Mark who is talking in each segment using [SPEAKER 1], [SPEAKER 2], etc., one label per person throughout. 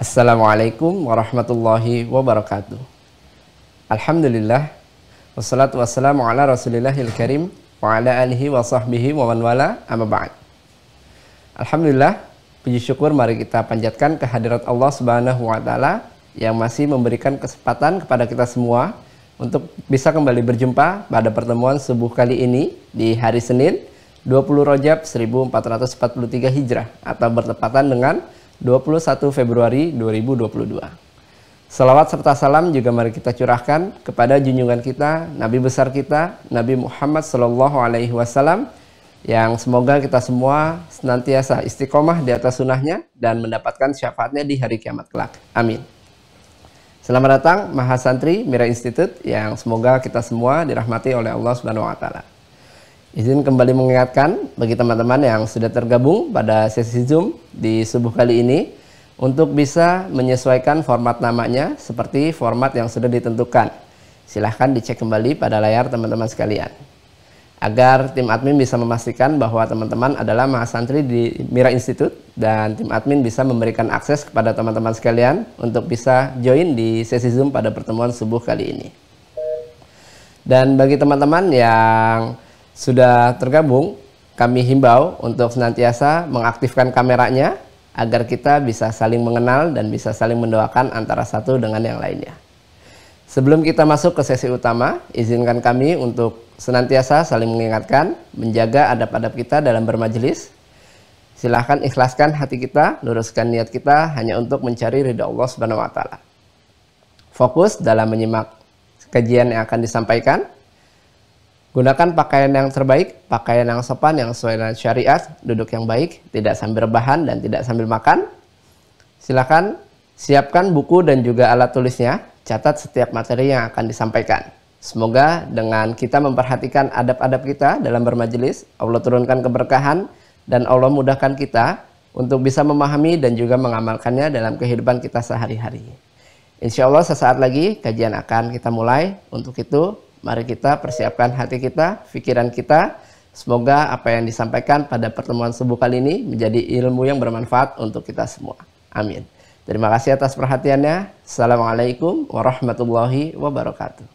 [SPEAKER 1] Assalamualaikum warahmatullahi wabarakatuh. Alhamdulillah, wassalatu wassalamu ala rasulillahil karim wa ala alihi wa sahbihi wa man wala, amma ba'd. Alhamdulillah, puji syukur mari kita panjatkan kehadirat Allah Subhanahu wa taala yang masih memberikan kesempatan kepada kita semua untuk bisa kembali berjumpa pada pertemuan subuh kali ini di hari Senin 20 Rajab 1443 Hijrah atau bertepatan dengan 21 Februari 2022. Salawat serta salam juga mari kita curahkan kepada junjungan kita, Nabi besar kita, Nabi Muhammad Sallallahu Alaihi Wasallam, yang semoga kita semua senantiasa istiqomah di atas sunnahnya dan mendapatkan syafaatnya di hari kiamat kelak. Amin. Selamat datang Mahasantri Mira Institute yang semoga kita semua dirahmati oleh Allah Subhanahu Wa Taala. Izin kembali mengingatkan bagi teman-teman yang sudah tergabung pada sesi Zoom di subuh kali ini untuk bisa menyesuaikan format namanya seperti format yang sudah ditentukan. Silahkan dicek kembali pada layar teman-teman sekalian, agar tim admin bisa memastikan bahwa teman-teman adalah mahasantri di Mira Institute dan tim admin bisa memberikan akses kepada teman-teman sekalian untuk bisa join di sesi Zoom pada pertemuan subuh kali ini. Dan bagi teman-teman yang sudah tergabung, kami himbau untuk senantiasa mengaktifkan kameranya agar kita bisa saling mengenal dan bisa saling mendoakan antara satu dengan yang lainnya. Sebelum kita masuk ke sesi utama, izinkan kami untuk senantiasa saling mengingatkan, menjaga adab-adab kita dalam bermajelis. Silahkan ikhlaskan hati kita, luruskan niat kita hanya untuk mencari ridha Allah Subhanahu wa taala. Fokus dalam menyimak kajian yang akan disampaikan. Gunakan pakaian yang terbaik, pakaian yang sopan yang sesuai dengan syariat, duduk yang baik, tidak sambil rebahan dan tidak sambil makan. Silakan siapkan buku dan juga alat tulisnya, catat setiap materi yang akan disampaikan. Semoga dengan kita memperhatikan adab-adab kita dalam bermajelis, Allah turunkan keberkahan dan Allah mudahkan kita untuk bisa memahami dan juga mengamalkannya dalam kehidupan kita sehari-hari. Insya Allah sesaat lagi kajian akan kita mulai. Untuk itu, mari kita persiapkan hati kita, pikiran kita. Semoga apa yang disampaikan pada pertemuan subuh kali ini menjadi ilmu yang bermanfaat untuk kita semua. Amin. Terima kasih atas perhatiannya. Assalamualaikum warahmatullahi wabarakatuh.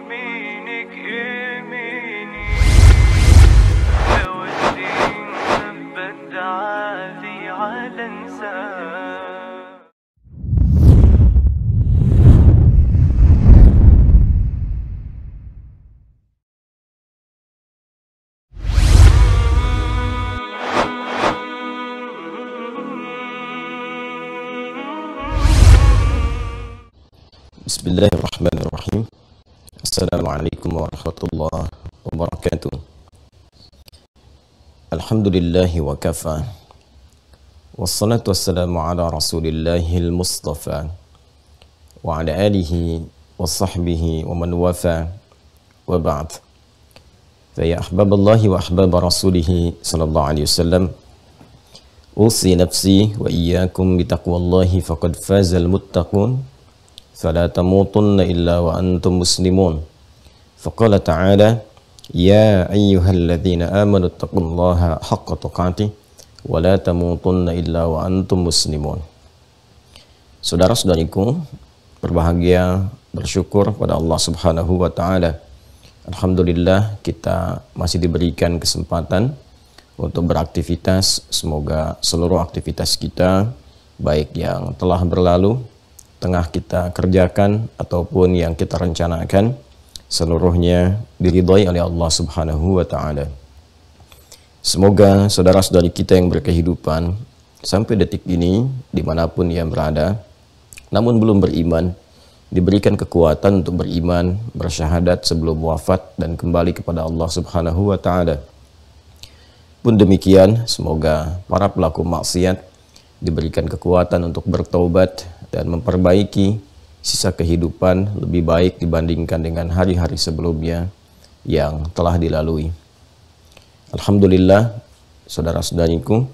[SPEAKER 2] منك Bismillahirrahmanirrahim. Assalamualaikum warahmatullahi wabarakatuh. Alhamdulillahi wa kafa. Wassalatu wassalamu ala rasulillahil mustafa wa ala alihi wa sahbihi wa man wafa wa ba'd. Faya ahbaballahi wa ahbaba rasulihi sallallahu alaihi wasallam, usi nafsi wa iyyakum bitaqwallahi faqad fazal muttaqun. فلا تموتن إلا وأنتم مسلمون. فقال تعالى يا أيها الذين آمنوا اتقوا الله حق تقاته ولا تموتن إلا وأنتم مسلمون. Saudara-saudariku, berbahagia, bersyukur pada Allah Subhanahu wa Ta'ala. Alhamdulillah, kita masih diberikan kesempatan untuk beraktivitas. Semoga seluruh aktivitas kita, baik yang telah berlalu, tengah kita kerjakan ataupun yang kita rencanakan, seluruhnya diridhai oleh Allah Subhanahu wa Ta'ala. Semoga saudara-saudari kita yang berkehidupan sampai detik ini, dimanapun yang berada, namun belum beriman, diberikan kekuatan untuk beriman, bersyahadat sebelum wafat dan kembali kepada Allah Subhanahu wa Ta'ala. Pun demikian, semoga para pelaku maksiat diberikan kekuatan untuk bertaubat dan memperbaiki sisa kehidupan lebih baik dibandingkan dengan hari-hari sebelumnya yang telah dilalui. Alhamdulillah, saudara-saudariku,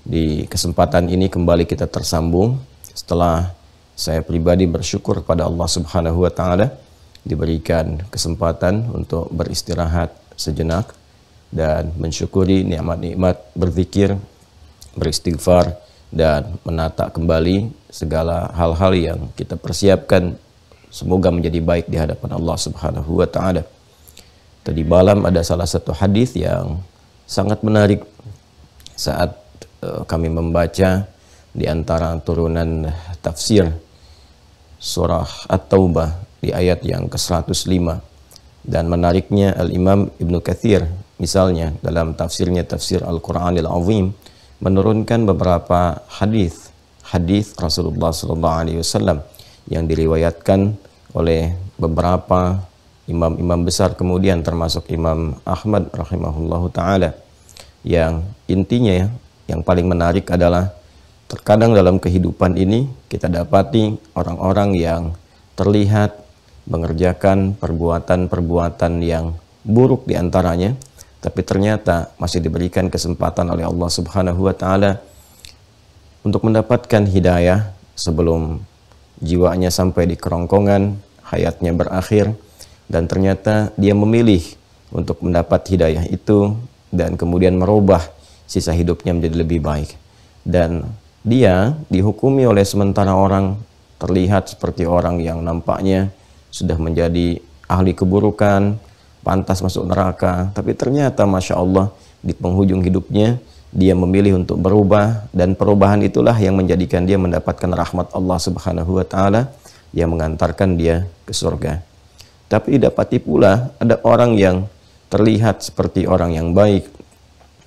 [SPEAKER 2] di kesempatan ini kembali kita tersambung setelah saya pribadi bersyukur pada Allah Subhanahu wa Ta'ala diberikan kesempatan untuk beristirahat sejenak dan mensyukuri nikmat-nikmat berzikir, beristighfar, dan menata kembali segala hal-hal yang kita persiapkan, semoga menjadi baik di hadapan Allah Subhanahu wa Ta'ala. Tadi malam ada salah satu hadis yang sangat menarik saat kami membaca di antara turunan tafsir surah At-Taubah di ayat yang ke-105. Dan menariknya Al-Imam Ibnu Katsir misalnya dalam tafsirnya Tafsir Al-Qur'anil Azim menurunkan beberapa hadis Rasulullah SAW yang diriwayatkan oleh beberapa imam-imam besar, kemudian termasuk Imam Ahmad rahimahullahu ta'ala, yang intinya yang paling menarik adalah terkadang dalam kehidupan ini kita dapati orang-orang yang terlihat mengerjakan perbuatan-perbuatan yang buruk diantaranya, tapi ternyata masih diberikan kesempatan oleh Allah Subhanahu wa Ta'ala untuk mendapatkan hidayah sebelum jiwanya sampai di kerongkongan, hayatnya berakhir, dan ternyata dia memilih untuk mendapat hidayah itu dan kemudian merubah sisa hidupnya menjadi lebih baik. Dan dia dihukumi oleh sementara orang terlihat seperti orang yang nampaknya sudah menjadi ahli keburukan, pantas masuk neraka, tapi ternyata Masya Allah di penghujung hidupnya dia memilih untuk berubah, dan perubahan itulah yang menjadikan dia mendapatkan rahmat Allah Subhanahu wa Ta'ala yang mengantarkan dia ke surga. Tapi didapati pula ada orang yang terlihat seperti orang yang baik,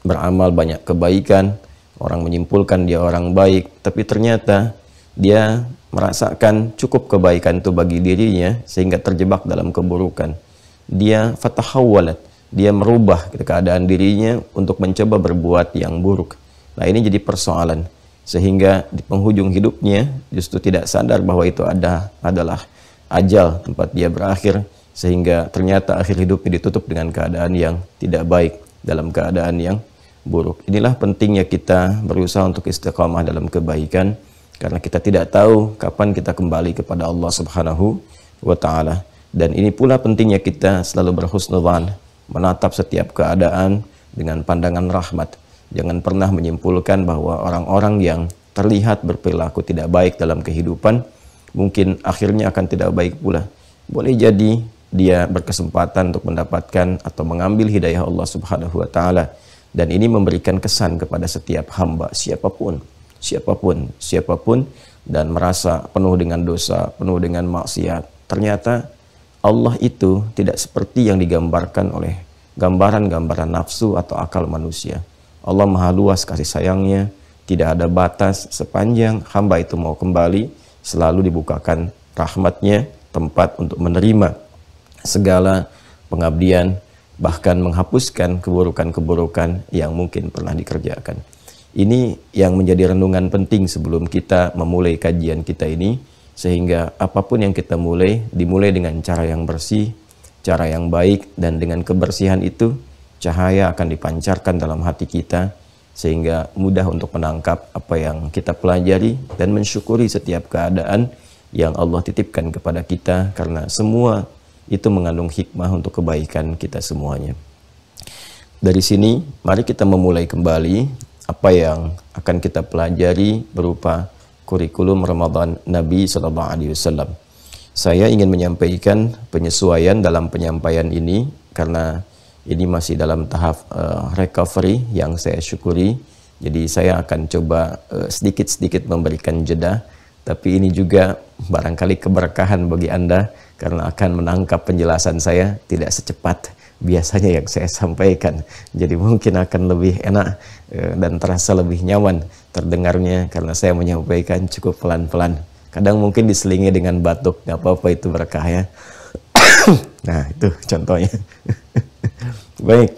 [SPEAKER 2] beramal banyak kebaikan, orang menyimpulkan dia orang baik, tapi ternyata dia merasakan cukup kebaikan itu bagi dirinya sehingga terjebak dalam keburukan. Dia fatahawwalat, dia merubah keadaan dirinya untuk mencoba berbuat yang buruk. Nah, ini jadi persoalan, sehingga di penghujung hidupnya justru tidak sadar bahwa itu adalah ajal tempat dia berakhir, sehingga ternyata akhir hidupnya ditutup dengan keadaan yang tidak baik, dalam keadaan yang buruk. Inilah pentingnya kita berusaha untuk istiqamah dalam kebaikan, karena kita tidak tahu kapan kita kembali kepada Allah Subhanahu wa Ta'ala. Dan ini pula pentingnya kita selalu berhusnudzan, menatap setiap keadaan dengan pandangan rahmat. Jangan pernah menyimpulkan bahwa orang-orang yang terlihat berperilaku tidak baik dalam kehidupan mungkin akhirnya akan tidak baik pula. Boleh jadi dia berkesempatan untuk mendapatkan atau mengambil hidayah Allah Subhanahu wa Ta'ala, dan ini memberikan kesan kepada setiap hamba siapapun. siapapun dan merasa penuh dengan dosa, penuh dengan maksiat. Ternyata Allah itu tidak seperti yang digambarkan oleh gambaran-gambaran nafsu atau akal manusia. Allah maha luas kasih sayangnya, tidak ada batas. Sepanjang hamba itu mau kembali, selalu dibukakan rahmatnya, tempat untuk menerima segala pengabdian, bahkan menghapuskan keburukan-keburukan yang mungkin pernah dikerjakan. Ini yang menjadi renungan penting sebelum kita memulai kajian kita ini, sehingga apapun yang kita mulai, dimulai dengan cara yang bersih, cara yang baik, dan dengan kebersihan itu, cahaya akan dipancarkan dalam hati kita, sehingga mudah untuk menangkap apa yang kita pelajari dan mensyukuri setiap keadaan yang Allah titipkan kepada kita, karena semua itu mengandung hikmah untuk kebaikan kita semuanya. Dari sini, mari kita memulai kembali apa yang akan kita pelajari berupa kurikulum Ramadan Nabi SAW. Saya ingin menyampaikan penyesuaian dalam penyampaian ini, karena ini masih dalam tahap recovery yang saya syukuri. Jadi saya akan coba sedikit-sedikit memberikan jeda, tapi ini juga barangkali keberkahan bagi Anda, karena akan menangkap penjelasan saya tidak secepat biasanya yang saya sampaikan. Jadi mungkin akan lebih enak dan terasa lebih nyaman terdengarnya, karena saya menyampaikan cukup pelan-pelan. Kadang mungkin diselingi dengan batuk, nggak apa-apa, itu berkah ya. Nah, itu contohnya. Baik,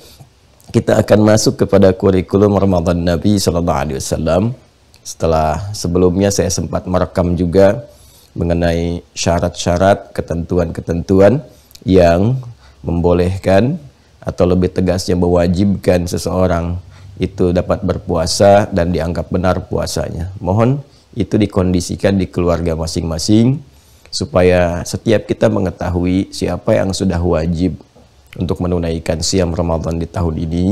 [SPEAKER 2] kita akan masuk kepada kurikulum Ramadan Nabi SAW. Setelah sebelumnya saya sempat merekam juga mengenai syarat-syarat, ketentuan-ketentuan yang membolehkan atau lebih tegasnya mewajibkan seseorang itu dapat berpuasa dan dianggap benar puasanya. Mohon itu dikondisikan di keluarga masing-masing, supaya setiap kita mengetahui siapa yang sudah wajib untuk menunaikan siam Ramadan di tahun ini.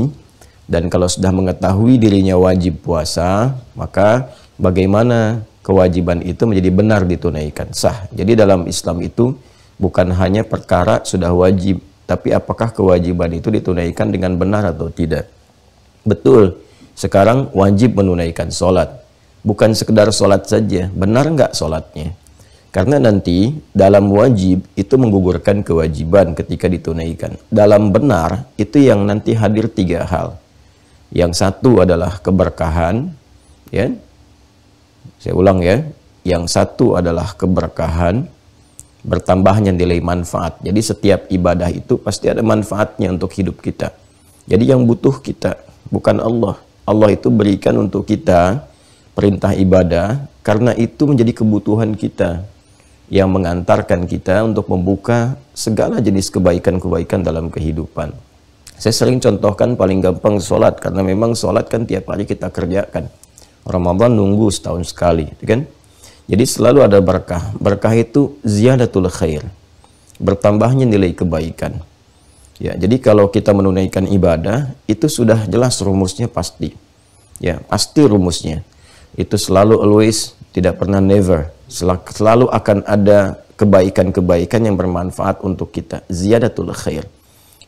[SPEAKER 2] Dan kalau sudah mengetahui dirinya wajib puasa, maka bagaimana kewajiban itu menjadi benar ditunaikan, sah. Jadi dalam Islam itu bukan hanya perkara sudah wajib, tapi apakah kewajiban itu ditunaikan dengan benar atau tidak. Betul, sekarang wajib menunaikan sholat. Bukan sekedar sholat saja, benar nggak sholatnya? Karena nanti dalam wajib itu menggugurkan kewajiban ketika ditunaikan. Dalam benar itu yang nanti hadir 3 hal. Yang satu adalah keberkahan, ya. Saya ulang ya, yang satu adalah keberkahan, bertambahnya nilai manfaat. Jadi setiap ibadah itu pasti ada manfaatnya untuk hidup kita. Jadi yang butuh kita, bukan Allah. Allah itu berikan untuk kita perintah ibadah, karena itu menjadi kebutuhan kita, yang mengantarkan kita untuk membuka segala jenis kebaikan-kebaikan dalam kehidupan. Saya sering contohkan paling gampang sholat, karena memang sholat kan tiap hari kita kerjakan. Ramadan nunggu setahun sekali, kan? Jadi selalu ada berkah. Berkah itu ziyadatul khair, bertambahnya nilai kebaikan. Ya, jadi kalau kita menunaikan ibadah itu sudah jelas rumusnya pasti. Ya, pasti rumusnya. Itu selalu always, tidak pernah never. Selalu akan ada kebaikan-kebaikan yang bermanfaat untuk kita. Ziyadatul khair.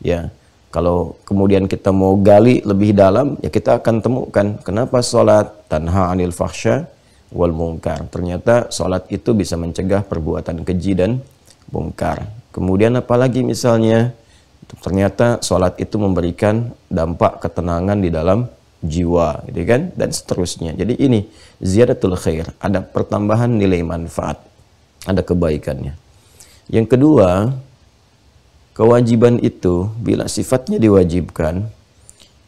[SPEAKER 2] Ya. Kalau kemudian kita mau gali lebih dalam, ya kita akan temukan kenapa sholat tanha anil fahsya wal munkar. Ternyata sholat itu bisa mencegah perbuatan keji dan mungkar. Kemudian apalagi misalnya, ternyata sholat itu memberikan dampak ketenangan di dalam jiwa, gitu kan? Dan seterusnya. Jadi ini ziyadatul khair, ada pertambahan nilai manfaat, ada kebaikannya. Yang kedua, kewajiban itu bila sifatnya diwajibkan,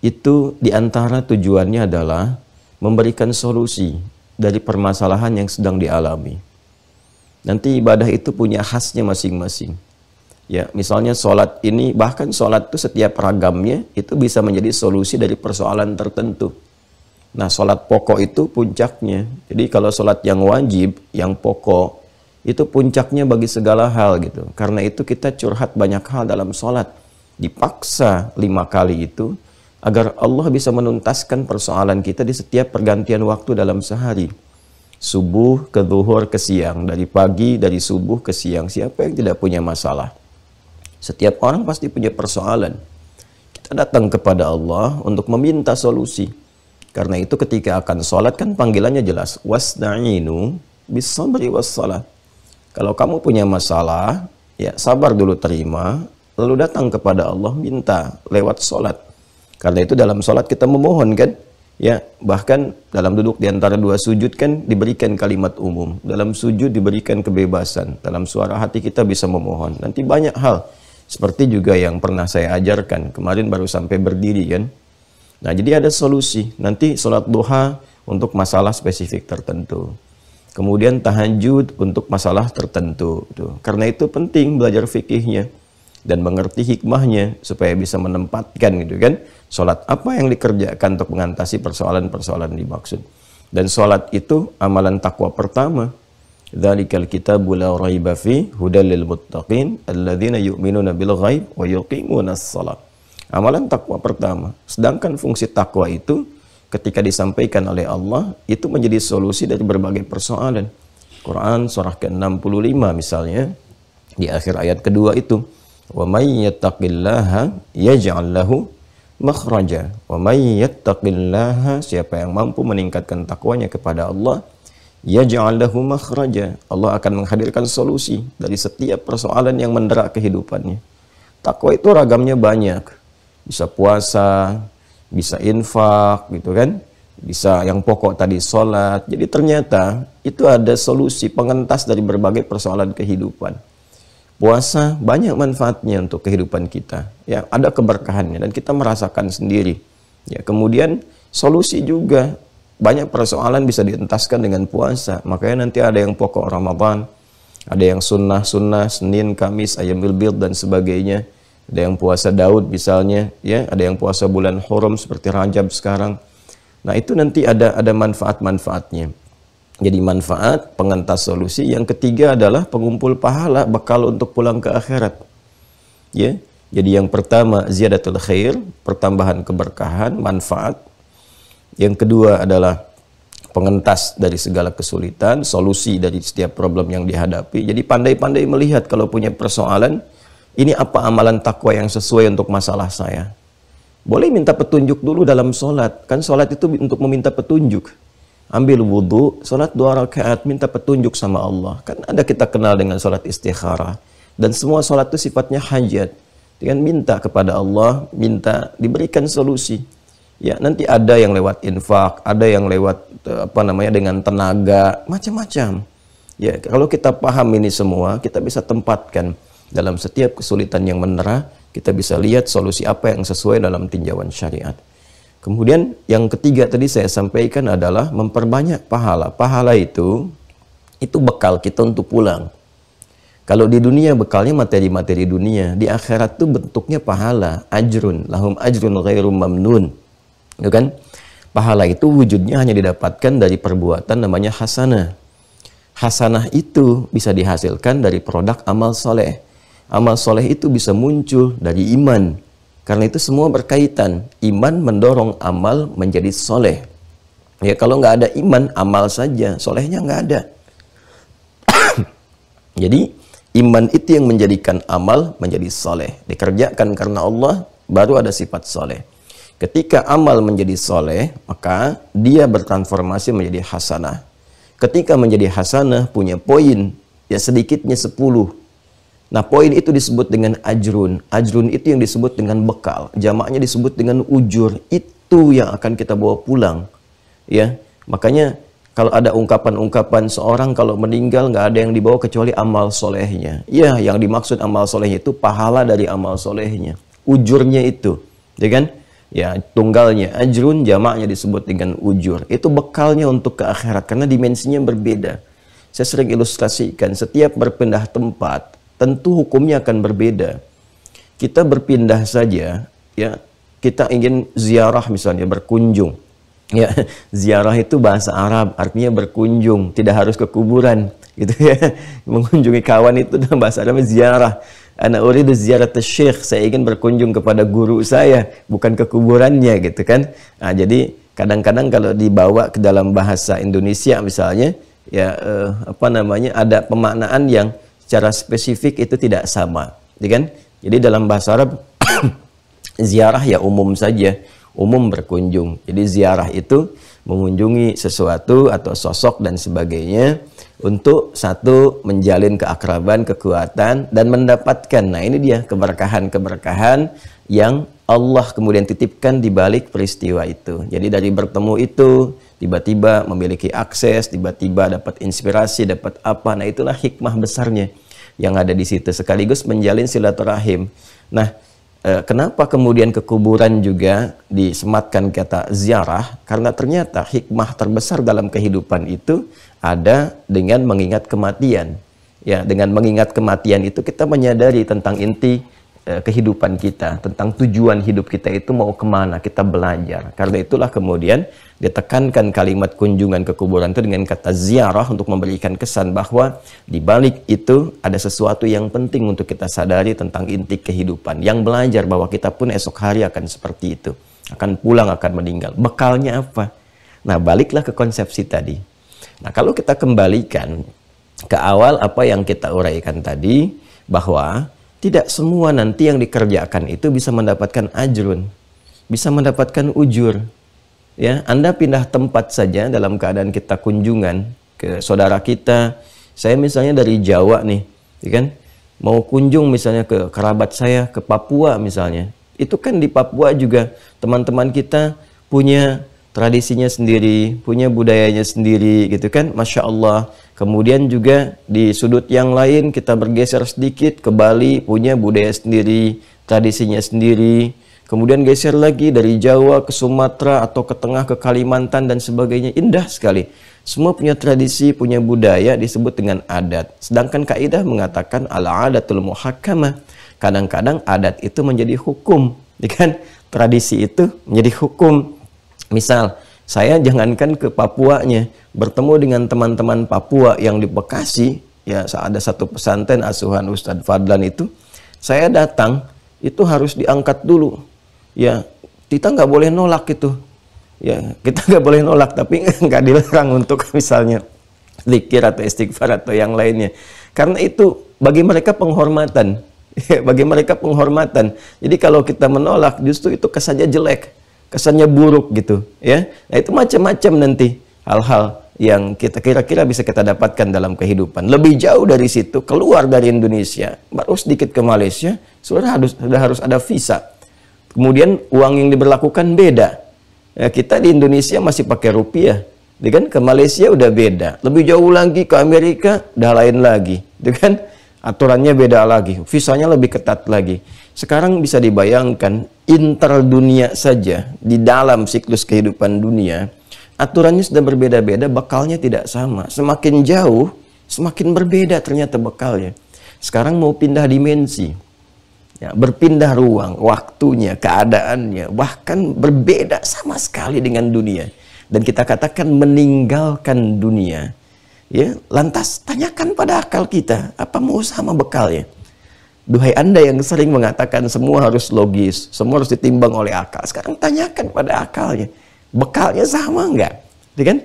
[SPEAKER 2] itu diantara tujuannya adalah memberikan solusi dari permasalahan yang sedang dialami. Nanti ibadah itu punya khasnya masing-masing. Ya, misalnya sholat ini, bahkan sholat itu setiap ragamnya itu bisa menjadi solusi dari persoalan tertentu. Nah, sholat pokok itu puncaknya. Jadi kalau sholat yang wajib, yang pokok, itu puncaknya bagi segala hal gitu. Karena itu kita curhat banyak hal dalam sholat. Dipaksa 5 kali itu agar Allah bisa menuntaskan persoalan kita di setiap pergantian waktu dalam sehari. Subuh ke zuhur ke siang, dari pagi, dari subuh ke siang. Siapa yang tidak punya masalah? Setiap orang pasti punya persoalan. Kita datang kepada Allah untuk meminta solusi. Karena itu ketika akan sholat kan panggilannya jelas, wasta'inu bis-sabri was-salat. Kalau kamu punya masalah, ya sabar dulu terima, lalu datang kepada Allah minta lewat sholat. Karena itu dalam sholat kita memohon kan, ya bahkan dalam duduk di antara dua sujud kan diberikan kalimat umum, dalam sujud diberikan kebebasan, dalam suara hati kita bisa memohon. Nanti banyak hal seperti juga yang pernah saya ajarkan kemarin baru sampai berdiri kan. Nah, jadi ada solusi. Nanti sholat duha untuk masalah spesifik tertentu. Kemudian tahajud untuk masalah tertentu. Tuh. Karena itu penting belajar fikihnya dan mengerti hikmahnya supaya bisa menempatkan gitu kan. Sholat apa yang dikerjakan untuk mengatasi persoalan-persoalan dimaksud. Dan sholat itu amalan takwa pertama. Dzalikal kitabu la raiba fi hudal lil muttaqin alladzina yu'minuna bil ghaib wa yuqimunas shalah. Amalan takwa pertama. Sedangkan fungsi takwa itu ketika disampaikan oleh Allah itu menjadi solusi dari berbagai persoalan. Quran surah ke-65 misalnya di akhir ayat kedua itu, wa may yattaqillaha yaj'al lahu makhraja. Wa may yattaqillaha, siapa yang mampu meningkatkan takwanya kepada Allah, yaj'al lahu makhraja, Allah akan menghadirkan solusi dari setiap persoalan yang mendera kehidupannya. Takwa itu ragamnya banyak. Bisa puasa, bisa infak gitu kan, bisa yang pokok tadi sholat. Jadi ternyata itu ada solusi pengentas dari berbagai persoalan kehidupan. Puasa banyak manfaatnya untuk kehidupan kita, ya ada keberkahannya dan kita merasakan sendiri. Ya kemudian solusi juga banyak persoalan bisa dientaskan dengan puasa. Makanya nanti ada yang pokok Ramadan, ada yang sunnah Senin, Kamis, Ayyamul Bid dan sebagainya. Ada yang puasa Daud misalnya, ya, ada yang puasa bulan Hurum seperti Rajab sekarang. Nah, itu nanti ada manfaat-manfaatnya. Jadi manfaat, pengentas solusi. Yang ketiga adalah pengumpul pahala, bekal untuk pulang ke akhirat. Ya. Jadi yang pertama ziyadatul khair, pertambahan keberkahan, manfaat. Yang kedua adalah pengentas dari segala kesulitan, solusi dari setiap problem yang dihadapi. Jadi pandai-pandai melihat kalau punya persoalan, ini apa amalan takwa yang sesuai untuk masalah saya. Boleh minta petunjuk dulu dalam sholat. Kan sholat itu untuk meminta petunjuk. Ambil wudhu, sholat 2 rakaat, minta petunjuk sama Allah. Kan ada kita kenal dengan sholat istikharah. Dan semua sholat itu sifatnya hajat. Dengan minta kepada Allah, minta diberikan solusi. Ya, nanti ada yang lewat infak, ada yang lewat dengan tenaga, macam-macam. Ya, kalau kita paham ini semua, kita bisa tempatkan dalam setiap kesulitan yang mendera, kita bisa lihat solusi apa yang sesuai dalam tinjauan syariat. Kemudian yang ketiga tadi saya sampaikan adalah memperbanyak pahala. Pahala itu bekal kita untuk pulang. Kalau di dunia bekalnya materi-materi dunia, di akhirat itu bentuknya pahala, ajrun, lahum ajrun ghairu mamnun. Ya kan? Pahala itu wujudnya hanya didapatkan dari perbuatan namanya hasanah. Hasanah itu bisa dihasilkan dari produk amal soleh. Amal soleh itu bisa muncul dari iman. Karena itu semua berkaitan. Iman mendorong amal menjadi soleh. Ya kalau nggak ada iman, amal saja. Solehnya nggak ada. Jadi iman itu yang menjadikan amal menjadi soleh. Dikerjakan karena Allah, baru ada sifat soleh. Ketika amal menjadi soleh, maka dia bertransformasi menjadi hasanah. Ketika menjadi hasanah, punya poin, ya sedikitnya 10. Nah, poin itu disebut dengan ajrun. Ajrun itu yang disebut dengan bekal. Jamaknya disebut dengan ujur. Itu yang akan kita bawa pulang. Ya, makanya kalau ada ungkapan-ungkapan seorang kalau meninggal nggak ada yang dibawa kecuali amal solehnya. Ya, yang dimaksud amal solehnya itu pahala dari amal solehnya. Ujurnya itu, ya kan? Ya, tunggalnya ajrun, jamaknya disebut dengan ujur. Itu bekalnya untuk ke akhirat karena dimensinya berbeda. Saya sering ilustrasikan, setiap berpindah tempat tentu hukumnya akan berbeda. Kita berpindah saja, ya, kita ingin ziarah misalnya, berkunjung. Ya, ziarah itu bahasa Arab, artinya berkunjung, tidak harus ke kuburan, gitu ya. Mengunjungi kawan itu dalam bahasa Arab ziarah. Ana uridu ziyarat syekh, saya ingin berkunjung kepada guru saya, bukan ke kuburannya, gitu kan. Nah, jadi kadang-kadang kalau dibawa ke dalam bahasa Indonesia misalnya, ya ada pemaknaan yang secara spesifik itu tidak sama, ya kan? Jadi dalam bahasa Arab ziarah ya umum saja. umum berkunjung. Jadi ziarah itu mengunjungi sesuatu atau sosok dan sebagainya untuk satu menjalin keakraban, kekuatan dan mendapatkan. Nah, ini dia keberkahan-keberkahan yang Allah kemudian titipkan di balik peristiwa itu. Jadi dari bertemu itu tiba-tiba memiliki akses, tiba-tiba dapat inspirasi, dapat apa. Nah, itulah hikmah besarnya yang ada di situ, sekaligus menjalin silaturahim. Nah, kenapa kemudian ke kuburan juga disematkan kata ziarah? Karena ternyata hikmah terbesar dalam kehidupan itu ada dengan mengingat kematian. Ya, dengan mengingat kematian itu kita menyadari tentang inti kehidupan kita, tentang tujuan hidup kita itu mau kemana, kita belajar. Karena itulah kemudian ditekankan kalimat kunjungan ke kuburan itu dengan kata ziarah untuk memberikan kesan bahwa di balik itu ada sesuatu yang penting untuk kita sadari tentang inti kehidupan, yang belajar bahwa kita pun esok hari akan seperti itu, akan pulang, akan meninggal. Bekalnya apa? Nah, baliklah ke konsepsi tadi. Nah, kalau kita kembalikan ke awal apa yang kita uraikan tadi, bahwa tidak semua nanti yang dikerjakan itu bisa mendapatkan ajrun, bisa mendapatkan ujur. Ya, Anda pindah tempat saja dalam keadaan kita kunjungan ke saudara kita. Saya misalnya dari Jawa nih, ya kan? Mau kunjung misalnya ke kerabat saya ke Papua misalnya. Itu kan di Papua juga teman-teman kita punya tradisinya sendiri, punya budayanya sendiri gitu kan, Masya Allah. Kemudian juga di sudut yang lain kita bergeser sedikit ke Bali, punya budaya sendiri, tradisinya sendiri. Kemudian geser lagi dari Jawa ke Sumatera atau ke tengah ke Kalimantan dan sebagainya. Indah sekali. Semua punya tradisi, punya budaya, disebut dengan adat. Sedangkan kaidah mengatakan al-adatul muhakkamah. Kadang-kadang adat itu menjadi hukum, ya kan? Tradisi itu menjadi hukum. Misal, saya jangankan ke Papuanya, bertemu dengan teman-teman Papua yang di Bekasi, ya ada satu pesantren asuhan Ustadz Fadlan itu, saya datang, itu harus diangkat dulu. Ya, kita nggak boleh nolak itu. Ya, kita nggak boleh nolak, tapi nggak dilarang untuk misalnya zikir atau istighfar atau yang lainnya. Karena itu bagi mereka penghormatan. Bagi mereka penghormatan. Jadi kalau kita menolak, justru itu kesannya jelek. Kesannya buruk gitu, ya. Nah, itu macam-macam nanti hal-hal yang kita kira-kira bisa kita dapatkan dalam kehidupan. Lebih jauh dari situ, keluar dari Indonesia, baru sedikit ke Malaysia, sudah harus ada visa. Kemudian uang yang diberlakukan beda. Ya, kita di Indonesia masih pakai rupiah, kan? Ke Malaysia udah beda. Lebih jauh lagi ke Amerika udah lain lagi, kan? Aturannya beda lagi, visanya lebih ketat lagi. Sekarang bisa dibayangkan interdunia saja di dalam siklus kehidupan dunia, aturannya sudah berbeda-beda, bekalnya tidak sama. Semakin jauh, semakin berbeda ternyata bekalnya. Sekarang mau pindah dimensi, ya, berpindah ruang, waktunya, keadaannya, bahkan berbeda sama sekali dengan dunia. Dan kita katakan meninggalkan dunia. Ya, lantas tanyakan pada akal kita, apa mau sama bekalnya? Duhai Anda yang sering mengatakan semua harus logis, semua harus ditimbang oleh akal. Sekarang tanyakan pada akalnya, bekalnya sama enggak? Ya kan?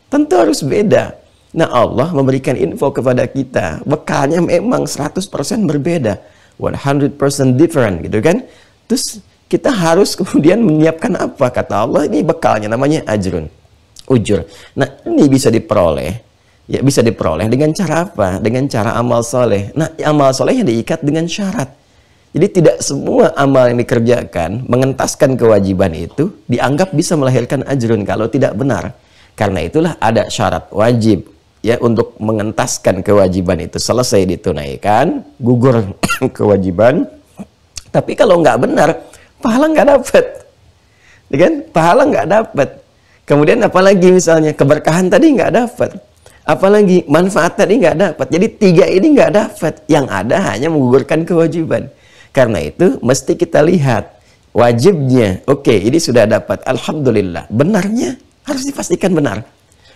[SPEAKER 2] Tentu harus beda. Nah, Allah memberikan info kepada kita, bekalnya memang 100% berbeda, 100% different, gitu kan? Terus kita harus kemudian menyiapkan apa? Kata Allah, ini bekalnya namanya ajrun, ujur. Nah, ini bisa diperoleh. Ya, bisa diperoleh dengan cara apa? Dengan cara amal soleh. Nah, amal soleh yang diikat dengan syarat. Jadi tidak semua amal yang dikerjakan mengentaskan kewajiban itu dianggap bisa melahirkan ajrun kalau tidak benar. Karena itulah ada syarat wajib ya untuk mengentaskan kewajiban itu. Selesai ditunaikan, gugur kewajiban. Tapi kalau nggak benar, pahala nggak dapat. Ya kan? Pahala nggak dapat. Kemudian apalagi misalnya keberkahan tadi nggak dapat. Apalagi manfaat tadi nggak dapat. Jadi tiga ini nggak dapat. Yang ada hanya menggugurkan kewajiban. Karena itu mesti kita lihat wajibnya. Oke, ini sudah dapat. Alhamdulillah. Benarnya harus dipastikan benar.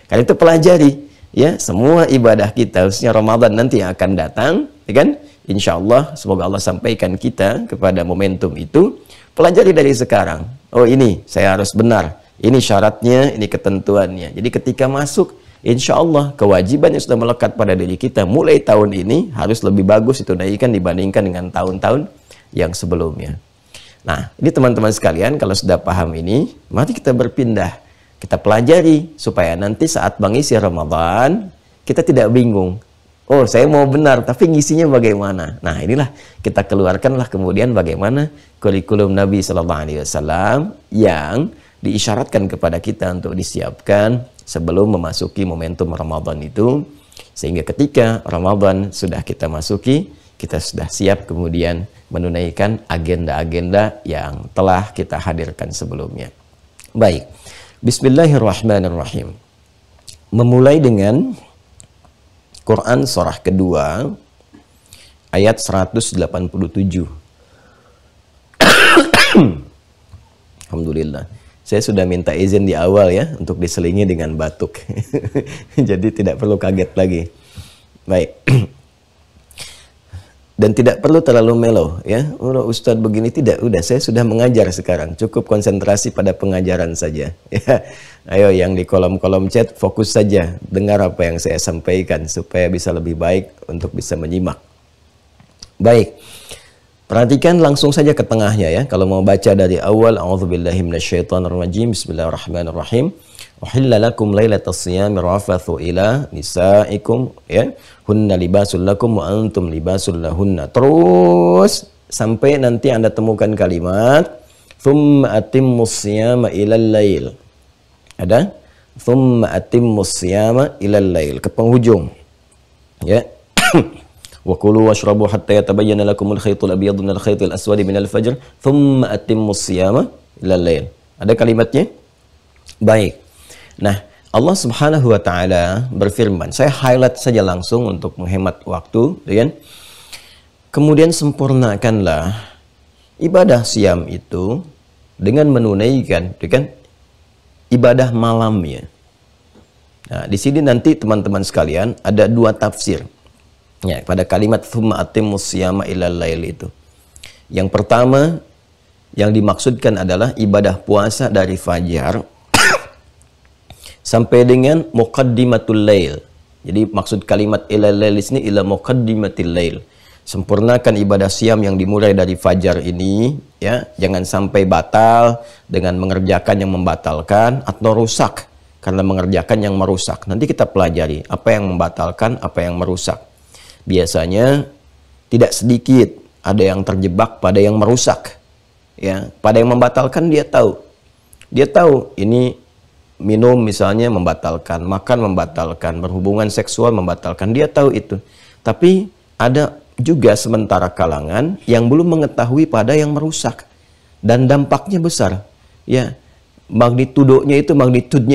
[SPEAKER 2] Karena itu pelajari ya semua ibadah kita, khususnya Ramadan nanti yang akan datang, ya kan? Insya Allah semoga Allah sampaikan kita kepada momentum itu. Pelajari dari sekarang. Oh, ini saya harus benar. Ini syaratnya, ini ketentuannya. Jadi ketika masuk, insya Allah kewajiban yang sudah melekat pada diri kita mulai tahun ini harus lebih bagus ditunaikan dibandingkan dengan tahun-tahun yang sebelumnya. Nah, ini teman-teman sekalian, kalau sudah paham ini, mari kita berpindah. Kita pelajari supaya nanti saat mengisi Ramadan, kita tidak bingung. Oh, saya mau benar, tapi ngisinya bagaimana? Nah, inilah kita keluarkanlah kemudian bagaimana kurikulum Nabi Sallallahu Alaihi Wasallam yang diisyaratkan kepada kita untuk disiapkan sebelum memasuki momentum Ramadan itu, sehingga ketika Ramadan sudah kita masuki, kita sudah siap kemudian menunaikan agenda-agenda yang telah kita hadirkan sebelumnya. Baik, Bismillahirrahmanirrahim. Memulai dengan Quran surah kedua ayat 187. Alhamdulillah. Saya sudah minta izin di awal ya untuk diselingi dengan batuk. Jadi tidak perlu kaget lagi. Baik. Dan tidak perlu terlalu melo ya. Oh, Ustadz begini tidak, udah saya sudah mengajar sekarang. Cukup konsentrasi pada pengajaran saja. Ya. Ayo yang di kolom-kolom chat fokus saja dengar apa yang saya sampaikan supaya bisa lebih baik untuk bisa menyimak. Baik. Perhatikan langsung saja ke tengahnya ya. Kalau mau baca dari awal, a'udzubillahi minasyaitonirrajim. Bismillahirrahmanirrahim. Uhilla lakum lailatas siyami rafathu ila nisaikum ya. Hunna libasul lakum wa antum libasul lahunna. Terus sampai nanti Anda temukan kalimat thumma atimmus siyama ilal lail. Ada? Thumma atimmus siyama ilal lail ke penghujung. Ya. Wa kulu washrabu hatta yatabayyana lakumul khaytul abyadu minal khaytil aswadi minal fajr thumma atimmus siyama ilal lail. Ada kalimatnya? Baik. Nah, Allah Subhanahu wa taala berfirman, saya highlight saja langsung untuk menghemat waktu, kan? Kemudian sempurnakanlah ibadah siam itu dengan menunaikan, kan? Ibadah malamnya. Nah, di sini nanti teman-teman sekalian ada dua tafsir. Ya, pada kalimat tsumma atimmus siyama ilal lail itu. Yang pertama yang dimaksudkan adalah ibadah puasa dari fajar sampai dengan muqaddimatul lail. Jadi maksud kalimat ilal lail ini ila muqaddimatil lail. Sempurnakan ibadah siam yang dimulai dari fajar ini ya, jangan sampai batal dengan mengerjakan yang membatalkan atau rusak karena mengerjakan yang merusak. Nanti kita pelajari apa yang membatalkan, apa yang merusak. Biasanya tidak sedikit ada yang terjebak pada yang merusak. Ya, pada yang membatalkan dia tahu. Dia tahu ini minum misalnya membatalkan, makan membatalkan, berhubungan seksual membatalkan, dia tahu itu. Tapi ada juga sementara kalangan yang belum mengetahui pada yang merusak dan dampaknya besar. Ya, magnitudenya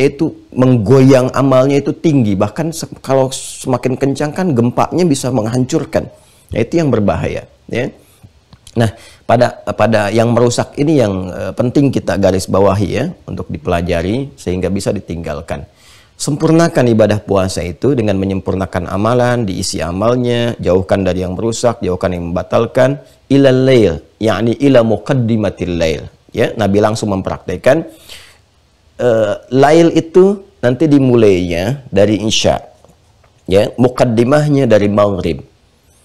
[SPEAKER 2] itu menggoyang amalnya itu tinggi, bahkan kalau semakin kencang kan gempanya bisa menghancurkan. Nah, itu yang berbahaya ya. Nah, pada yang merusak ini yang penting kita garis bawahi ya untuk dipelajari sehingga bisa ditinggalkan. Sempurnakan ibadah puasa itu dengan menyempurnakan amalan, diisi amalnya, jauhkan dari yang merusak, jauhkan yang membatalkan, ilal lail, yakni ila muqaddimatil lail. Ya, Nabi langsung mempraktikkan lail itu nanti dimulainya dari isya. Ya, muqaddimahnya dari maghrib.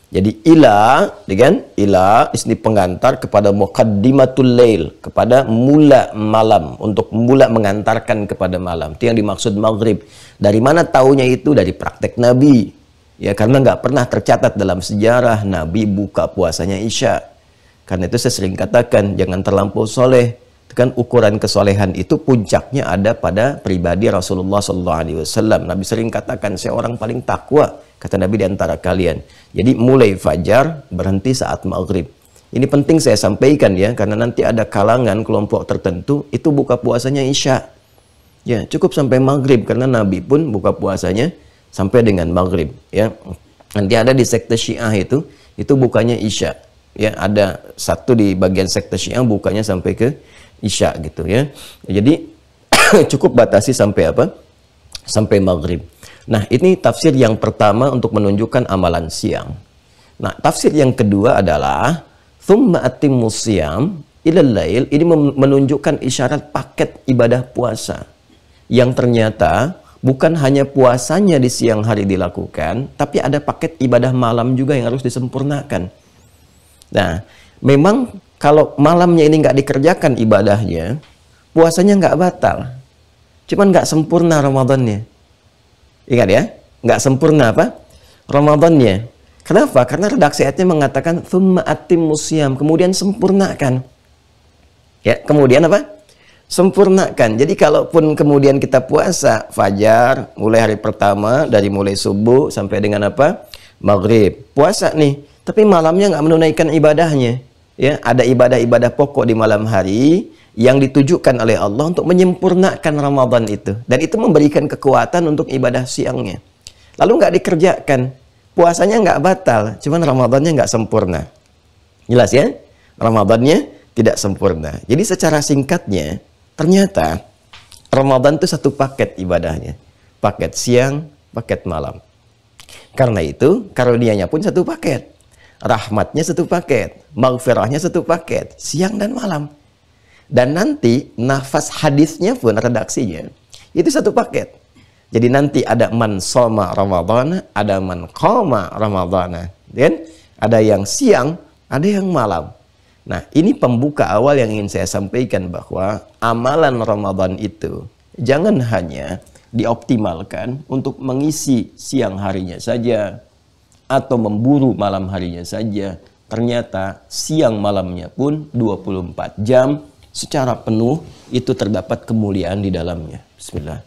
[SPEAKER 2] Jadi ila dengan ila isni pengantar kepada muqaddimatul lail, kepada mula malam, untuk mula mengantarkan kepada malam. Itu yang dimaksud maghrib. Dari mana taunya itu? Dari praktek Nabi. Ya, karena nggak pernah tercatat dalam sejarah Nabi buka puasanya isya. Karena itu saya sering katakan jangan terlampau soleh. Kan ukuran kesolehan itu puncaknya ada pada pribadi Rasulullah SAW. Nabi sering katakan saya orang paling takwa, kata Nabi, di antara kalian. Jadi mulai fajar berhenti saat maghrib. Ini penting saya sampaikan ya, karena nanti ada kalangan kelompok tertentu itu buka puasanya isya. Ya, cukup sampai maghrib karena Nabi pun buka puasanya sampai dengan maghrib. Ya, nanti ada di sekte Syiah itu bukanya isya. Ya, ada satu di bagian sekte Syiah bukanya sampai ke isya gitu ya. Jadi cukup batasi sampai apa? Sampai maghrib. Nah, ini tafsir yang pertama untuk menunjukkan amalan siang. Nah, tafsir yang kedua adalah tsumma atimmus siyam ilal lail. Ini menunjukkan isyarat paket ibadah puasa yang ternyata bukan hanya puasanya di siang hari dilakukan, tapi ada paket ibadah malam juga yang harus disempurnakan. Nah, memang kalau malamnya ini nggak dikerjakan ibadahnya, puasanya nggak batal. Cuman nggak sempurna Ramadannya. Ingat ya, nggak sempurna apa? Ramadannya. Kenapa? Karena redaksi ayatnya mengatakan tsumma atimmus syiyam, kemudian sempurnakan. Ya, kemudian apa? Sempurnakan. Jadi kalaupun kemudian kita puasa fajar, mulai hari pertama dari mulai subuh sampai dengan apa? Maghrib. Puasa nih, tapi malamnya nggak menunaikan ibadahnya. Ya, ada ibadah-ibadah pokok di malam hari yang ditujukan oleh Allah untuk menyempurnakan Ramadan itu. Dan itu memberikan kekuatan untuk ibadah siangnya. Lalu nggak dikerjakan. Puasanya nggak batal, cuman Ramadannya nggak sempurna. Jelas ya? Ramadannya tidak sempurna. Jadi secara singkatnya, ternyata Ramadan itu satu paket ibadahnya. Paket siang, paket malam. Karena itu, karunia-Nya pun satu paket. Rahmatnya satu paket, maghfirahnya satu paket, siang dan malam. Dan nanti nafas hadisnya pun redaksinya itu satu paket. Jadi nanti ada man shoma Ramadhana, ada man qama Ramadhana. Dan ada yang siang, ada yang malam. Nah, ini pembuka awal yang ingin saya sampaikan bahwa amalan Ramadan itu jangan hanya dioptimalkan untuk mengisi siang harinya saja atau memburu malam harinya saja. Ternyata siang malamnya pun 24 jam secara penuh itu terdapat kemuliaan di dalamnya. Bismillah.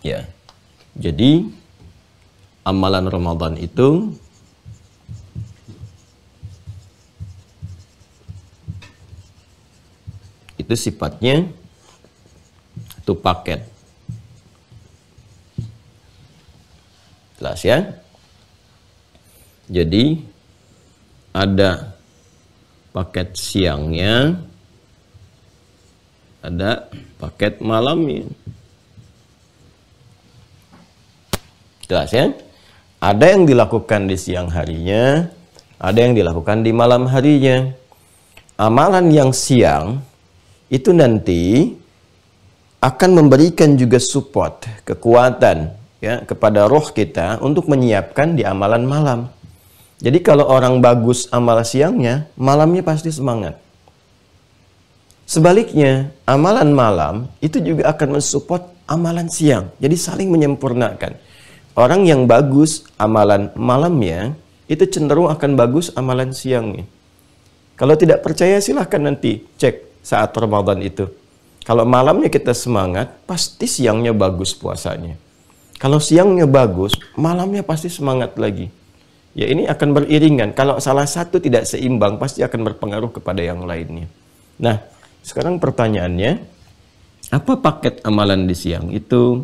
[SPEAKER 2] Ya. Jadi amalan Ramadan itu sifatnya itu paket. Jelas ya? Jadi ada paket siangnya, ada paket malamnya. Jelas ya? Ada yang dilakukan di siang harinya, ada yang dilakukan di malam harinya. Amalan yang siang itu nanti akan memberikan juga support, kekuatan ya kepada roh kita untuk menyiapkan di amalan malam. Jadi kalau orang bagus amal siangnya, malamnya pasti semangat. Sebaliknya, amalan malam itu juga akan mensupport amalan siang. Jadi saling menyempurnakan. Orang yang bagus amalan malamnya, itu cenderung akan bagus amalan siangnya. Kalau tidak percaya silahkan nanti cek saat Ramadan itu. Kalau malamnya kita semangat, pasti siangnya bagus puasanya. Kalau siangnya bagus, malamnya pasti semangat lagi. Ya ini akan beriringan. Kalau salah satu tidak seimbang, pasti akan berpengaruh kepada yang lainnya. Nah, sekarang pertanyaannya, apa paket amalan di siang itu?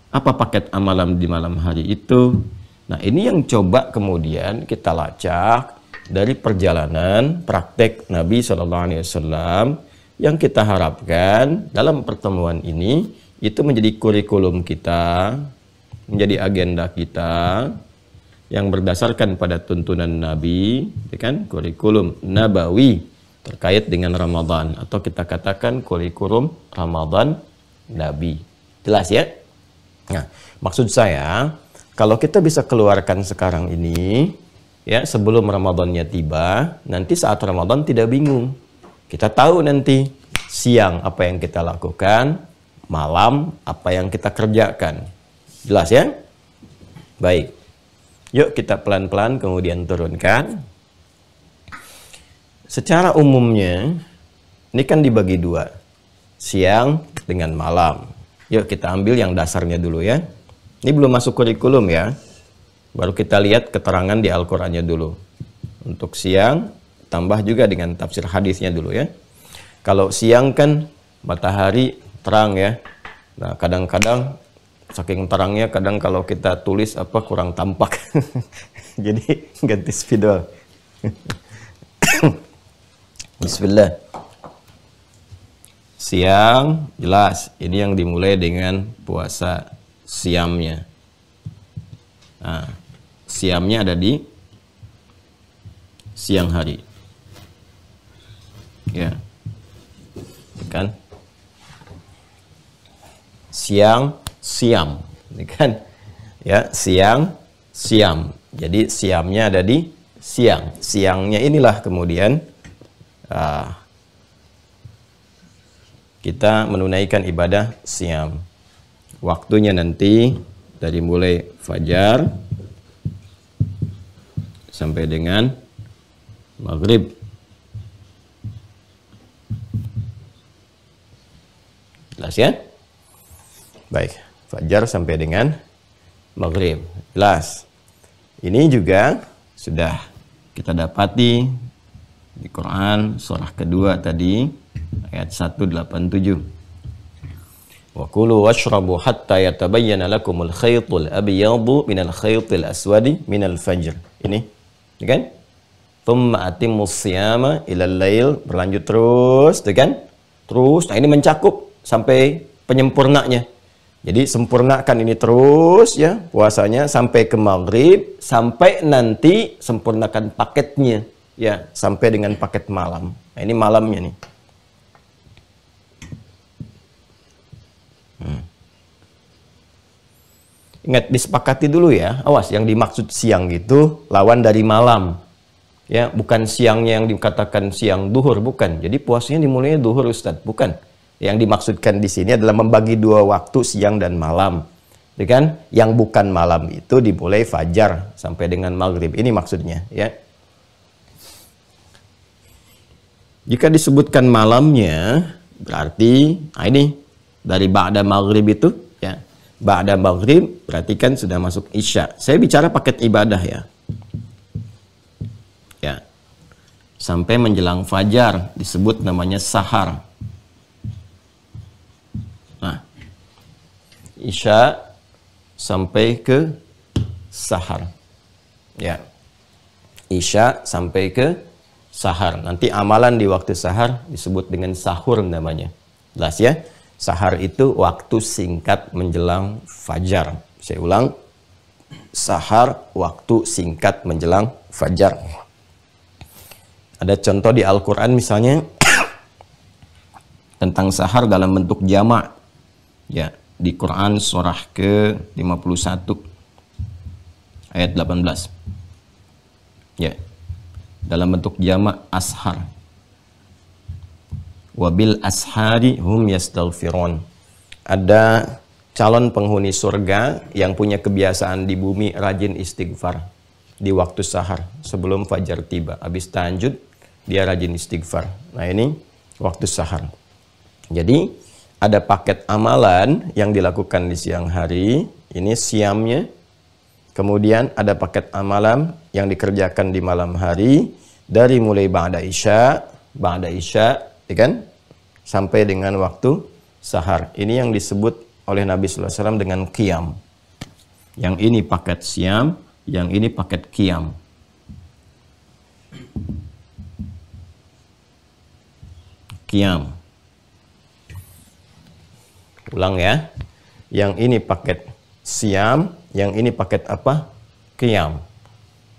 [SPEAKER 2] Apa paket amalan di malam hari itu? Nah, ini yang coba kemudian kita lacak dari perjalanan praktek Nabi SAW yang kita harapkan dalam pertemuan ini itu menjadi kurikulum kita, menjadi agenda kita yang berdasarkan pada tuntunan Nabi, ya kan? Kurikulum Nabawi terkait dengan Ramadan, atau kita katakan kurikulum Ramadan Nabi. Jelas ya? Nah, maksud saya kalau kita bisa keluarkan sekarang ini, ya sebelum Ramadannya tiba, nanti saat Ramadan tidak bingung. Kita tahu nanti siang apa yang kita lakukan, malam apa yang kita kerjakan. Jelas ya? Baik. Yuk kita pelan-pelan kemudian turunkan. Secara umumnya, ini kan dibagi dua. Siang dengan malam. Yuk kita ambil yang dasarnya dulu ya. Ini belum masuk kurikulum ya. Baru kita lihat keterangan di Al-Qur'annya dulu. Untuk siang, tambah juga dengan tafsir hadisnya dulu ya. Kalau siang kan matahari terang ya. Nah kadang-kadang saking terangnya kadang kalau kita tulis apa kurang tampak. Jadi ganti spidol. Bismillah. Siang jelas ini yang dimulai dengan puasa siamnya. Nah, siamnya ada di siang hari. Ya. Kan? Siang siam, ini kan? Ya, siang siam. Jadi siamnya ada di siang. Siangnya inilah kemudian kita menunaikan ibadah siam. Waktunya nanti dari mulai fajar sampai dengan maghrib. Jelas ya? Baik, fajar sampai dengan maghrib. Jelas. Ini juga sudah kita dapati di Quran surah kedua tadi ayat 187. Wa kulu washrabu hatta yatabayyana lakumul khaytul abyadu minal khaytil aswadi minal fajr. Ini, kan? Thumma atimmus siyama ilal lail, berlanjut terus, kan? Terus, nah ini mencakup sampai penyempurnanya. Jadi sempurnakan ini terus ya puasanya sampai ke maghrib, sampai nanti sempurnakan paketnya ya sampai dengan paket malam. Nah ini malamnya nih. Ingat disepakati dulu ya, awas yang dimaksud siang gitu lawan dari malam. Ya, bukan siangnya yang dikatakan siang duhur, bukan. Jadi puasanya dimulainya duhur Ustadz, bukan. Yang dimaksudkan di sini adalah membagi dua waktu siang dan malam. Ya kan? Yang bukan malam itu dimulai fajar sampai dengan maghrib. Ini maksudnya, ya. Jika disebutkan malamnya, berarti ini dari ba'da maghrib itu, ya. Ba'da maghrib berarti kan sudah masuk isya. Saya bicara paket ibadah ya. Ya. Sampai menjelang fajar disebut namanya sahar. Nah, isya sampai ke sahar. Ya. Isya sampai ke sahar. Nanti amalan di waktu sahar disebut dengan sahur namanya. Jelas ya? Sahar itu waktu singkat menjelang fajar. Saya ulang. Sahar waktu singkat menjelang fajar. Ada contoh di Al-Quran misalnya tentang sahar dalam bentuk jamak. Ya, di Quran surah ke-51 ayat 18. Ya. Dalam bentuk jamak ashar. Wabil ashari hum yastaghfirun. Ada calon penghuni surga yang punya kebiasaan di bumi rajin istighfar di waktu sahar sebelum fajar tiba. Habis tahajud dia rajin istighfar. Nah, ini waktu sahar. Jadi ada paket amalan yang dilakukan di siang hari, ini siamnya. Kemudian ada paket amalan yang dikerjakan di malam hari dari mulai ba'da isya, ya kan? Sampai dengan waktu sahar. Ini yang disebut oleh Nabi sallallahu alaihi wasallam dengan qiyam. Yang ini paket siam, yang ini paket qiyam. Qiyam. Ulang ya. Yang ini paket siam, yang ini paket apa? Qiyam.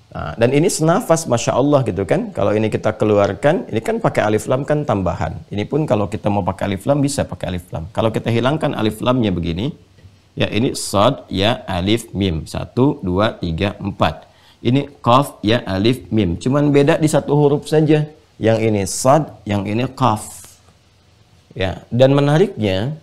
[SPEAKER 2] Nah, dan ini senafas, Masya Allah gitu kan. Kalau ini kita keluarkan, ini kan pakai alif lam kan tambahan. Ini pun kalau kita mau pakai alif lam bisa pakai alif lam. Kalau kita hilangkan alif lamnya begini, ya ini sad, ya alif, mim. 1, 2, 3, 4. Ini qaf, ya alif, mim. Cuman beda di satu huruf saja. Yang ini sad, yang ini qaf. Ya, dan menariknya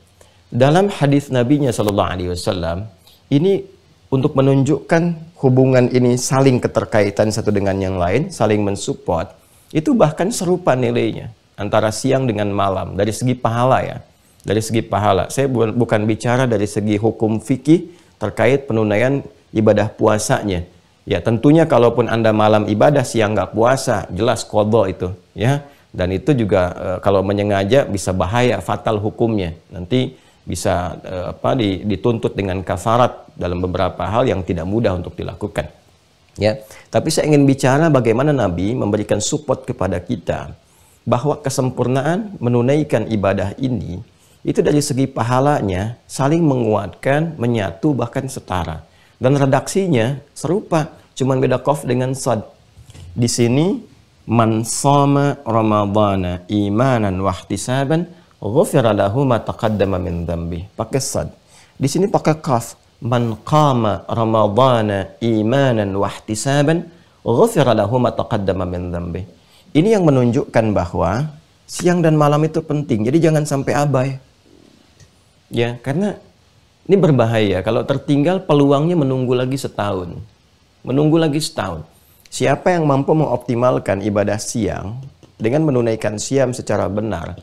[SPEAKER 2] dalam hadis Nabi-Nya Shallallahu Alaihi Wasallam ini untuk menunjukkan hubungan ini saling keterkaitan satu dengan yang lain, saling mensupport, itu bahkan serupa nilainya antara siang dengan malam dari segi pahala ya. Dari segi pahala. Saya bukan bicara dari segi hukum fikih terkait penunaian ibadah puasanya. Ya tentunya kalaupun Anda malam ibadah siang nggak puasa, jelas qadha itu ya. Dan itu juga kalau menyengaja bisa bahaya, fatal hukumnya. Nanti bisa dituntut dengan kafarat dalam beberapa hal yang tidak mudah untuk dilakukan. Ya, tapi saya ingin bicara bagaimana Nabi memberikan support kepada kita bahwa kesempurnaan menunaikan ibadah ini itu dari segi pahalanya saling menguatkan, menyatu bahkan setara. Dan redaksinya serupa, cuman beda qaf dengan sad. Di sini man shoma ramadhana imanan wa ihtisaban ghufira lahu ma taqaddama min dhanbi. Pakai sad. Di sini pakai qaf. Man qama ramadhana imanan wa ihtisaban ghufira lahu ma taqaddama min dzambi. Ini yang menunjukkan bahwa siang dan malam itu penting. Jadi jangan sampai abai. Ya, karena ini berbahaya kalau tertinggal peluangnya menunggu lagi setahun. Menunggu lagi setahun. Siapa yang mampu mengoptimalkan ibadah siang dengan menunaikan siam secara benar,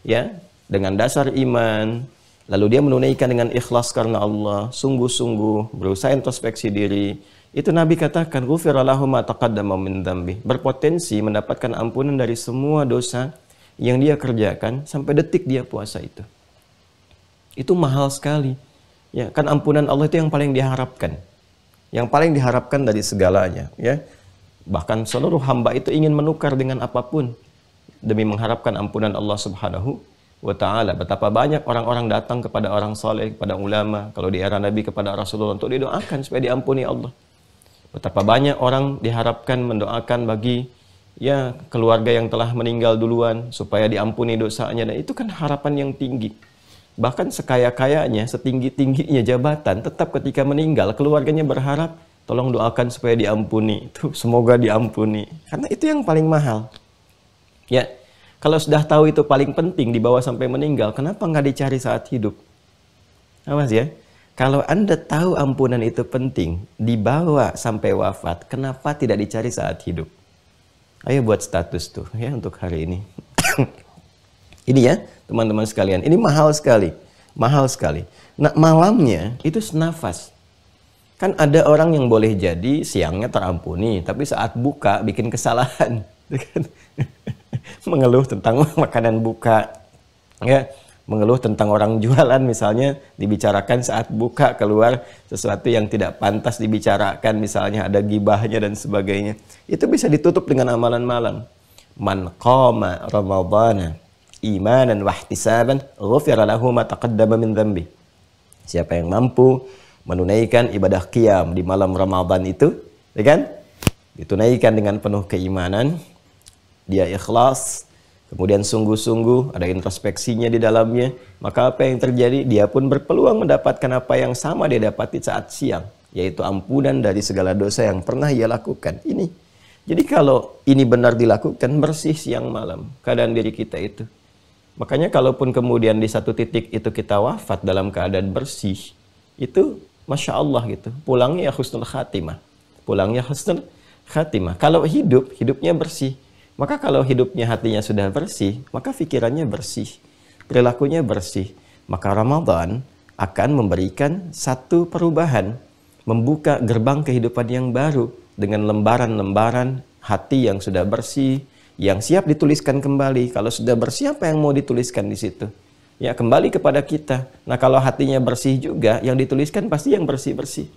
[SPEAKER 2] ya, dengan dasar iman, lalu dia menunaikan dengan ikhlas karena Allah, sungguh-sungguh berusaha introspeksi diri, itu Nabi katakan ghufira lahu ma taqaddama min dzambi, berpotensi mendapatkan ampunan dari semua dosa yang dia kerjakan sampai detik dia puasa itu. Itu mahal sekali. Ya, kan ampunan Allah itu yang paling diharapkan. Yang paling diharapkan dari segalanya, ya. Bahkan seluruh hamba itu ingin menukar dengan apapun demi mengharapkan ampunan Allah Subhanahu wa ta'ala. Betapa banyak orang-orang datang kepada orang saleh, kepada ulama, kalau di era Nabi kepada Rasulullah untuk didoakan supaya diampuni Allah. Betapa banyak orang diharapkan mendoakan bagi ya keluarga yang telah meninggal duluan supaya diampuni dosanya, dan itu kan harapan yang tinggi. Bahkan sekaya-kayanya, setinggi-tingginya jabatan, tetap ketika meninggal keluarganya berharap tolong doakan supaya diampuni. Itu semoga diampuni. Karena itu yang paling mahal. Ya, kalau sudah tahu itu paling penting dibawa sampai meninggal, kenapa nggak dicari saat hidup? Awas ya. Kalau Anda tahu ampunan itu penting, dibawa sampai wafat, kenapa tidak dicari saat hidup? Ayo buat status tuh ya untuk hari ini. Ini ya, teman-teman sekalian, ini mahal sekali. Mahal sekali. Nah, malamnya itu senafas. Kan ada orang yang boleh jadi siangnya terampuni, tapi saat buka bikin kesalahan. Mengeluh tentang makanan buka. Ya, mengeluh tentang orang jualan misalnya, dibicarakan saat buka keluar sesuatu yang tidak pantas dibicarakan, misalnya ada gibahnya dan sebagainya. Itu bisa ditutup dengan amalan malam. Man qama ramadhana imanan wa ihtisaban ghufira lahu ma taqaddama min dzambi. Siapa yang mampu menunaikan ibadah qiyam di malam Ramadan itu, ya kan? Ditunaikan dengan penuh keimanan, dia ikhlas, kemudian sungguh-sungguh, ada introspeksinya di dalamnya, maka apa yang terjadi? Dia pun berpeluang mendapatkan apa yang sama dia dapati saat siang, yaitu ampunan dari segala dosa yang pernah ia lakukan. Ini. Jadi kalau ini benar dilakukan, bersih siang malam keadaan diri kita itu. Makanya kalaupun kemudian di satu titik itu kita wafat dalam keadaan bersih, itu Masya Allah gitu, pulangnya husnul khatimah. Pulangnya husnul khatimah. Kalau hidup, hidupnya bersih. Maka kalau hidupnya, hatinya sudah bersih, maka pikirannya bersih, perilakunya bersih. Maka Ramadan akan memberikan satu perubahan, membuka gerbang kehidupan yang baru dengan lembaran-lembaran hati yang sudah bersih, yang siap dituliskan kembali. Kalau sudah bersih, apa yang mau dituliskan di situ? Ya, kembali kepada kita. Nah, kalau hatinya bersih juga, yang dituliskan pasti yang bersih-bersih.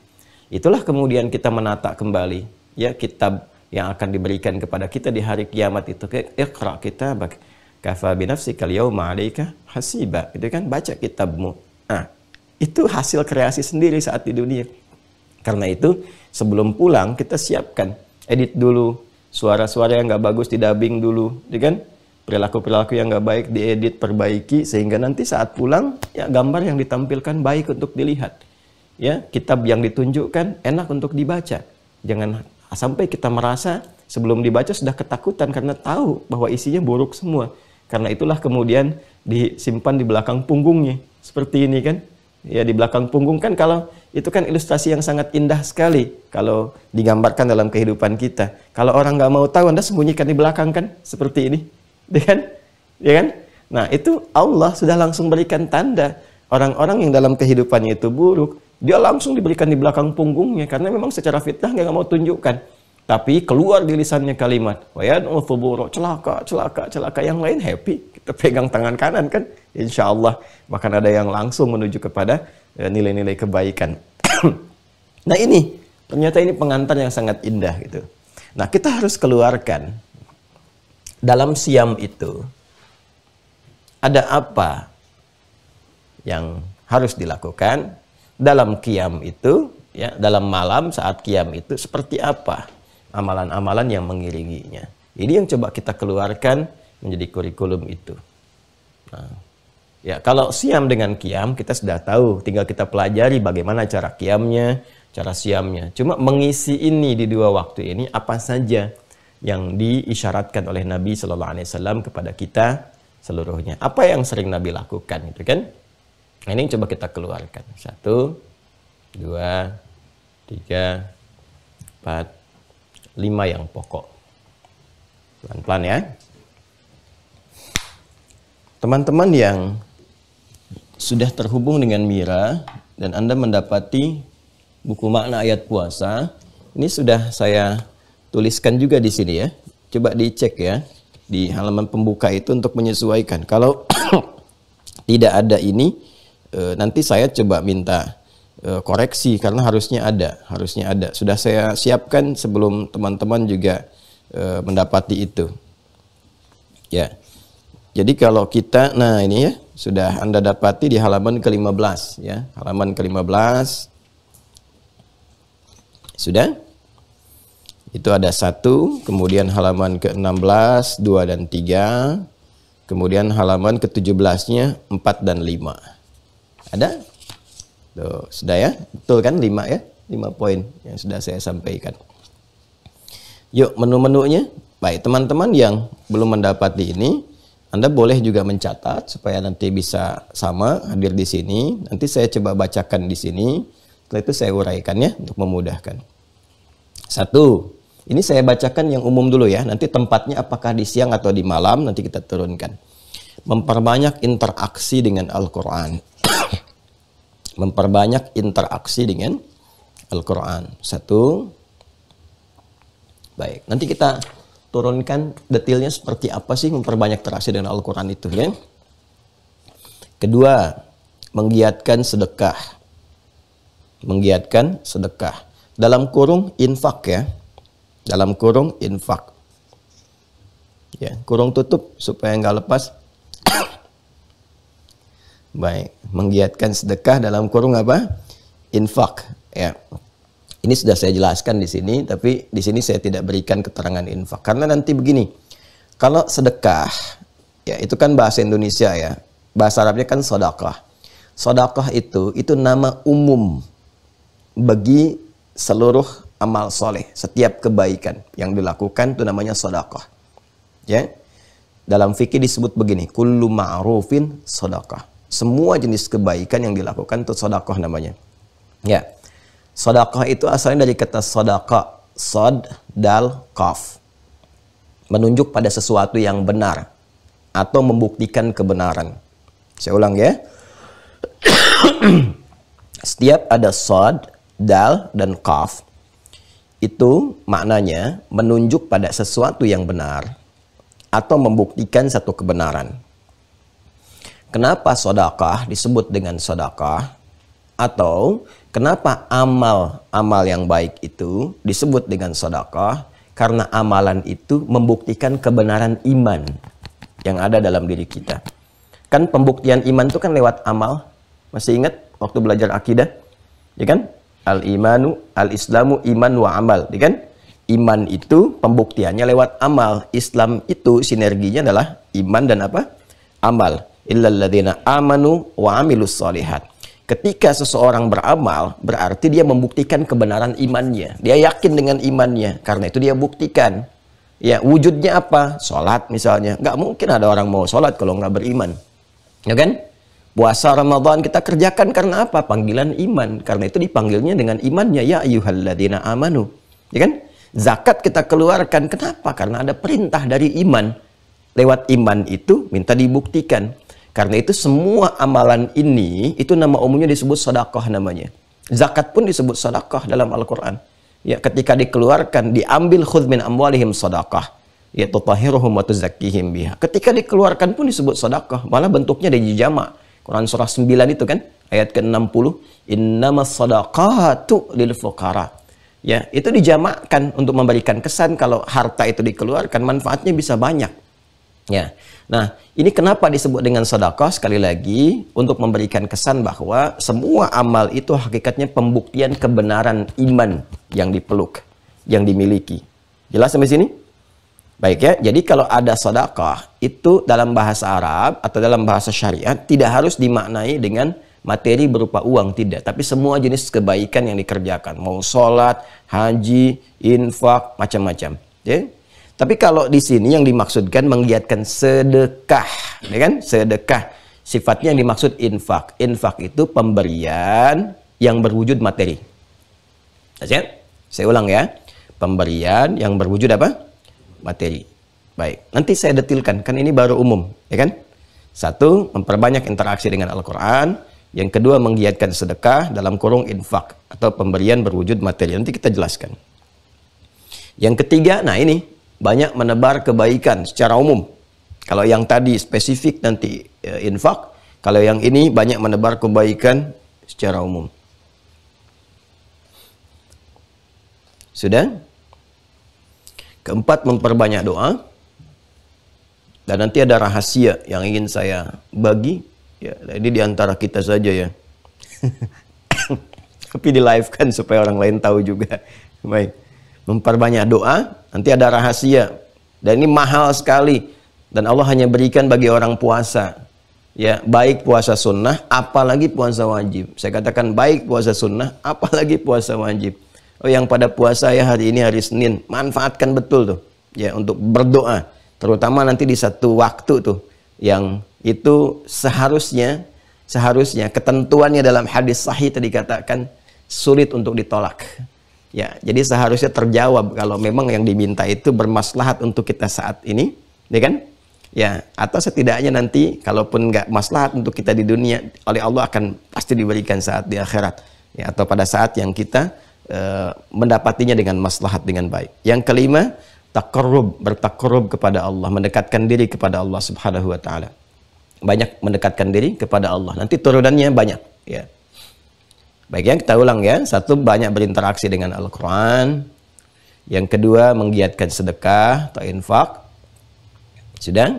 [SPEAKER 2] Itulah kemudian kita menata kembali ya kitab yang akan diberikan kepada kita di hari kiamat itu. Iqra kitabak kafa bi nafsikal yawma 'alaika hasiba. Itu kan, baca kitabmu. Nah, itu hasil kreasi sendiri saat di dunia. Karena itu, sebelum pulang kita siapkan, edit dulu, suara-suara yang nggak bagus didubbing dulu, ya kan? Perilaku-perilaku yang nggak baik diedit, perbaiki, sehingga nanti saat pulang ya gambar yang ditampilkan baik untuk dilihat. Ya, kitab yang ditunjukkan enak untuk dibaca. Jangan sampai kita merasa sebelum dibaca sudah ketakutan karena tahu bahwa isinya buruk semua. Karena itulah kemudian disimpan di belakang punggungnya. Seperti ini kan. Ya, di belakang punggung kan, kalau itu kan ilustrasi yang sangat indah sekali kalau digambarkan dalam kehidupan kita. Kalau orang nggak mau tahu, Anda sembunyikan di belakang kan, seperti ini. Ya kan? Ya kan? Nah, itu Allah sudah langsung berikan tanda. Orang-orang yang dalam kehidupannya itu buruk, dia langsung diberikan di belakang punggungnya, karena memang secara fitnah nggak mau tunjukkan. Tapi keluar di lisannya kalimat, wayad'u thubura, celaka, celaka, celaka. Yang lain happy. Kita pegang tangan kanan kan, insya Allah. Bahkan ada yang langsung menuju kepada nilai-nilai kebaikan. Nah, ini ternyata ini pengantar yang sangat indah gitu. Nah, kita harus keluarkan dalam siam itu ada apa yang harus dilakukan, dalam qiyam itu ya, dalam malam saat qiyam itu seperti apa amalan-amalan yang mengiringinya. Ini yang coba kita keluarkan menjadi kurikulum itu. Nah, ya, kalau siam dengan qiyam kita sudah tahu, tinggal kita pelajari bagaimana cara qiyamnya, cara siamnya. Cuma mengisi ini di 2 waktu ini apa saja yang diisyaratkan oleh Nabi Shallallahu Alaihi Wasallam kepada kita seluruhnya. Apa yang sering Nabi lakukan itu kan? Nah, ini coba kita keluarkan. 1, 2, 3, 4, 5 yang pokok. Pelan-pelan ya. Teman-teman yang sudah terhubung dengan Mira dan Anda mendapati buku makna ayat puasa, ini sudah saya tuliskan juga di sini ya. Coba dicek ya di halaman pembuka itu untuk menyesuaikan. Kalau tidak ada ini, nanti saya coba minta koreksi karena harusnya ada. Sudah saya siapkan sebelum teman-teman juga mendapati itu. Ya. Jadi kalau kita, nah ini ya, sudah Anda dapati di halaman ke-15 ya. Halaman ke-15. Sudah? Itu ada 1, kemudian halaman ke-16, 2 dan 3. Kemudian halaman ke-17-nya 4 dan 5. Ada? Tuh, sudah ya? Betul kan 5 ya? 5 poin yang sudah saya sampaikan. Yuk, menu-menunya. Baik, teman-teman yang belum mendapati ini, Anda boleh juga mencatat supaya nanti bisa sama hadir di sini. Nanti saya coba bacakan di sini. Setelah itu saya uraikan ya untuk memudahkan. 1, ini saya bacakan yang umum dulu ya. Nanti tempatnya apakah di siang atau di malam nanti kita turunkan. Memperbanyak interaksi dengan Al-Quran. Memperbanyak interaksi dengan Al-Quran. 1. Baik, nanti kita turunkan detailnya seperti apa sih memperbanyak interaksi dengan Al-Quran itu ya. Kedua, menggiatkan sedekah. Menggiatkan sedekah. Dalam kurung infak ya. Dalam kurung infak. Ya, kurung tutup supaya nggak lepas. Baik, menggiatkan sedekah dalam kurung apa? Infak ya. Ini sudah saya jelaskan di sini, tapi di sini saya tidak berikan keterangan infak. Karena nanti begini, kalau sedekah, ya itu kan bahasa Indonesia ya. Bahasa Arabnya kan sedekah. Sedekah itu nama umum bagi seluruh amal soleh. Setiap kebaikan yang dilakukan itu namanya sedekah. Ya, dalam fikih disebut begini, kullu ma'rufin sedekah. Semua jenis kebaikan yang dilakukan itu sedekah namanya. Ya. Sedekah itu asalnya dari kata sedekah, sod, dal, kaf. Menunjuk pada sesuatu yang benar atau membuktikan kebenaran. Saya ulang ya. Setiap ada sod, dal, dan kaf, itu maknanya menunjuk pada sesuatu yang benar atau membuktikan satu kebenaran. Kenapa sedekah disebut dengan sedekah? Atau kenapa amal yang baik itu disebut dengan sedekah? Karena amalan itu membuktikan kebenaran iman yang ada dalam diri kita. Kan pembuktian iman itu kan lewat amal. Masih ingat waktu belajar akidah? Ya kan? Al-imanu, al-islamu, iman wa amal. Ya kan? Iman itu pembuktiannya lewat amal. Islam itu sinerginya adalah iman dan apa? Amal. Illal ladzina amanu wa amilus sholihat. Ketika seseorang beramal, berarti dia membuktikan kebenaran imannya. Dia yakin dengan imannya. Karena itu dia buktikan. Ya, wujudnya apa? Sholat misalnya. Nggak mungkin ada orang mau sholat kalau nggak beriman. Ya kan? Puasa Ramadan kita kerjakan karena apa? Panggilan iman. Karena itu dipanggilnya dengan imannya. Ya ayyuhalladzina amanu. Ya kan? Zakat kita keluarkan. Kenapa? Karena ada perintah dari iman. Lewat iman itu minta dibuktikan. Karena itu semua amalan ini, itu nama umumnya disebut sedekah namanya. Zakat pun disebut sedekah dalam Al-Quran. Ya, ketika dikeluarkan, diambil khudz min amwalihim sedekah. Ya, tutahhiruhum wa tuzakkihim biha. Ketika dikeluarkan pun disebut sedekah. Malah bentuknya dari jamak. Quran surah 9 itu kan, ayat ke-60. Innamas sadaqatu lil fuqara. Ya, itu dijamakkan untuk memberikan kesan kalau harta itu dikeluarkan, manfaatnya bisa banyak. Ya. Nah, ini kenapa disebut dengan sedekah? Sekali lagi, untuk memberikan kesan bahwa semua amal itu hakikatnya pembuktian kebenaran iman yang dipeluk, yang dimiliki. Jelas sampai sini? Baik ya, jadi kalau ada sedekah, itu dalam bahasa Arab atau dalam bahasa syariat tidak harus dimaknai dengan materi berupa uang, tidak. Tapi semua jenis kebaikan yang dikerjakan. Mau sholat, haji, infak, macam-macam. Ya? Tapi kalau di sini yang dimaksudkan menggiatkan sedekah. Ya kan? Sedekah. Sifatnya yang dimaksud infak. Infak itu pemberian yang berwujud materi. Saya ulang ya. Pemberian yang berwujud apa? Materi. Baik. Nanti saya detilkan. Kan ini baru umum. Ya kan? Satu, memperbanyak interaksi dengan Al-Quran. Yang kedua, menggiatkan sedekah dalam kurung infak. Atau pemberian berwujud materi. Nanti kita jelaskan. Yang ketiga, nah ini. Banyak menebar kebaikan secara umum. Kalau yang tadi spesifik nanti infak. Kalau yang ini banyak menebar kebaikan secara umum. Sudah? Keempat, memperbanyak doa. Dan nanti ada rahasia yang ingin saya bagi. Ya, ini diantara kita saja ya. Tapi di live kan supaya orang lain tahu juga. Baik. Memperbanyak doa. Nanti ada rahasia. Dan ini mahal sekali. Dan Allah hanya berikan bagi orang puasa. Ya, baik puasa sunnah, apalagi puasa wajib. Saya katakan baik puasa sunnah, apalagi puasa wajib. Oh, yang pada puasa ya hari ini hari Senin, manfaatkan betul tuh ya untuk berdoa, terutama nanti di satu waktu tuh yang itu seharusnya ketentuannya dalam hadis sahih tadi katakan sulit untuk ditolak. Ya, jadi seharusnya terjawab kalau memang yang diminta itu bermaslahat untuk kita saat ini, ya kan? Ya, atau setidaknya nanti kalaupun nggak maslahat untuk kita di dunia, oleh Allah akan pasti diberikan saat di akhirat. Ya, atau pada saat yang kita mendapatinya dengan maslahat dengan baik. Yang kelima, bertakarrub kepada Allah, mendekatkan diri kepada Allah Subhanahu wa taala. Banyak mendekatkan diri kepada Allah. Nanti turunannya banyak, ya. Baik ya, kita ulang ya. Satu, banyak berinteraksi dengan Al-Qur'an. Yang kedua, menggiatkan sedekah atau infak. Sudah?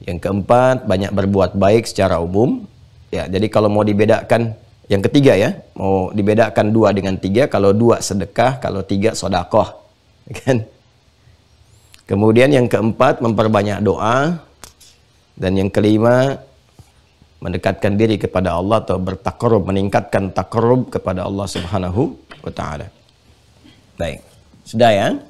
[SPEAKER 2] Yang keempat, banyak berbuat baik secara umum. Ya, jadi kalau mau dibedakan yang ketiga ya, mau dibedakan 2 dengan 3, kalau 2 sedekah, kalau 3 sedekah. Kan? Kemudian yang keempat, memperbanyak doa. Dan yang kelima, mendekatkan diri kepada Allah atau bertakarrub, meningkatkan takarrub kepada Allah Subhanahu wa taala. Baik. Sudah ya?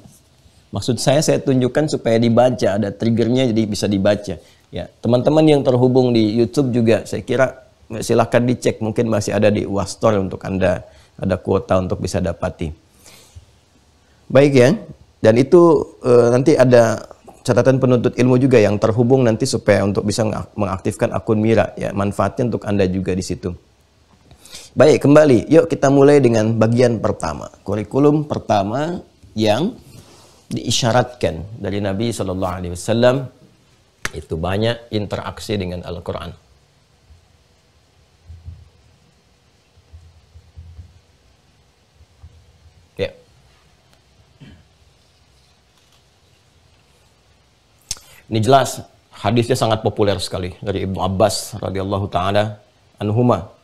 [SPEAKER 2] Maksud saya tunjukkan supaya dibaca, ada triggernya jadi bisa dibaca. Ya, teman-teman yang terhubung di YouTube juga saya kira silahkan dicek, mungkin masih ada di UAS Store untuk Anda, ada kuota untuk bisa dapati. Baik ya, dan itu nanti ada catatan penuntut ilmu juga yang terhubung nanti supaya untuk bisa mengaktifkan akun Mira, ya, manfaatnya untuk Anda juga di situ. Baik, kembali, yuk kita mulai dengan bagian pertama, kurikulum pertama yang diisyaratkan dari Nabi SAW itu banyak interaksi dengan Al-Quran. Ya. Ini jelas hadisnya sangat populer sekali dari Ibnu Abbas radhiyallahu taala anhuma.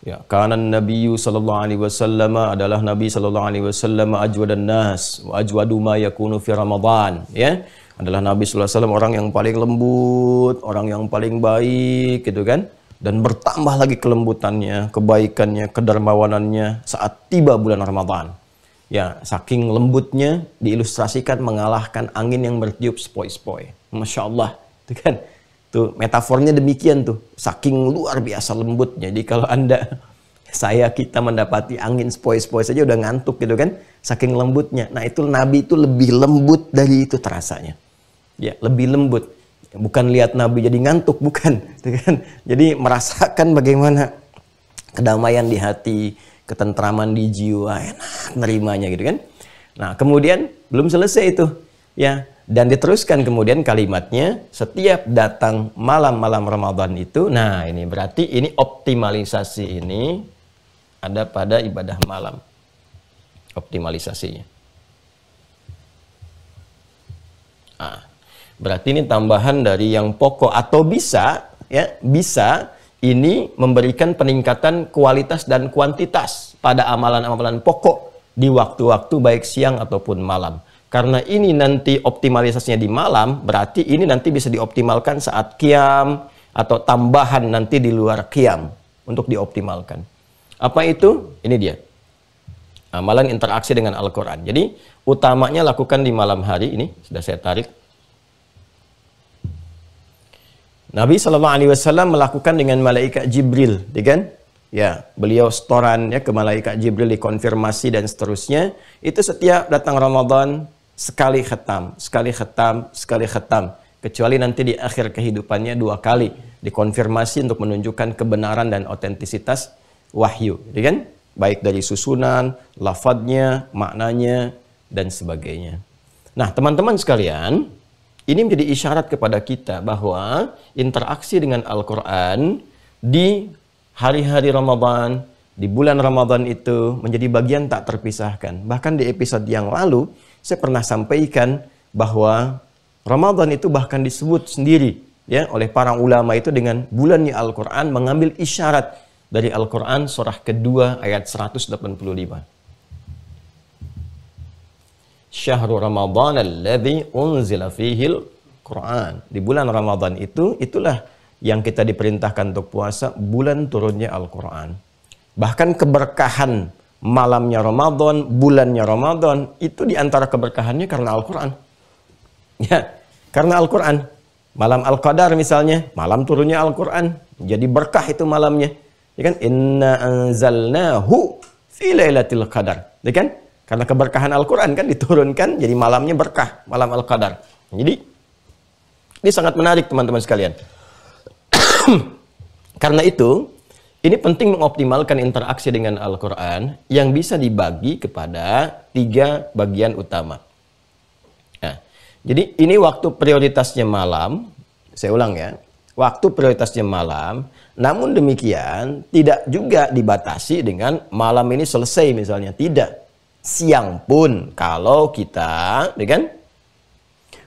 [SPEAKER 2] Ya, karena Nabi sallallahu alaihi wasallam adalah Nabi sallallahu alaihi wasallam ajwadan nas wa ajwadu ma yakunu fi Ramadan, ya. Adalah Nabi sallallahu alaihi wasallam orang yang paling lembut, orang yang paling baik gitu kan. Dan bertambah lagi kelembutannya, kebaikannya, kedermawanannya saat tiba bulan Ramadan. Ya, saking lembutnya diilustrasikan mengalahkan angin yang bertiup sepoi-sepoi. Masya Allah, itu kan. Tuh metafornya demikian tuh, saking luar biasa lembutnya. Jadi kalau kita mendapati angin sepoi-sepoi saja udah ngantuk gitu kan, saking lembutnya. Nah itu Nabi itu lebih lembut dari itu terasanya. Ya, lebih lembut. Bukan lihat Nabi jadi ngantuk, bukan. Gitu kan? Jadi merasakan bagaimana kedamaian di hati, ketentraman di jiwa, enak nerimanya gitu kan. Nah kemudian belum selesai itu, ya. Dan diteruskan kemudian kalimatnya, setiap datang malam-malam Ramadan itu, nah ini berarti ini optimalisasi ini ada pada ibadah malam. Optimalisasinya. Nah, berarti ini tambahan dari yang pokok atau bisa, ya, bisa ini memberikan peningkatan kualitas dan kuantitas pada amalan-amalan pokok di waktu-waktu baik siang ataupun malam. Karena ini nanti optimalisasinya di malam, berarti ini nanti bisa dioptimalkan saat qiyam atau tambahan nanti di luar qiyam. untuk dioptimalkan. Apa itu? Ini dia. Amalan interaksi dengan Al-Quran. Jadi utamanya lakukan di malam hari. Ini sudah saya tarik. Nabi SAW melakukan dengan malaikat Jibril, ya kan? Ya, beliau setoran ya ke malaikat Jibril, dikonfirmasi dan seterusnya. Itu setiap datang Ramadan sekali khatam, sekali khatam, sekali khatam. Kecuali nanti di akhir kehidupannya 2 kali dikonfirmasi untuk menunjukkan kebenaran dan otentisitas wahyu, ya kan? Baik dari susunan, lafadznya, maknanya, dan sebagainya. Nah, teman-teman sekalian, ini menjadi isyarat kepada kita bahwa interaksi dengan Al-Quran di hari-hari Ramadan, di bulan Ramadan itu menjadi bagian tak terpisahkan. Bahkan di episode yang lalu, saya pernah sampaikan bahwa Ramadan itu bahkan disebut sendiri ya oleh para ulama itu dengan bulannya Al-Quran, mengambil isyarat dari Al-Quran surah kedua ayat 185. Syahrul Ramadan alladzi unzila fihil Quran. Di bulan Ramadan itu, itulah yang kita diperintahkan untuk puasa, bulan turunnya Al-Quran. Bahkan keberkahan malamnya Ramadan, bulannya Ramadan, itu diantara keberkahannya karena Al-Quran. Ya, karena Al-Quran. Malam Al-Qadar misalnya, malam turunnya Al-Quran. Jadi berkah itu malamnya. Ya kan? Inna anzalnahu fi lailatul qadar. Ya kan? Karena keberkahan Al-Quran kan diturunkan, jadi malamnya berkah, malam Al-Qadar. Jadi, ini sangat menarik teman-teman sekalian. Karena itu, ini penting mengoptimalkan interaksi dengan Al-Quran yang bisa dibagi kepada 3 bagian utama. Nah, jadi ini waktu prioritasnya malam, saya ulang ya, waktu prioritasnya malam, namun demikian tidak juga dibatasi dengan malam ini selesai misalnya, tidak. Siang pun kalau kita kan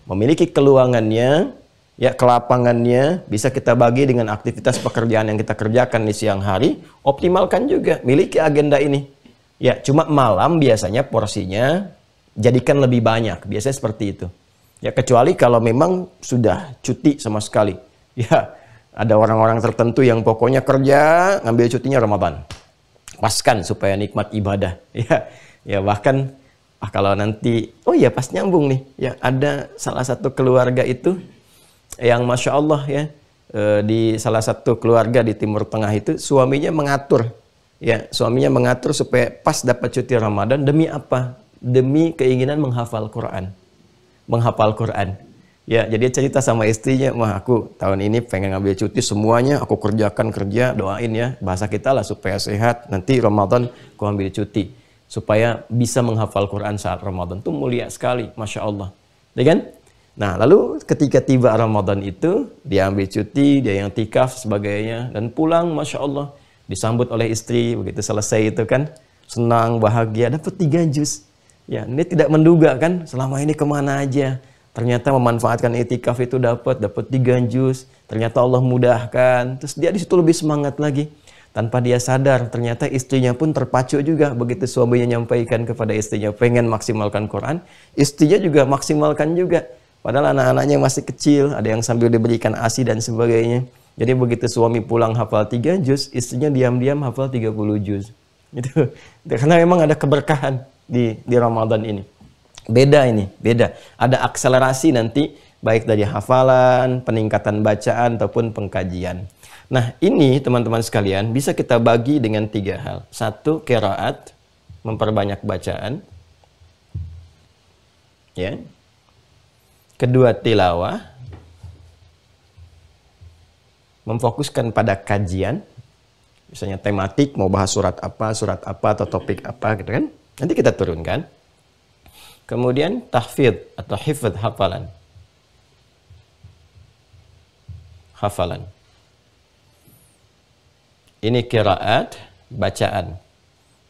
[SPEAKER 2] memiliki keluangannya, ya kelapangannya, bisa kita bagi dengan aktivitas pekerjaan yang kita kerjakan di siang hari, optimalkan juga, miliki agenda ini. Ya, cuma malam biasanya porsinya jadikan lebih banyak, biasanya seperti itu. Ya, kecuali kalau memang sudah cuti sama sekali. Ya, ada orang-orang tertentu yang pokoknya kerja, ngambil cutinya Ramadan. Paskan supaya nikmat ibadah. Ya bahkan kalau nanti, oh ya pas nyambung nih, ya ada salah satu keluarga itu yang Masya Allah ya, di salah satu keluarga di Timur Tengah itu suaminya mengatur, ya suaminya mengatur supaya pas dapat cuti Ramadan, demi apa? Demi keinginan menghafal Quran, menghafal Quran. Ya jadi cerita sama istrinya, wah aku tahun ini pengen ngambil cuti semuanya, aku kerjakan kerja, doain ya bahasa kita lah supaya sehat, nanti Ramadan aku ambil cuti. Supaya bisa menghafal Quran saat Ramadan. Itu mulia sekali, Masya Allah. Ya kan? Nah, lalu ketika tiba Ramadan itu, dia ambil cuti, dia yang tikaf sebagainya, dan pulang, Masya Allah. Disambut oleh istri, begitu selesai itu kan, senang, bahagia, dapat 3 juz. Ya, ini tidak menduga kan, selama ini kemana aja. Ternyata memanfaatkan itikaf itu dapat 3 juz. Ternyata Allah mudahkan. Terus dia di situ lebih semangat lagi. Tanpa dia sadar, ternyata istrinya pun terpacu juga. Begitu suaminya nyampaikan kepada istrinya pengen maksimalkan Quran, istrinya juga maksimalkan juga. Padahal anak-anaknya masih kecil, ada yang sambil diberikan ASI dan sebagainya. Jadi begitu suami pulang hafal 3 juz, istrinya diam-diam hafal 30 juz. Gitu. Karena memang ada keberkahan di Ramadan ini. Beda ini, beda. Ada akselerasi nanti, baik dari hafalan, peningkatan bacaan, ataupun pengkajian. Nah, ini teman-teman sekalian bisa kita bagi dengan 3 hal. 1, qiraat, memperbanyak bacaan. Ya. 2, tilawah, memfokuskan pada kajian. Misalnya tematik, mau bahas surat apa, atau topik apa gitu kan. Nanti kita turunkan. Kemudian tahfidz atau hifdz, hafalan. Hafalan. Ini qiraat, bacaan.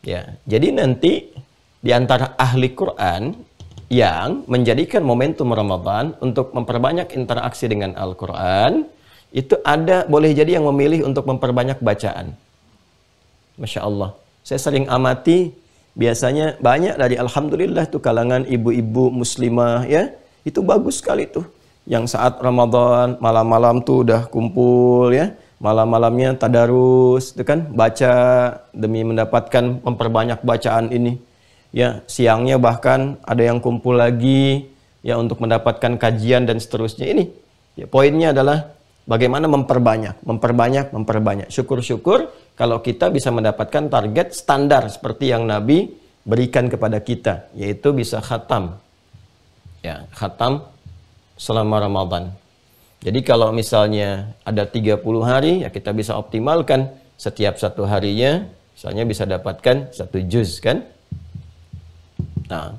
[SPEAKER 2] Ya, jadi nanti di antara ahli Quran yang menjadikan momentum Ramadan untuk memperbanyak interaksi dengan Al-Quran, itu ada, boleh jadi yang memilih untuk memperbanyak bacaan. Masya Allah. Saya sering amati, biasanya banyak dari alhamdulillah tuh kalangan ibu-ibu muslimah ya, itu bagus sekali tuh. Yang saat Ramadan, malam-malam tuh udah kumpul ya, malam-malamnya tadarus, itu kan, baca demi mendapatkan memperbanyak bacaan ini. Ya, siangnya bahkan ada yang kumpul lagi ya untuk mendapatkan kajian dan seterusnya. Ini ya, poinnya adalah bagaimana memperbanyak. Syukur-syukur kalau kita bisa mendapatkan target standar seperti yang Nabi berikan kepada kita, yaitu bisa khatam. Ya, khatam selama Ramadan. Jadi kalau misalnya ada 30 hari, ya kita bisa optimalkan setiap satu harinya, misalnya bisa dapatkan 1 juz kan. Nah,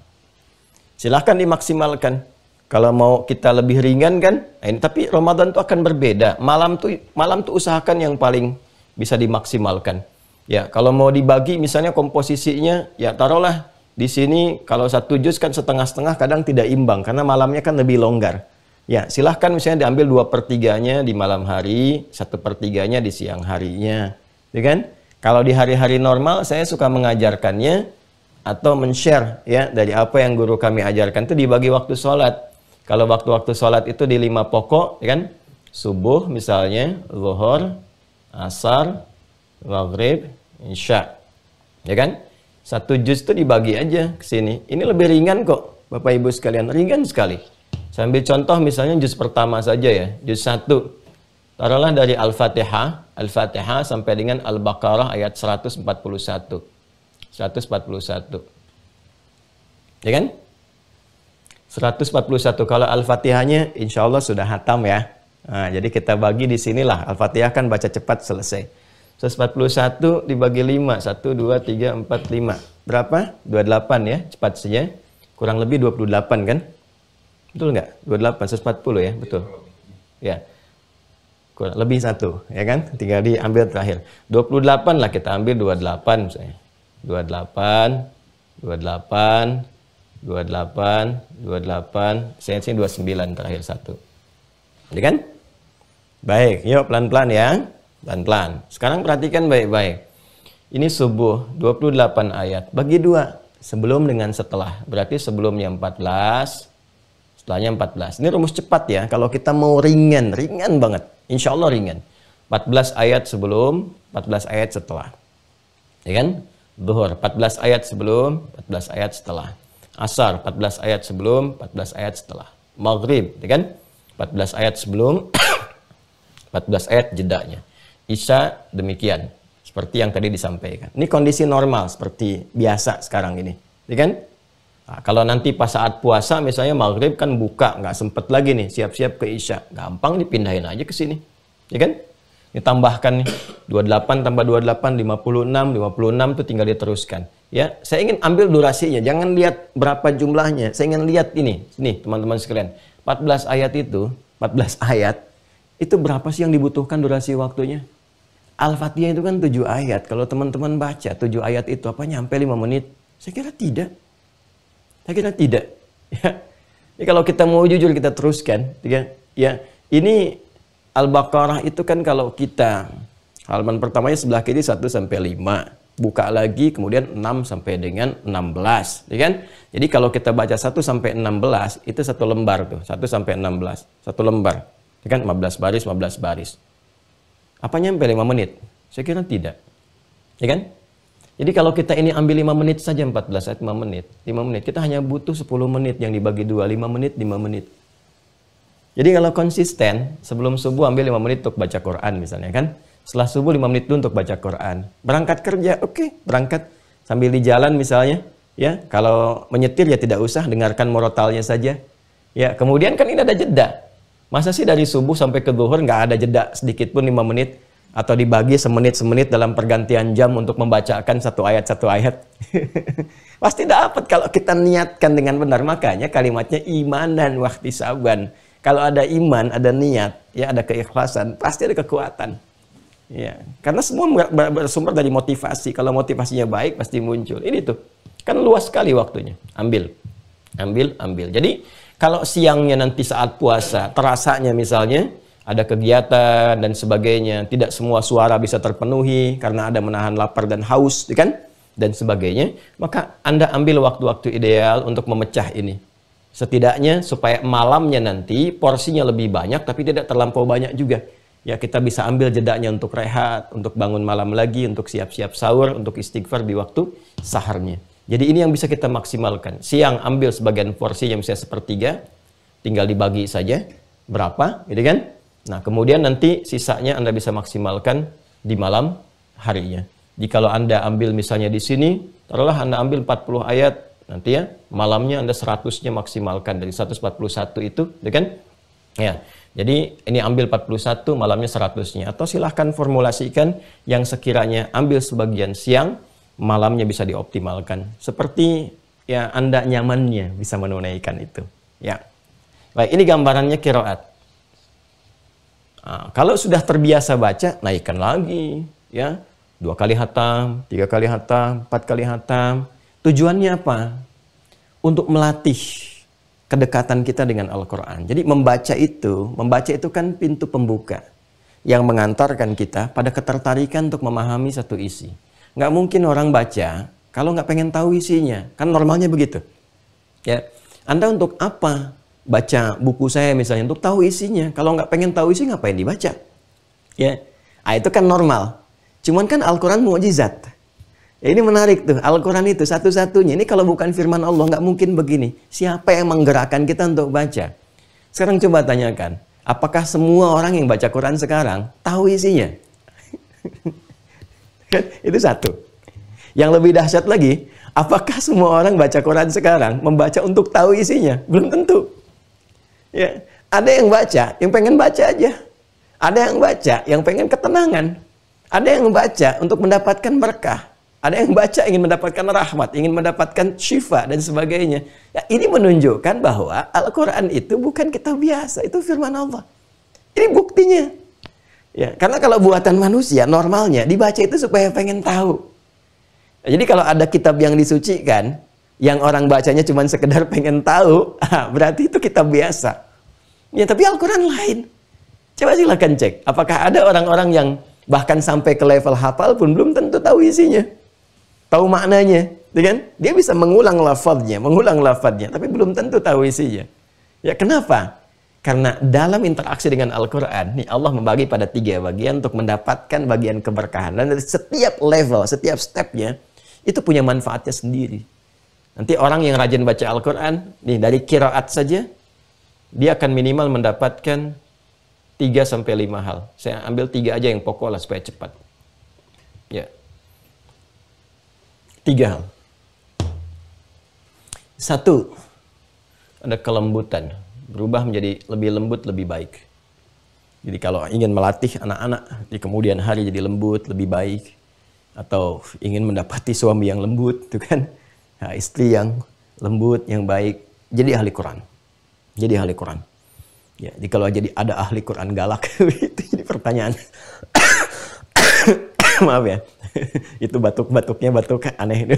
[SPEAKER 2] silahkan dimaksimalkan. Kalau mau kita lebih ringan kan, nah ini, tapi Ramadan itu akan berbeda. Malam tuh usahakan yang paling bisa dimaksimalkan. Ya, kalau mau dibagi misalnya komposisinya, ya taruhlah di sini kalau 1 juz kan setengah-setengah kadang tidak imbang karena malamnya kan lebih longgar. Ya, silahkan misalnya diambil 2/3-nya di malam hari, 1/3-nya di siang harinya. Ya kan? Kalau di hari-hari normal saya suka mengajarkannya atau men-share ya dari apa yang guru kami ajarkan itu dibagi waktu sholat. Kalau waktu-waktu sholat itu di 5 pokok, ya kan? Subuh misalnya, zuhur, asar, maghrib, isya. Ya kan? 1 juz itu dibagi aja ke sini. Ini lebih ringan kok, Bapak Ibu sekalian. Ringan sekali. Saya ambil contoh misalnya juz pertama saja ya. Juz 1. Taruhlah dari Al-Fatihah sampai dengan Al-Baqarah ayat 141. 141. Ya kan? 141. Kalau Al-Fatihahnya insya Allah sudah hatam ya. Nah, jadi kita bagi di sinilah. Al-Fatihah kan baca cepat selesai. 141 dibagi 5. 1, 2, 3, 4, 5. Berapa? 28 ya. Cepat saja. Kurang lebih 28 kan? Betul nggak? 28, 140 ya. Betul. Ya. Kurang lebih 1. Ya kan? Tinggal diambil terakhir. 28 lah kita ambil 28 misalnya. 28, 28, 28, 28, saya sini 29 terakhir 1. Ya kan? Baik, yuk pelan-pelan ya. Pelan-pelan. Sekarang perhatikan baik-baik. Ini subuh, 28 ayat. Bagi 2, sebelum dengan setelah. Berarti sebelumnya 14, setelahnya 14. Ini rumus cepat ya. Kalau kita mau ringan banget. Insya Allah ringan. 14 ayat sebelum, 14 ayat setelah. Ya kan? Zuhur, 14 ayat sebelum, 14 ayat setelah. Asar, 14 ayat sebelum, 14 ayat setelah. Maghrib, ya kan? 14 ayat sebelum, 14 ayat jedanya. Isya demikian, seperti yang tadi disampaikan. Ini kondisi normal, seperti biasa sekarang ini. Ya kan? Nah, kalau nanti pas saat puasa, misalnya maghrib kan buka, nggak sempet lagi nih, siap-siap ke Isya. Gampang dipindahin aja ke sini. Ya kan? Ditambahkan nih, 28 tambah 28, 56 itu tinggal diteruskan. Ya, saya ingin ambil durasinya, jangan lihat berapa jumlahnya. Saya ingin lihat ini, teman-teman sekalian. 14 ayat itu, 14 ayat, itu berapa sih yang dibutuhkan durasi waktunya? Al-Fatihah itu kan 7 ayat. Kalau teman-teman baca 7 ayat itu, apa nyampe 5 menit? Saya kira tidak. Ya. Ini kalau kita mau jujur, kita teruskan. Ya, ini Al-Baqarah itu kan kalau kita, halaman pertamanya sebelah kiri 1 sampai 5. Buka lagi kemudian 6 sampai dengan 16, ya kan? Jadi kalau kita baca 1 sampai 16 itu 1 lembar tuh, 1 sampai 16, 1 lembar. Ya kan 15 baris, 15 baris. Apa nyampe 5 menit? Saya kira tidak. Ya kan? Jadi kalau kita ini ambil 5 menit saja 14 ayat 5 menit. Kita hanya butuh 10 menit yang dibagi 2, 5 menit, 5 menit. Jadi kalau konsisten, sebelum subuh ambil 5 menit untuk baca Quran misalnya kan? Setelah subuh 5 menit dulu untuk baca Quran. Berangkat kerja, oke, berangkat sambil di jalan misalnya, ya. Kalau menyetir ya tidak usah, dengarkan murotalnya saja. Ya, kemudian kan ini ada jeda. Masa sih dari subuh sampai ke zuhur nggak ada jeda sedikit pun 5 menit atau dibagi semenit dalam pergantian jam untuk membacakan satu ayat. Pasti dapat kalau kita niatkan dengan benar. Makanya kalimatnya imanan wahtisaban. Kalau ada iman, ada niat, ya ada keikhlasan, pasti ada kekuatan. Ya, karena semua bersumber dari motivasi. Kalau motivasinya baik pasti muncul. Ini tuh kan luas sekali waktunya. Ambil. Jadi kalau siangnya nanti saat puasa terasanya misalnya ada kegiatan dan sebagainya, tidak semua suara bisa terpenuhi karena ada menahan lapar dan haus, kan? Dan sebagainya, maka Anda ambil waktu-waktu ideal untuk memecah ini. Setidaknya supaya malamnya nanti porsinya lebih banyak tapi tidak terlampau banyak juga. Ya, kita bisa ambil jedanya untuk rehat, untuk bangun malam lagi, untuk siap-siap sahur, untuk istighfar di waktu saharnya. Jadi ini yang bisa kita maksimalkan. Siang ambil sebagian porsinya misalnya sepertiga, tinggal dibagi saja berapa, gitu kan? Nah, kemudian nanti sisanya Anda bisa maksimalkan di malam harinya. Jikalau Anda ambil misalnya di sini, taruhlah Anda ambil 40 ayat, nanti ya malamnya Anda 100-nya maksimalkan dari 141 itu, gitu kan? Ya. Jadi ini ambil 41, malamnya 100-nya. Atau silahkan formulasikan yang sekiranya ambil sebagian siang, malamnya bisa dioptimalkan. Seperti ya Anda nyamannya bisa menunaikan itu. Ya. Baik, ini gambarannya qiraat. Nah, kalau sudah terbiasa baca, naikkan lagi. Ya, 2 kali hatam, 3 kali hatam, 4 kali hatam. Tujuannya apa? Untuk melatih kedekatan kita dengan Al-Quran. Jadi membaca itu kan pintu pembuka yang mengantarkan kita pada ketertarikan untuk memahami satu isi. Nggak mungkin orang baca kalau nggak pengen tahu isinya. Kan normalnya begitu. Ya, Anda untuk apa baca buku saya misalnya? Untuk tahu isinya. Kalau nggak pengen tahu isi, ngapain dibaca? Ya, itu kan normal. Cuman kan Al-Quran mukjizat. Ya, ini menarik tuh, Al-Quran itu satu-satunya. Ini kalau bukan firman Allah, nggak mungkin begini. Siapa yang menggerakkan kita untuk baca? Sekarang coba tanyakan, apakah semua orang yang baca Quran sekarang tahu isinya? Itu satu. Yang lebih dahsyat lagi, apakah semua orang baca Quran sekarang membaca untuk tahu isinya? Belum tentu. Ya, ada yang baca, yang pengen baca aja. Ada yang baca, yang pengen ketenangan. Ada yang baca untuk mendapatkan berkah. Ada yang baca ingin mendapatkan rahmat, ingin mendapatkan syifa dan sebagainya. Ya, ini menunjukkan bahwa Al-Quran itu bukan kitab biasa, itu firman Allah. Ini buktinya. Ya, karena kalau buatan manusia, normalnya dibaca itu supaya pengen tahu. Jadi kalau ada kitab yang disucikan, yang orang bacanya cuma sekedar pengen tahu, berarti itu kitab biasa. Ya, tapi Al-Quran lain. Coba silakan cek, apakah ada orang-orang yang bahkan sampai ke level hafal pun belum tentu tahu isinya. Tahu maknanya, kan? Dia bisa mengulang lafadznya, tapi belum tentu tahu isinya. Ya, kenapa? Karena dalam interaksi dengan Al-Quran, nih Allah membagi pada 3 bagian untuk mendapatkan bagian keberkahan. Dan dari setiap level, setiap stepnya, itu punya manfaatnya sendiri. Nanti orang yang rajin baca Al-Quran, nih dari qiraat saja, dia akan minimal mendapatkan 3-5 hal. Saya ambil 3 aja yang pokok lah supaya cepat. Ya. 3 hal. 1, ada kelembutan. Berubah menjadi lebih lembut, lebih baik. Jadi kalau ingin melatih anak-anak di kemudian hari jadi lembut, lebih baik. Atau ingin mendapati suami yang lembut, itu kan. Nah, istri yang lembut, yang baik. Jadi ahli Quran. Jadi ahli Quran. Ya, jadi kalau jadi ada ahli Quran galak, itu jadi pertanyaan. Maaf ya. Itu batuknya batuk aneh.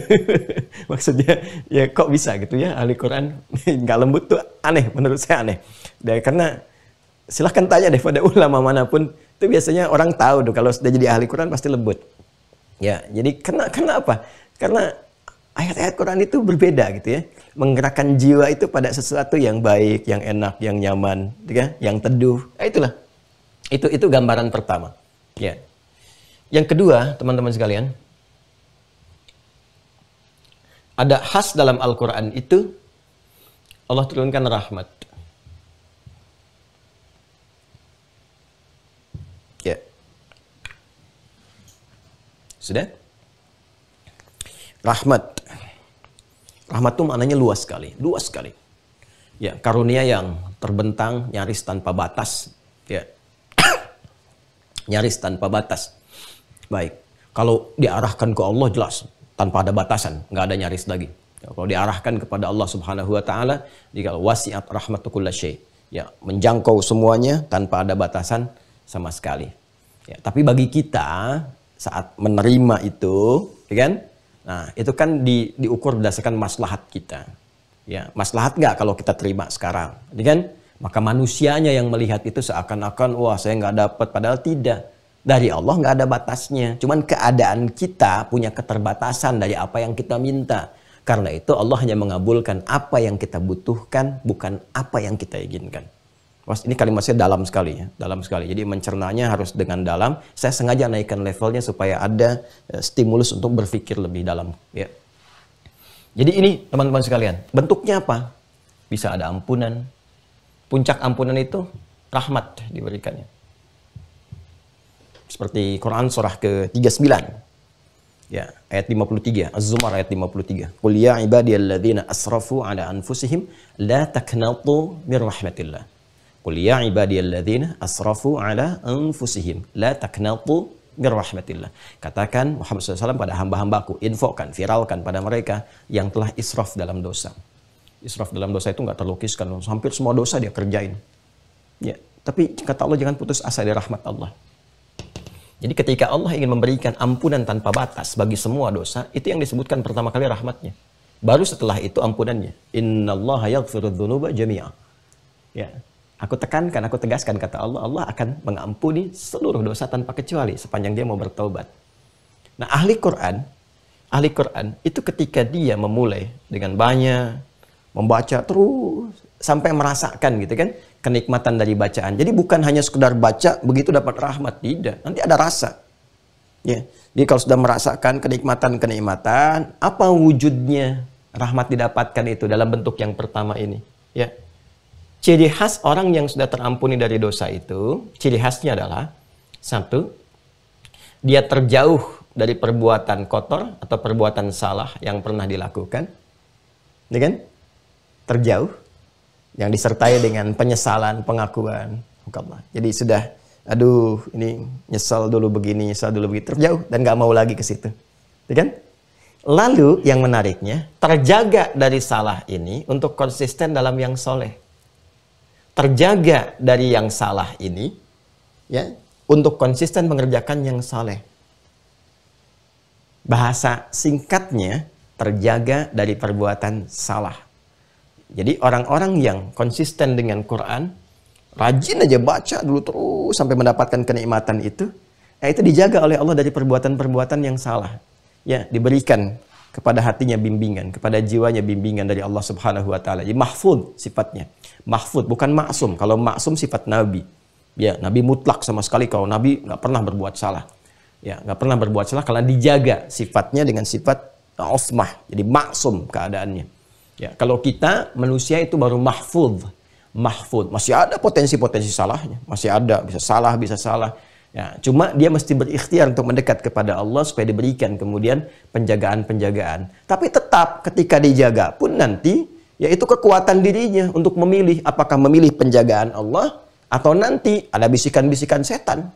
[SPEAKER 2] Maksudnya ya kok bisa gitu ya ahli Quran nggak lembut tuh aneh, menurut saya aneh. Dan karena silahkan tanya deh pada ulama manapun, itu biasanya orang tahu tuh kalau sudah jadi ahli Quran pasti lembut. Ya, jadi karena apa? Karena ayat-ayat Quran itu berbeda gitu ya, menggerakkan jiwa itu pada sesuatu yang baik, yang enak, yang nyaman, gitu kan? Yang teduh. Nah, itulah. Itu gambaran pertama. Ya. Yang kedua, teman-teman sekalian, ada khas dalam Al-Quran itu Allah turunkan rahmat. Ya. Sudah? Rahmat. Rahmat itu maknanya luas sekali. Luas sekali. Ya, karunia yang terbentang, nyaris tanpa batas. Ya. Nyaris tanpa batas. Baik, kalau diarahkan ke Allah jelas tanpa ada batasan, nggak ada nyaris lagi. Ya, kalau diarahkan kepada Allah Subhanahu Wa Taala, jika wasi'at rahmatu kulla syai', ya menjangkau semuanya tanpa ada batasan sama sekali. Ya, tapi bagi kita saat menerima itu, ya kan? Nah, itu kan diukur berdasarkan maslahat kita. Ya, maslahat nggak kalau kita terima sekarang, ya kan? Maka manusianya yang melihat itu seakan-akan wah saya nggak dapat, padahal tidak. Dari Allah nggak ada batasnya. Cuman keadaan kita punya keterbatasan dari apa yang kita minta. Karena itu Allah hanya mengabulkan apa yang kita butuhkan, bukan apa yang kita inginkan. Ini kalimat saya dalam sekali ya, dalam sekali. Jadi mencernanya harus dengan dalam. Saya sengaja naikkan levelnya supaya ada stimulus untuk berpikir lebih dalam ya. Jadi ini teman-teman sekalian, bentuknya apa? Bisa ada ampunan. Puncak ampunan itu rahmat diberikannya. Seperti Quran surah ke-39. Ya, ayat 53, Az-Zumar ayat 53. Qul ya ibadiyalladzina asrafu ala anfusihim la taqnatu min rahmatillah. Qul ya ibadiyalladzina asrafu ala anfusihim la taqnatu min rahmatillah. Katakan Muhammad SAW pada hamba-hambaku, infokan, viralkan pada mereka yang telah israf dalam dosa. Israf dalam dosa itu nggak terlukiskan, hampir semua dosa dia kerjain. Ya, tapi kata Allah jangan putus asa dari rahmat Allah. Jadi ketika Allah ingin memberikan ampunan tanpa batas bagi semua dosa, itu yang disebutkan pertama kali rahmatnya. Baru setelah itu ampunannya. Innallaha yaghfiru dzunuba jami'a. Ya, aku tekankan, aku tegaskan kata Allah, Allah akan mengampuni seluruh dosa tanpa kecuali sepanjang dia mau bertaubat. Nah, ahli Quran itu ketika dia memulai dengan banyak membaca terus sampai merasakan gitu kan kenikmatan dari bacaan. Jadi bukan hanya sekedar baca begitu dapat rahmat, tidak. Nanti ada rasa. Ya. Jadi kalau sudah merasakan kenikmatan, apa wujudnya rahmat didapatkan itu dalam bentuk yang pertama ini, ya. Ciri khas orang yang sudah terampuni dari dosa itu, ciri khasnya adalah satu, dia terjauh dari perbuatan kotor atau perbuatan salah yang pernah dilakukan. Ya kan? Terjauh, yang disertai dengan penyesalan, pengakuan. Jadi sudah, aduh ini nyesal dulu begini, terjauh dan gak mau lagi ke situ. Ya kan? Lalu yang menariknya, terjaga dari salah ini untuk konsisten dalam yang soleh. Terjaga dari yang salah ini, ya, untuk konsisten mengerjakan yang soleh. Bahasa singkatnya, terjaga dari perbuatan salah. Jadi orang-orang yang konsisten dengan Quran, rajin aja baca dulu terus sampai mendapatkan kenikmatan itu, ya itu dijaga oleh Allah dari perbuatan-perbuatan yang salah. Ya, diberikan kepada hatinya bimbingan, kepada jiwanya bimbingan dari Allah Subhanahu wa taala. Jadi mahfud sifatnya. Mahfud bukan maksum. Kalau maksum sifat nabi. Ya, nabi mutlak sama sekali, kalau nabi nggak pernah berbuat salah. Ya, nggak pernah berbuat salah karena dijaga sifatnya dengan sifat osmah. Jadi maksum keadaannya. Ya, kalau kita manusia itu baru mahfud. Masih ada potensi-potensi salahnya. Masih ada, bisa salah. Ya, cuma dia mesti berikhtiar untuk mendekat kepada Allah supaya diberikan kemudian penjagaan-penjagaan. Tapi tetap ketika dijaga pun nanti, yaitu kekuatan dirinya untuk memilih apakah memilih penjagaan Allah atau nanti ada bisikan-bisikan setan.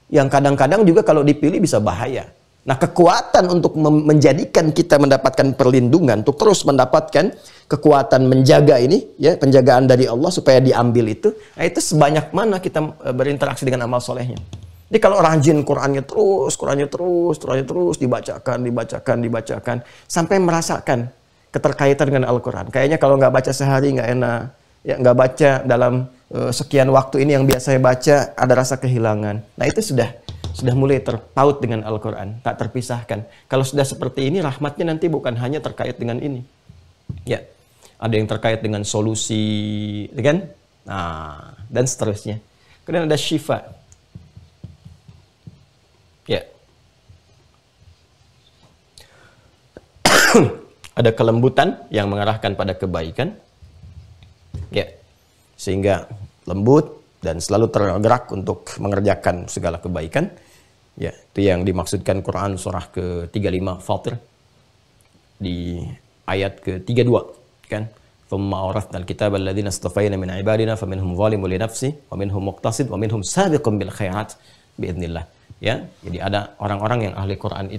[SPEAKER 2] Yang kadang-kadang juga kalau dipilih bisa bahaya. Nah, kekuatan untuk menjadikan kita mendapatkan perlindungan, untuk terus mendapatkan kekuatan menjaga ini, ya, penjagaan dari Allah supaya diambil itu, nah itu sebanyak mana kita berinteraksi dengan amal solehnya. Jadi kalau rajin Qurannya terus dibacakan, sampai merasakan keterkaitan dengan Al-Quran. Kayaknya kalau nggak baca sehari nggak enak, ya nggak baca dalam sekian waktu ini yang biasa saya baca, ada rasa kehilangan. Nah itu sudah mulai terpaut dengan Al-Quran, tak terpisahkan. Kalau sudah seperti ini, rahmatnya nanti bukan hanya terkait dengan ini. Ya, ada yang terkait dengan solusi, kan? Nah, dan seterusnya. Kemudian ada syifa. Ya. Ada kelembutan yang mengarahkan pada kebaikan. Ya. Sehingga lembut dan selalu tergerak untuk mengerjakan segala kebaikan. Ya, itu yang dimaksudkan Quran surah ke-35 Fatir di ayat ke-32 kan. Thumma awrathnal kitaba alladziina istafayna min ibadina faminhum zalimun li nafsihi wa minhum muqtasid wa minhum sabiqun bil khairat biidznillah. Ya, jadi ada orang-orang yang ahli Quran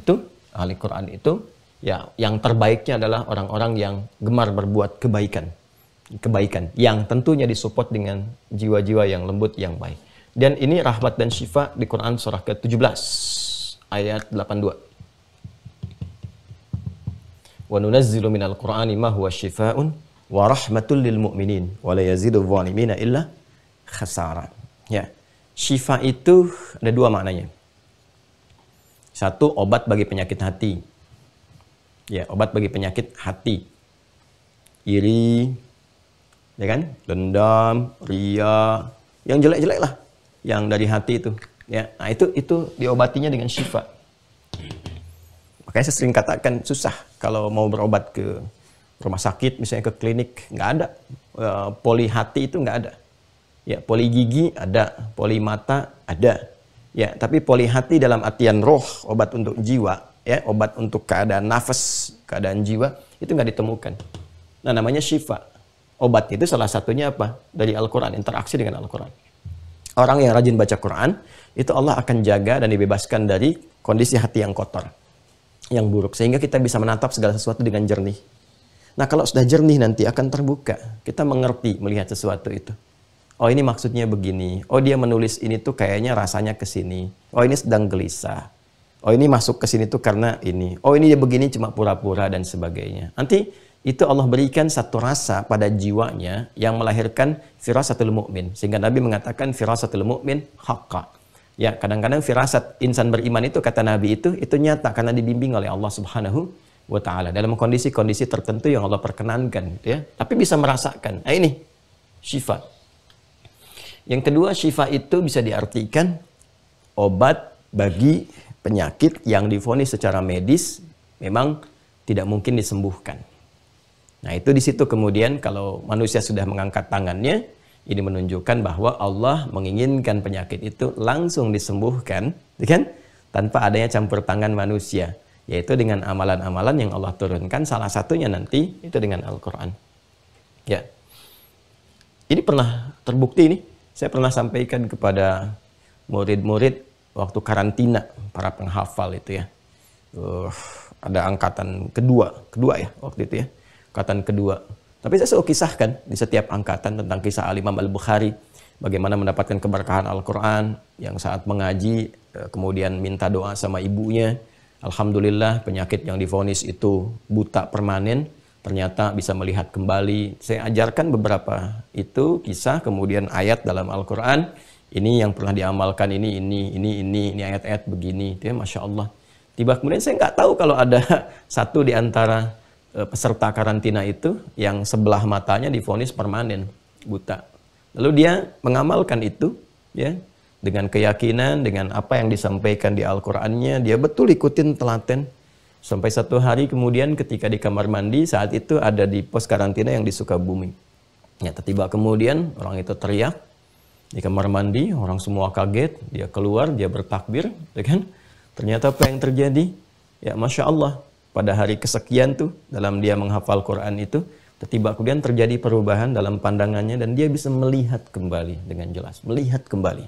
[SPEAKER 2] itu ya yang terbaiknya adalah orang-orang yang gemar berbuat kebaikan yang tentunya disupport dengan jiwa-jiwa yang lembut yang baik. Dan ini rahmat dan syifa di Quran surah ke-17 ayat 82. Wa nunazzilu minal Qur'ani ma huwa syifaa'un wa rahmatul lil mu'minin wa la yazidu adh-dhalimina illa khasara. Ya. Syifa itu ada dua maknanya. Satu, obat bagi penyakit hati. Ya, obat bagi penyakit hati. Iri, ya kan? Dendam, ria, yang jelek-jelek lah, yang dari hati itu. Ya, nah itu diobatinya dengan syifa. Makanya saya sering katakan susah kalau mau berobat ke rumah sakit, misalnya ke klinik, nggak ada. Poli hati itu nggak ada. Ya, poli gigi ada, poli mata ada. Ya, tapi poli hati dalam artian roh, obat untuk jiwa, ya, obat untuk keadaan nafas, keadaan jiwa, itu nggak ditemukan. Nah, namanya syifa. Obat itu salah satunya apa? Dari Al-Quran, interaksi dengan Al-Quran. Orang yang rajin baca Quran, itu Allah akan jaga dan dibebaskan dari kondisi hati yang kotor, yang buruk. Sehingga kita bisa menatap segala sesuatu dengan jernih. Nah, kalau sudah jernih nanti akan terbuka. Kita mengerti melihat sesuatu itu. Oh, ini maksudnya begini. Oh, dia menulis ini tuh kayaknya rasanya ke sini. Oh, ini sedang gelisah. Oh, ini masuk ke sini tuh karena ini. Oh, ini dia begini cuma pura-pura dan sebagainya. Nanti itu Allah berikan satu rasa pada jiwanya yang melahirkan firasatul mu'min. Sehingga Nabi mengatakan firasatul mu'min haqqa. Ya, kadang-kadang firasat insan beriman itu, kata Nabi itu nyata karena dibimbing oleh Allah Subhanahu wa ta'ala. Dalam kondisi-kondisi tertentu yang Allah perkenankan. Ya. Tapi bisa merasakan. Nah, ini syifa. Yang kedua, syifa itu bisa diartikan obat bagi penyakit yang divonis secara medis memang tidak mungkin disembuhkan. Nah, itu di situ kemudian kalau manusia sudah mengangkat tangannya, ini menunjukkan bahwa Allah menginginkan penyakit itu langsung disembuhkan, kan? Tanpa adanya campur tangan manusia, yaitu dengan amalan-amalan yang Allah turunkan, salah satunya nanti itu dengan Al-Quran. Ya. Ini pernah terbukti ini. Saya pernah sampaikan kepada murid-murid waktu karantina, para penghafal itu ya. Ada angkatan kedua ya waktu itu ya. Angkatan kedua. Tapi saya selalu kisahkan di setiap angkatan tentang kisah Al-Imam Al-Bukhari. Bagaimana mendapatkan keberkahan Al-Quran yang saat mengaji, kemudian minta doa sama ibunya. Alhamdulillah penyakit yang divonis itu buta permanen, ternyata bisa melihat kembali. Saya ajarkan beberapa itu kisah, kemudian ayat dalam Al-Quran. Ini yang pernah diamalkan, ini ayat-ayat begini. Itu ya, Masya Allah. Tiba kemudian saya nggak tahu kalau ada satu di antara peserta karantina itu yang sebelah matanya divonis permanen buta. Lalu dia mengamalkan itu ya dengan keyakinan, dengan apa yang disampaikan di Al-Qur'annya, dia betul ikutin telaten. Sampai satu hari kemudian ketika di kamar mandi, saat itu ada di pos karantina yang di Sukabumi. Ya, tiba kemudian orang itu teriak di kamar mandi, orang semua kaget, dia keluar, dia bertakbir, ya kan? Ternyata apa yang terjadi? Ya, Masya Allah. Pada hari kesekian tuh dalam dia menghafal Quran itu, tiba kemudian terjadi perubahan dalam pandangannya dan dia bisa melihat kembali dengan jelas, melihat kembali,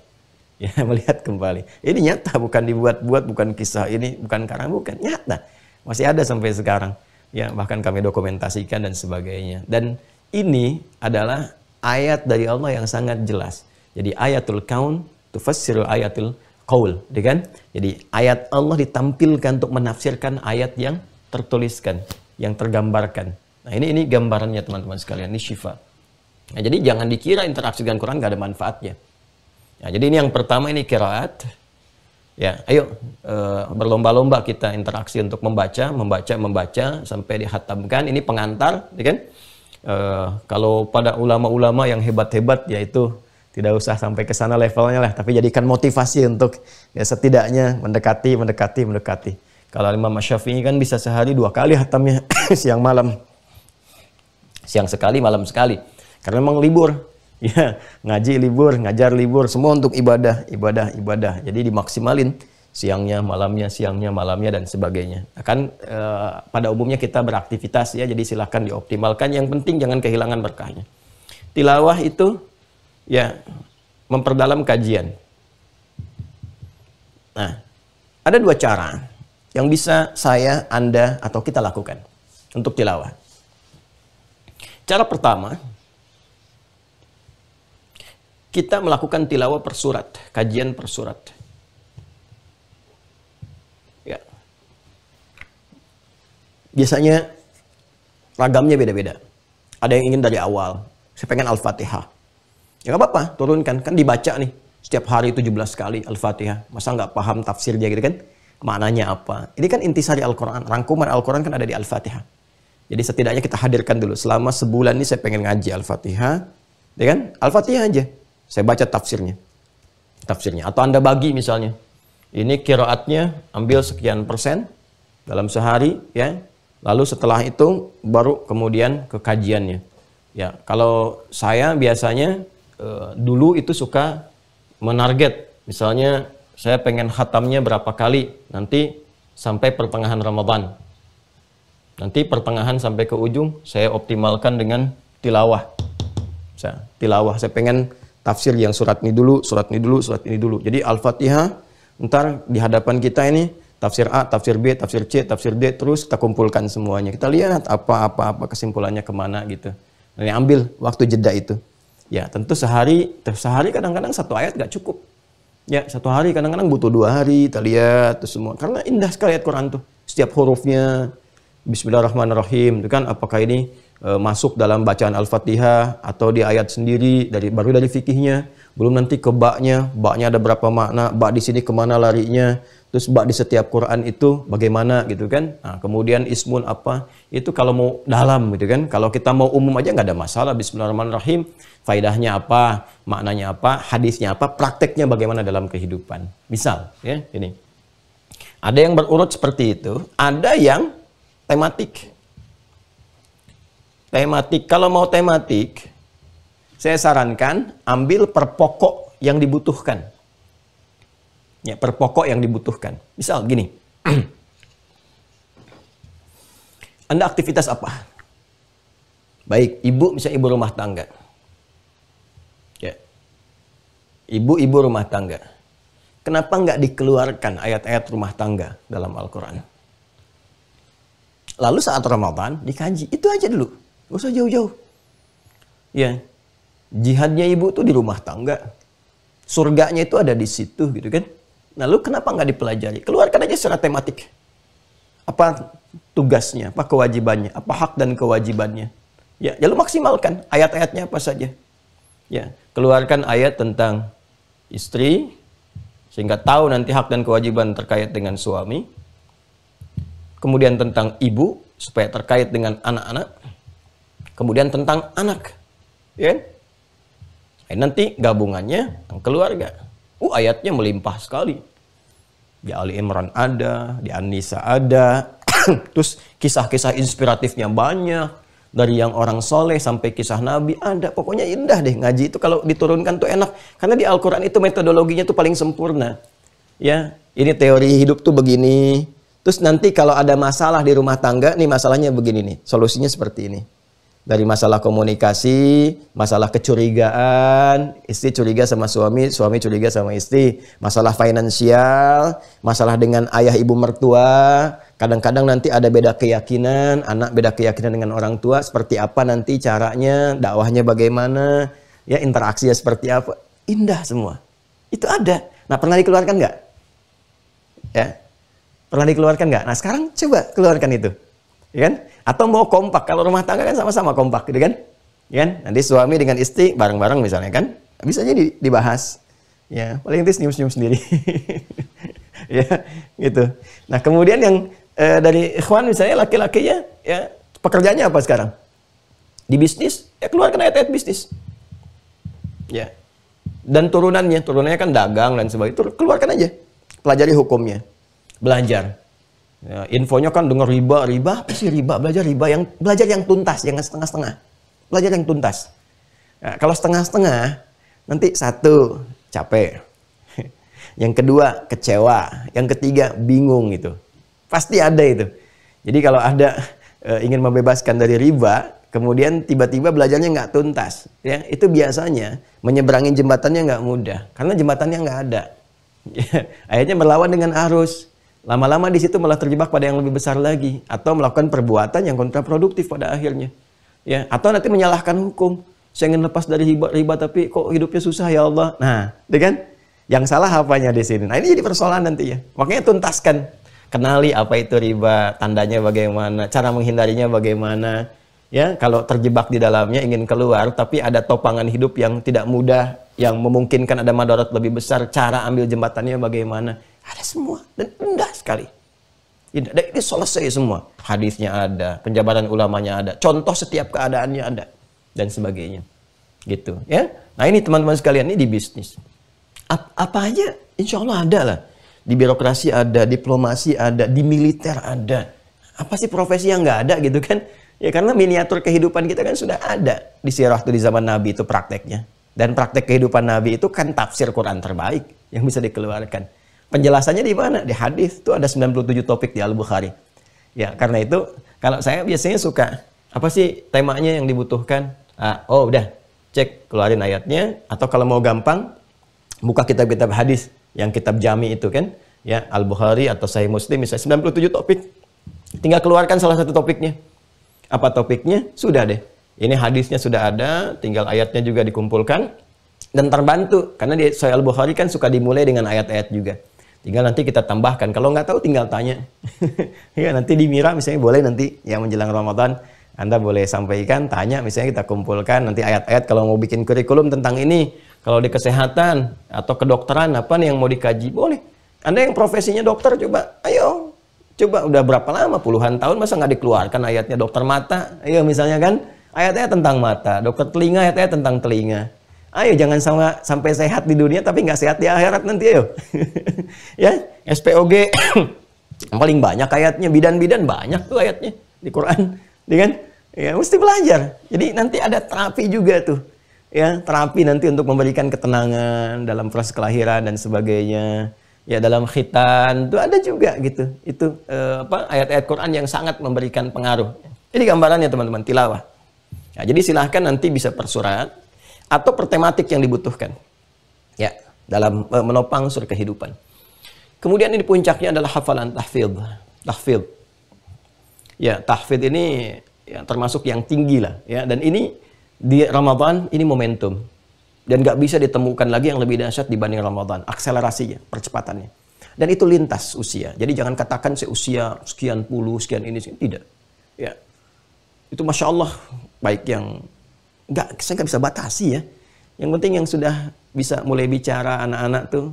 [SPEAKER 2] ya melihat kembali. Ini nyata, bukan dibuat-buat, bukan kisah ini, bukan karang, bukan, nyata, masih ada sampai sekarang. Ya bahkan kami dokumentasikan dan sebagainya. Dan ini adalah ayat dari Allah yang sangat jelas. Jadi ayatul kaun tufassirul ayatul qaul, kan? Jadi ayat Allah ditampilkan untuk menafsirkan ayat yang tertuliskan, yang tergambarkan. Nah ini gambarannya teman-teman sekalian, ini syifa. Nah, jadi jangan dikira interaksi dengan Quran gak ada manfaatnya. Nah, jadi ini yang pertama, ini qiraat. Ya, ayo berlomba-lomba kita interaksi untuk membaca sampai dihatamkan. Ini pengantar, ya kan? Kalau pada ulama-ulama yang hebat-hebat, yaitu tidak usah sampai ke sana levelnya lah, tapi jadikan motivasi untuk ya setidaknya mendekati. Kalau Imam Syafi'i kan bisa sehari 2 kali hatamnya, siang malam. Siang sekali, malam sekali. Karena memang libur. Ya, ngaji libur, ngajar libur, semua untuk ibadah. Jadi dimaksimalin siangnya, malamnya dan sebagainya. Kan pada umumnya kita beraktivitas ya, jadi silakan dioptimalkan. Yang penting jangan kehilangan berkahnya. Tilawah itu ya memperdalam kajian. Nah, ada 2 cara yang bisa saya, Anda, atau kita lakukan untuk tilawah. Cara pertama, kita melakukan tilawah per surat, kajian per surat. Ya. Biasanya ragamnya beda-beda. Ada yang ingin dari awal, saya pengen Al-Fatihah. Ya nggak apa-apa, turunkan, kan dibaca nih setiap hari 17 kali Al-Fatihah. Masa nggak paham tafsirnya gitu kan? Maknanya apa? Ini kan intisari Al-Quran. Rangkuman Al-Quran kan ada di Al-Fatihah. Jadi setidaknya kita hadirkan dulu. Selama sebulan ini saya pengen ngaji Al-Fatihah. Ya kan? Al-Fatihah aja. Saya baca tafsirnya. Atau Anda bagi misalnya. Ini qiraatnya ambil sekian persen dalam sehari, ya. Lalu setelah itu baru kemudian ke kajiannya. Ya, kalau saya biasanya dulu itu suka menarget. Misalnya saya pengen khatamnya berapa kali nanti sampai pertengahan Ramadan. Nanti pertengahan sampai ke ujung saya optimalkan dengan tilawah. Saya pengen tafsir yang surat ini dulu, surat ini dulu, surat ini dulu. Jadi Al-Fatihah ntar di hadapan kita ini tafsir A, tafsir B, tafsir C, tafsir D, terus kita kumpulkan semuanya. Kita lihat apa kesimpulannya kemana gitu. Dan ambil waktu jeda itu. Ya, tentu sehari kadang-kadang satu ayat gak cukup. Ya, satu hari kadang-kadang butuh 2 hari, kita lihat itu semua. Karena indah sekali ayat Quran tuh. Setiap hurufnya, Bismillahirrahmanirrahim, itu kan apakah ini masuk dalam bacaan Al-Fatihah atau di ayat sendiri baru dari fikihnya, belum nanti ke baknya ada berapa makna, bak di sini kemana larinya, terus bak di setiap Quran itu bagaimana gitu kan. Nah, kemudian ismun apa, itu kalau mau dalam gitu kan. Kalau kita mau umum aja nggak ada masalah, Bismillahirrahmanirrahim, faidahnya apa, maknanya apa, hadisnya apa, prakteknya bagaimana dalam kehidupan. Misal ya, ini ada yang berurut seperti itu, ada yang tematik. Kalau mau tematik, saya sarankan ambil per pokok yang dibutuhkan. Ya, per pokok yang dibutuhkan. Misal gini. Anda aktivitas apa? Baik, ibu misalnya ibu rumah tangga. Ya. Ibu rumah tangga. Kenapa nggak dikeluarkan ayat-ayat rumah tangga dalam Al-Quran? Lalu saat Ramadan dikaji, itu aja dulu. Gak usah jauh-jauh. Ya, jihadnya ibu tuh di rumah tangga. Surganya itu ada di situ gitu kan. Lalu kenapa nggak dipelajari? Keluarkan aja secara tematik. Apa tugasnya, apa kewajibannya, apa hak dan kewajibannya. Ya, lalu maksimalkan ayat-ayatnya apa saja. Ya, keluarkan ayat tentang istri sehingga tahu nanti hak dan kewajiban terkait dengan suami. Kemudian tentang ibu supaya terkait dengan anak-anak. Kemudian tentang anak, ya. Nanti gabungannya keluarga. Ayatnya melimpah sekali. Di Ali Imran ada, di An-Nisa ada. Terus kisah-kisah inspiratifnya banyak. Dari yang orang soleh sampai kisah Nabi ada. Pokoknya indah deh ngaji itu kalau diturunkan tuh enak. Karena di Al-Quran itu metodologinya tuh paling sempurna. Ya, ini teori hidup tuh begini. Terus nanti kalau ada masalah di rumah tangga, nih masalahnya begini nih. Solusinya seperti ini. Dari masalah komunikasi, masalah kecurigaan, istri curiga sama suami, suami curiga sama istri, masalah finansial, masalah dengan ayah ibu mertua, kadang-kadang nanti ada beda keyakinan, anak beda keyakinan dengan orang tua, seperti apa nanti caranya, dakwahnya bagaimana, ya interaksinya seperti apa, indah semua. Itu ada. Nah, pernah dikeluarkan nggak? Ya, pernah dikeluarkan nggak? Nah, sekarang coba keluarkan itu. Ya kan? Atau mau kompak, kalau rumah tangga kan sama-sama kompak gitu kan? Ya kan? Nanti suami dengan istri bareng-bareng misalnya kan? Bisa aja dibahas. Ya, paling nanti senyum-senyum sendiri. Ya, gitu. Nah, kemudian yang dari ikhwan misalnya laki-lakinya ya pekerjaannya apa sekarang? Di bisnis, ya keluarkan ayat-ayat bisnis. Ya. Dan turunannya kan dagang dan sebagainya. Itu keluarkan aja. Pelajari hukumnya. Belajar. Ya, infonya kan dengar riba apa sih riba? Belajar yang tuntas, jangan setengah-setengah. Belajar yang tuntas. Nah, kalau setengah-setengah, nanti satu capek, yang kedua kecewa, yang ketiga bingung gitu. Pasti ada itu. Jadi kalau ada ingin membebaskan dari riba, kemudian tiba-tiba belajarnya nggak tuntas, ya itu biasanya menyeberangi jembatannya nggak mudah, karena jembatannya nggak ada. Akhirnya berlawan dengan arus. Lama-lama di situ malah terjebak pada yang lebih besar lagi, atau melakukan perbuatan yang kontraproduktif pada akhirnya. Ya, atau nanti menyalahkan hukum. Saya ingin lepas dari riba tapi kok hidupnya susah ya Allah. Nah, kan? Yang salah apanya di sini? Nah, ini jadi persoalan nanti ya. Makanya tuntaskan. Kenali apa itu riba, tandanya bagaimana, cara menghindarinya bagaimana. Ya, kalau terjebak di dalamnya ingin keluar tapi ada topangan hidup yang tidak mudah, yang memungkinkan ada madarat lebih besar, cara ambil jembatannya bagaimana. Ada semua dan indah sekali. Indah. Dan ini selesai semua. Hadisnya ada, penjabaran ulamanya ada, contoh setiap keadaannya ada dan sebagainya. Gitu ya. Nah ini teman-teman sekalian, ini di bisnis. Apa aja insya Allah ada lah. Di birokrasi ada, diplomasi ada, di militer ada. Apa sih profesi yang nggak ada gitu kan? Ya karena miniatur kehidupan kita kan sudah ada di sirah di zaman Nabi itu prakteknya. Dan praktek kehidupan Nabi itu kan tafsir Quran terbaik yang bisa dikeluarkan. Penjelasannya di mana? Di hadis itu ada 97 topik di Al-Bukhari. Ya karena itu kalau saya biasanya suka apa sih temanya yang dibutuhkan? Oh udah cek keluarin ayatnya, atau kalau mau gampang buka kitab-kitab hadis yang kitab jami itu kan ya, Al-Bukhari atau Sahih Muslim misalnya 97 topik, tinggal keluarkan salah satu topiknya. Apa topiknya? Sudah deh, ini hadisnya sudah ada, tinggal ayatnya juga dikumpulkan dan terbantu karena di Sahih Al-Bukhari kan suka dimulai dengan ayat-ayat juga, tinggal nanti kita tambahkan, kalau nggak tahu tinggal tanya. Ya nanti di Mira misalnya boleh nanti yang menjelang Ramadan Anda boleh sampaikan, tanya, misalnya kita kumpulkan nanti ayat-ayat kalau mau bikin kurikulum tentang ini. Kalau di kesehatan atau kedokteran, apa nih yang mau dikaji? Boleh. Anda yang profesinya dokter, coba, ayo. Coba, udah berapa lama? Puluhan tahun, masa nggak dikeluarkan ayatnya dokter mata? Ayo misalnya kan, ayat-ayat tentang mata. Dokter telinga, ayat-ayat tentang telinga. Ayo, jangan sampai sehat di dunia, tapi nggak sehat di akhirat nanti, ayo. Ya, SPOG, paling banyak ayatnya. Bidan-bidan banyak tuh ayatnya di Quran. Kan? Ya, mesti belajar. Jadi nanti ada terapi juga tuh. Ya, terapi nanti untuk memberikan ketenangan dalam proses kelahiran dan sebagainya. Ya, dalam khitan itu ada juga gitu. Itu ayat-ayat Quran yang sangat memberikan pengaruh. Jadi gambarannya teman-teman, tilawah. Ya, jadi silahkan nanti bisa per surat atau per tematik yang dibutuhkan. Ya, dalam menopang sur kehidupan. Kemudian ini puncaknya adalah hafalan tahfidz. Tahfidz. Ya, tahfidz ini ya, termasuk yang tinggi lah ya, dan ini di Ramadan ini momentum dan nggak bisa ditemukan lagi yang lebih dahsyat dibanding Ramadan, akselerasinya, percepatannya, dan itu lintas usia. Jadi jangan katakan seusia sekian puluh, sekian ini, tidak ya, itu Masya Allah, baik yang saya nggak bisa batasi ya, yang penting yang sudah bisa mulai bicara anak-anak tuh.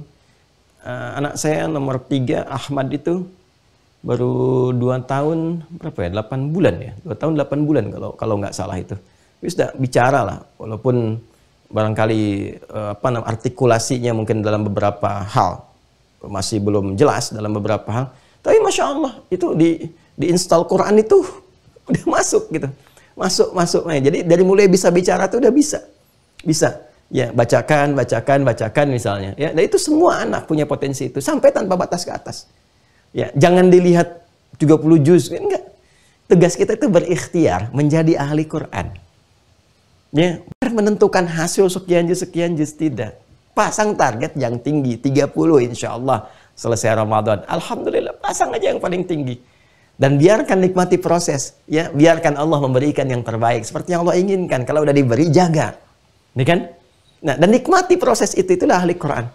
[SPEAKER 2] Anak saya nomor 3 Ahmad itu baru 2 tahun berapa ya, 8 bulan ya, 2 tahun 8 bulan kalau nggak salah itu. Dia sudah bicara lah, walaupun barangkali artikulasinya mungkin dalam beberapa hal masih belum jelas dalam beberapa hal, tapi Masya Allah itu diinstal Quran itu udah masuk gitu, masuk. Jadi dari mulai bisa bicara tuh udah bisa ya, bacakan misalnya ya, dan itu semua anak punya potensi itu sampai tanpa batas ke atas. Ya, jangan dilihat 30 juz, enggak. Tugas kita itu berikhtiar menjadi ahli Quran. Ya, menentukan hasil sekian juz tidak. Pasang target yang tinggi, 30 insya Allah selesai Ramadan. Alhamdulillah, pasang aja yang paling tinggi. Dan biarkan nikmati proses. Ya, biarkan Allah memberikan yang terbaik seperti yang Allah inginkan. Kalau udah diberi, jaga. Ini kan? Nah, dan nikmati proses itulah ahli Quran.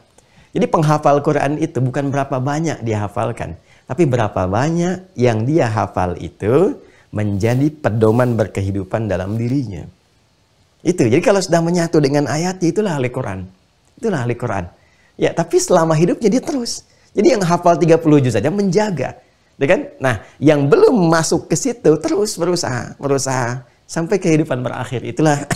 [SPEAKER 2] Jadi penghafal Quran itu bukan berapa banyak dia hafalkan, tapi berapa banyak yang dia hafal itu menjadi pedoman berkehidupan dalam dirinya. Itu. Jadi kalau sudah menyatu dengan ayat, itulah ahli Quran. Itulah ahli Quran. Ya, tapi selama hidupnya dia terus. Jadi yang hafal 30 juz saja menjaga. Ya kan? Nah, yang belum masuk ke situ terus berusaha sampai kehidupan berakhir. Itulah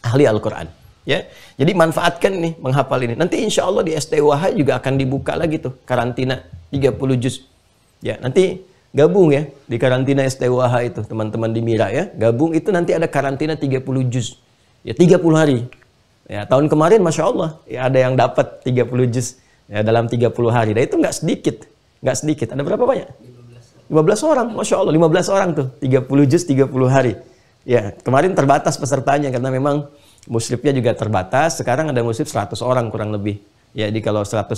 [SPEAKER 2] ahli Al-Quran. Ya, jadi manfaatkan nih menghafal ini. Nanti insya Allah di STWH juga akan dibuka lagi tuh karantina 30 juz. Ya, nanti gabung ya di karantina STWH itu teman-teman di Mira ya. Gabung itu nanti ada karantina 30 juz. Ya, 30 hari. Ya, tahun kemarin Masya Allah ya ada yang dapat 30 juz ya dalam 30 hari. Dan itu nggak sedikit. Ada berapa banyak? 15 orang. Masya Allah 15 orang tuh 30 juz 30 hari. Ya, kemarin terbatas pesertanya karena memang muslimnya juga terbatas. Sekarang ada muslim 100 orang kurang lebih. Ya, jadi kalau 100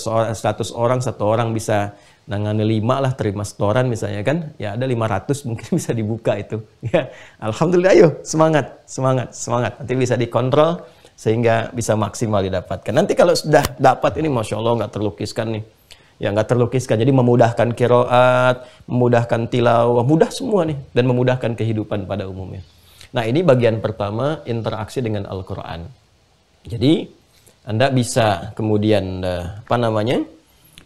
[SPEAKER 2] orang, satu orang bisa nangani 5 lah, terima setoran misalnya kan. Ya, ada 500 mungkin bisa dibuka itu. Ya, Alhamdulillah, ayo semangat. Nanti bisa dikontrol sehingga bisa maksimal didapatkan. Nanti kalau sudah dapat ini Masya Allah nggak terlukiskan nih. Ya, nggak terlukiskan. Jadi memudahkan qiraat, memudahkan tilawah, mudah semua nih. Dan memudahkan kehidupan pada umumnya. Nah, ini bagian pertama, interaksi dengan Al-Quran. Jadi, Anda bisa kemudian,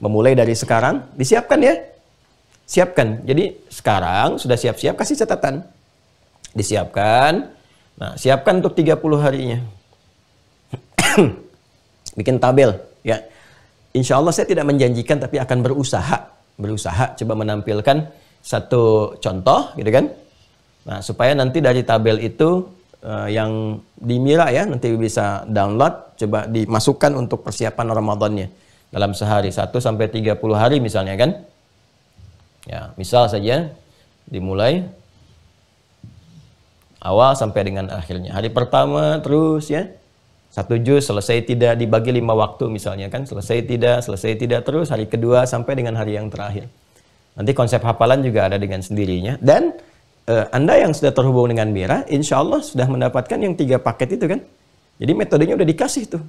[SPEAKER 2] memulai dari sekarang, disiapkan ya. Siapkan. Jadi, sekarang sudah siap-siap, kasih catatan. Disiapkan. Nah, siapkan untuk 30 harinya. bikin tabel, ya. Insya Allah saya tidak menjanjikan, tapi akan berusaha coba menampilkan satu contoh, gitu kan. Nah, supaya nanti dari tabel itu yang di Mira ya, nanti bisa download, coba dimasukkan untuk persiapan Ramadannya. Dalam sehari, 1 sampai 30 hari misalnya kan. Ya, misal saja dimulai awal sampai dengan akhirnya. Hari pertama terus ya. 1 juz selesai tidak dibagi 5 waktu misalnya kan, selesai tidak terus hari kedua sampai dengan hari yang terakhir. Nanti konsep hafalan juga ada dengan sendirinya. Dan Anda yang sudah terhubung dengan Mira, insya Allah sudah mendapatkan yang 3 paket itu kan. Jadi metodenya udah dikasih tuh.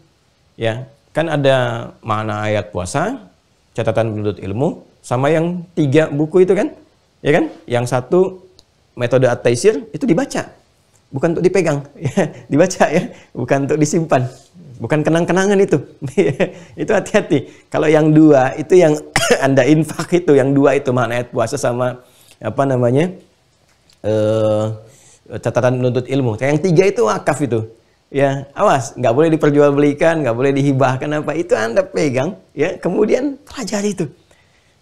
[SPEAKER 2] Ya, kan ada makna ayat puasa, catatan penuntut ilmu, sama yang 3 buku itu kan. Ya kan? Yang satu metode at-taisir itu dibaca. Bukan untuk dipegang, ya, dibaca ya, bukan untuk disimpan, bukan kenang-kenangan itu. Itu hati-hati. Kalau yang 2 itu yang Anda infak itu, yang 2 itu makna ayat puasa sama apa namanya catatan penuntut ilmu. Yang 3 itu wakaf itu. Ya, awas, nggak boleh diperjualbelikan, nggak boleh dihibahkan apa itu Anda pegang, ya. Kemudian pelajari itu,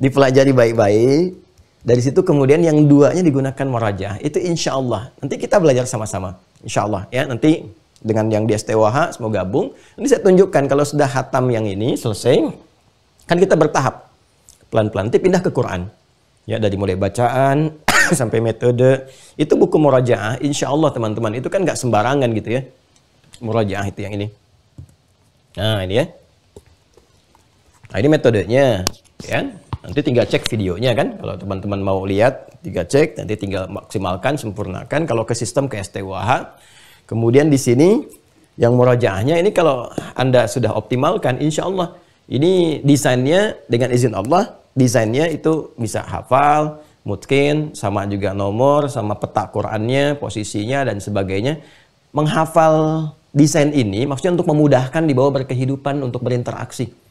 [SPEAKER 2] dipelajari baik-baik. Dari situ kemudian yang 2-nya digunakan murajaah. Itu insya Allah. Nanti kita belajar sama-sama. Insya Allah. Ya, nanti dengan yang di STWH, semua gabung. Nanti saya tunjukkan kalau sudah hatam yang ini selesai. Kan kita bertahap. Pelan-pelan. Nanti pindah ke Quran. Ya, dari mulai bacaan sampai metode. Itu buku murajaah. Insya Allah teman-teman. Itu kan nggak sembarangan gitu ya. Murajaah itu yang ini. Nah, ini ya. Nah, ini metodenya. Ya. Nanti tinggal cek videonya kan, kalau teman-teman mau lihat, tinggal cek, nanti tinggal maksimalkan, sempurnakan. Kalau ke sistem ke STWH, kemudian di sini yang murajaahnya ini kalau Anda sudah optimalkan, insya Allah ini desainnya dengan izin Allah, desainnya itu bisa hafal, mutkin, sama juga nomor, sama peta Qurannya, posisinya dan sebagainya. Menghafal desain ini maksudnya untuk memudahkan dibawa berkehidupan, untuk berinteraksi.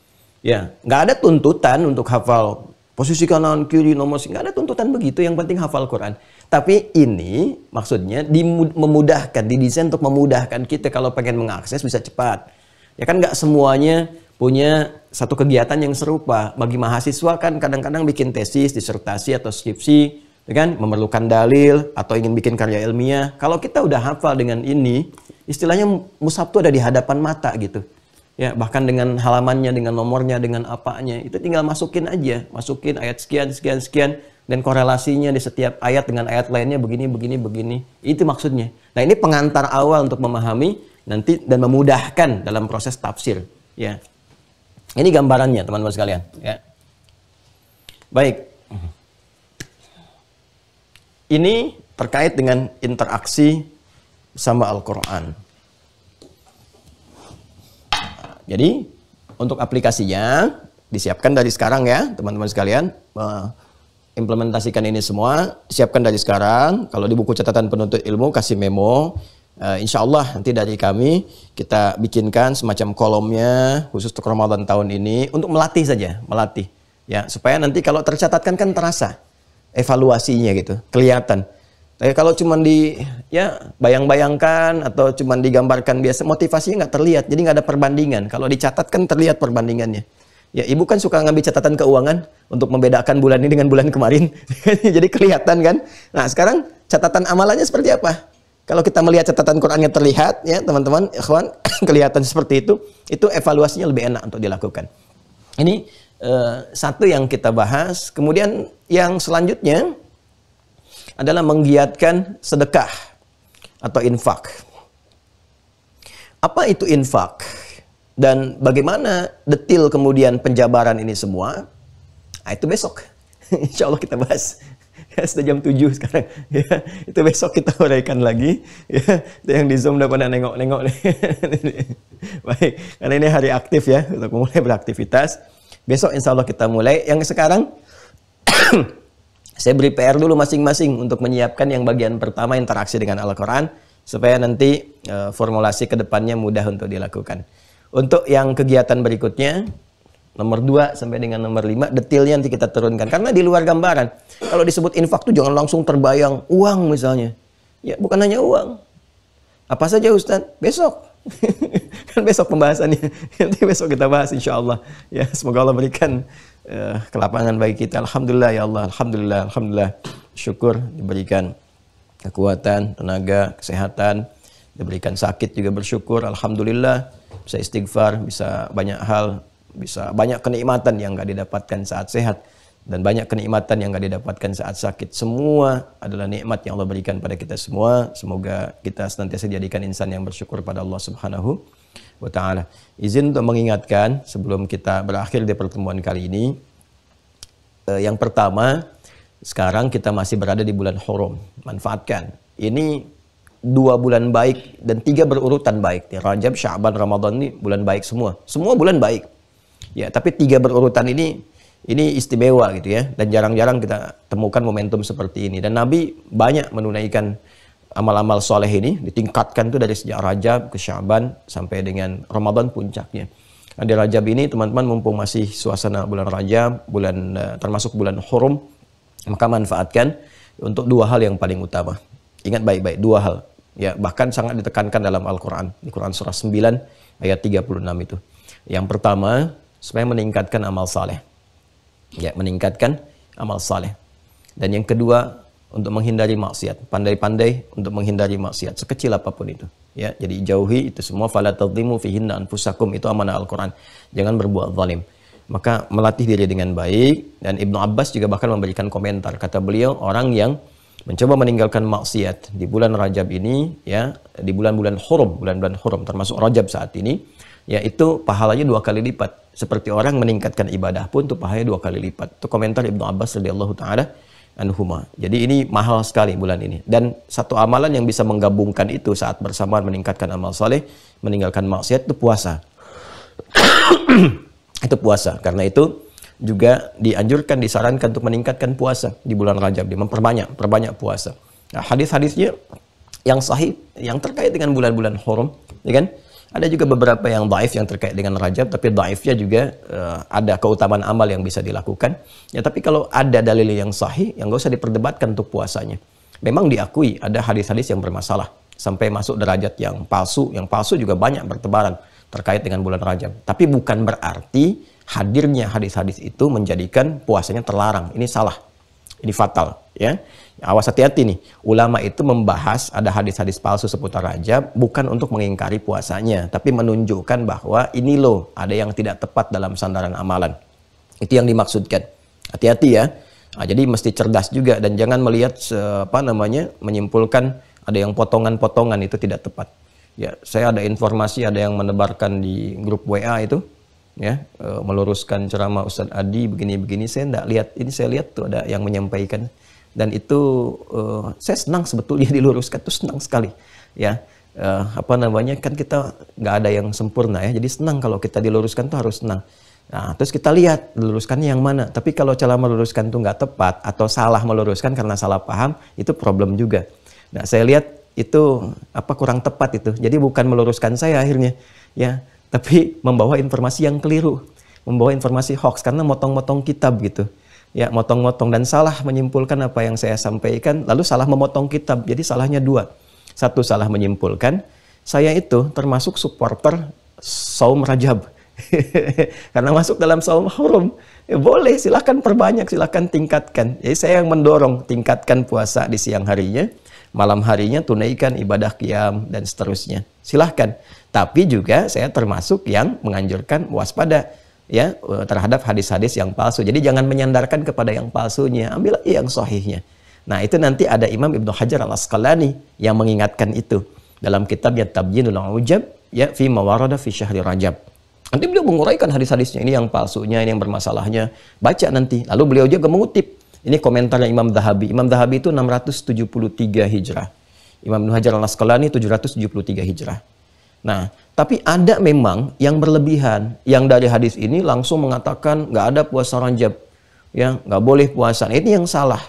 [SPEAKER 2] Ya, nggak ada tuntutan untuk hafal posisi kanan, kiri, nomor, nggak ada tuntutan begitu. Yang penting hafal Quran. Tapi ini maksudnya memudahkan, didesain untuk memudahkan kita kalau pengen mengakses bisa cepat. Ya kan nggak semuanya punya satu kegiatan yang serupa. Bagi mahasiswa kan kadang-kadang bikin tesis, disertasi atau skripsi, ya kan memerlukan dalil atau ingin bikin karya ilmiah. Kalau kita udah hafal dengan ini, istilahnya mushaf itu ada di hadapan mata gitu. Ya, bahkan dengan halamannya, dengan nomornya, dengan apanya, itu tinggal masukin aja, masukin ayat sekian, dan korelasinya di setiap ayat dengan ayat lainnya begini. Itu maksudnya. Nah, ini pengantar awal untuk memahami nanti dan memudahkan dalam proses tafsir. Ya, ini gambarannya teman-teman sekalian. Ya, baik. Ini terkait dengan interaksi sama Al-Quran. Jadi untuk aplikasinya disiapkan dari sekarang ya teman-teman sekalian. Implementasikan ini semua siapkan dari sekarang. Kalau di buku catatan penuntut ilmu kasih memo. Insya Allah nanti dari kami kita bikinkan semacam kolomnya khusus untuk Ramadan tahun ini untuk melatih saja, melatih ya supaya nanti kalau tercatatkan kan terasa evaluasinya gitu, kelihatan. Tapi kalau cuma bayang-bayangkan atau cuma digambarkan biasa, motivasinya nggak terlihat, jadi nggak ada perbandingan. Kalau dicatat kan terlihat perbandingannya. Ya, ibu kan suka ngambil catatan keuangan untuk membedakan bulan ini dengan bulan kemarin, jadi kelihatan kan. Nah, sekarang catatan amalannya seperti apa? Kalau kita melihat catatan Qurannya terlihat, ya teman-teman, ikhwan, kelihatan seperti itu evaluasinya lebih enak untuk dilakukan. Ini satu yang kita bahas. Kemudian yang selanjutnya adalah menggiatkan sedekah atau infak. Apa itu infak? Dan bagaimana detil kemudian penjabaran ini semua? Nah, itu besok. Insya Allah kita bahas. Ya, sudah jam 7 sekarang. Ya, itu besok kita uraikan lagi. Ya, yang di Zoom udah pada nengok-nengok nih. Baik, karena ini hari aktif ya, untuk mulai beraktivitas. Besok insya Allah kita mulai. Yang sekarang saya beri PR dulu masing-masing untuk menyiapkan yang bagian pertama interaksi dengan Al-Quran supaya nanti formulasi ke depannya mudah untuk dilakukan. Untuk yang kegiatan berikutnya nomor 2 sampai dengan nomor 5 detailnya nanti kita turunkan karena di luar gambaran. Kalau disebut infak tuh jangan langsung terbayang uang misalnya. Ya bukan hanya uang. Apa saja Ustaz? Besok Kan besok pembahasannya. Nanti besok kita bahas insya Allah. Ya, semoga Allah berikan kelapangan bagi kita. Alhamdulillah ya Allah. Alhamdulillah. Syukur diberikan kekuatan, tenaga, kesehatan. Diberikan sakit juga bersyukur. Alhamdulillah. Bisa istighfar, bisa banyak hal. Bisa banyak kenikmatan yang nggak didapatkan saat sehat. Dan banyak kenikmatan yang nggak didapatkan saat sakit. Semua adalah nikmat yang Allah berikan pada kita semua. Semoga kita senantiasa jadikan insan yang bersyukur pada Allah Subhanahu wa ta'ala. Izin untuk mengingatkan sebelum kita berakhir di pertemuan kali ini. Yang pertama, sekarang kita masih berada di bulan Hurum. Manfaatkan. Ini 2 bulan baik dan 3 berurutan baik. Rajab, Sya'ban, Ramadan ini bulan baik semua. Semua bulan baik. Ya, tapi 3 berurutan ini istimewa gitu ya, dan jarang-jarang kita temukan momentum seperti ini. Dan Nabi banyak menunaikan amal-amal soleh ini, ditingkatkan tuh dari sejak Rajab ke Sya'ban sampai dengan Ramadan puncaknya. Nah, di Rajab ini teman-teman mumpung masih suasana bulan Rajab, termasuk bulan Hurum, maka manfaatkan untuk 2 hal yang paling utama. Ingat baik-baik, 2 hal. Ya, bahkan sangat ditekankan dalam Al-Quran. Di Quran surah 9 ayat 36 itu. Yang pertama, supaya meningkatkan amal saleh. Ya, meningkatkan amal saleh. Dan yang kedua, untuk menghindari maksiat. Pandai-pandai untuk menghindari maksiat, sekecil apapun itu. Ya, jadi jauhi itu semua. Fala tadhimu fihinna anfusakum, itu amanah Al-Quran. Jangan berbuat zalim. Maka melatih diri dengan baik. Dan Ibnu Abbas juga bahkan memberikan komentar. Kata beliau, orang yang mencoba meninggalkan maksiat di bulan Rajab ini, ya, di bulan-bulan Hurum, bulan-bulan Hurum, termasuk Rajab saat ini, ya, itu pahalanya 2 kali lipat. Seperti orang meningkatkan ibadah pun itu pahalanya 2 kali lipat. Itu komentar Ibnu Abbas radhiyallahu taala anhuma. Jadi ini mahal sekali bulan ini. Dan satu amalan yang bisa menggabungkan itu saat bersamaan meningkatkan amal saleh, meninggalkan maksiat, itu puasa. Itu puasa. Karena itu juga dianjurkan, disarankan untuk meningkatkan puasa di bulan Rajab, memperbanyak puasa. Nah, hadis-hadisnya yang sahih yang terkait dengan bulan-bulan Hurum, ya kan? Ada juga beberapa yang dhaif yang terkait dengan Rajab, tapi dhaifnya juga ada keutamaan amal yang bisa dilakukan. Ya, tapi kalau ada dalil yang sahih, yang nggak usah diperdebatkan untuk puasanya. Memang diakui ada hadis-hadis yang bermasalah sampai masuk derajat yang palsu juga banyak bertebaran terkait dengan bulan Rajab. Tapi bukan berarti hadirnya hadis-hadis itu menjadikan puasanya terlarang. Ini salah. Ini fatal, ya. Awas, hati-hati nih. Ulama itu membahas ada hadis-hadis palsu seputar Rajab bukan untuk mengingkari puasanya, tapi menunjukkan bahwa ini loh, ada yang tidak tepat dalam sandaran amalan. Itu yang dimaksudkan. Hati-hati ya. Nah, jadi mesti cerdas juga dan jangan melihat menyimpulkan ada yang potongan-potongan itu tidak tepat. Ya, saya ada informasi ada yang menebarkan di grup WA itu, ya, meluruskan ceramah Ustadz Adi begini-begini. Saya enggak lihat, ini saya lihat tuh ada yang menyampaikan. Dan itu saya senang sebetulnya diluruskan, tuh senang sekali, ya. Kan kita nggak ada yang sempurna ya, jadi senang kalau kita diluruskan tuh harus senang. Nah, terus kita lihat diluruskannya yang mana. Tapi kalau cara meluruskan tuh nggak tepat atau salah meluruskan karena salah paham, itu problem juga. Nah, saya lihat itu kurang tepat itu. Jadi bukan meluruskan saya akhirnya, ya, tapi membawa informasi yang keliru, membawa informasi hoax karena motong-motong kitab gitu. Ya, motong-motong dan salah menyimpulkan apa yang saya sampaikan, lalu salah memotong kitab. Jadi salahnya 2. Satu, salah menyimpulkan. Saya itu termasuk supporter saum Rajab. Karena masuk dalam saum Hurum. Ya, boleh, silahkan perbanyak, silahkan tingkatkan. Jadi saya yang mendorong, tingkatkan puasa di siang harinya, malam harinya tunaikan ibadah qiyam dan seterusnya. Silahkan. Tapi juga saya termasuk yang menganjurkan waspada, ya, terhadap hadis-hadis yang palsu. Jadi jangan menyandarkan kepada yang palsunya, ambil yang sahihnya. Nah, itu nanti ada Imam Ibnu Hajar Al-Asqalani yang mengingatkan itu dalam kitabnya Tabyinul Ujab, ya, fi mawarada fi syahri Rajab. Nanti beliau menguraikan hadis-hadisnya, ini yang palsunya, ini yang bermasalahnya. Baca nanti. Lalu beliau juga mengutip. Ini komentarnya Imam Dhahabi. Imam Dhahabi itu 673 Hijrah. Imam Ibnu Hajar Al-Asqalani 773 Hijrah. Nah, tapi ada memang yang berlebihan, yang dari hadis ini langsung mengatakan nggak ada puasa Rajab, ya, nggak boleh puasa. Nah, ini yang salah,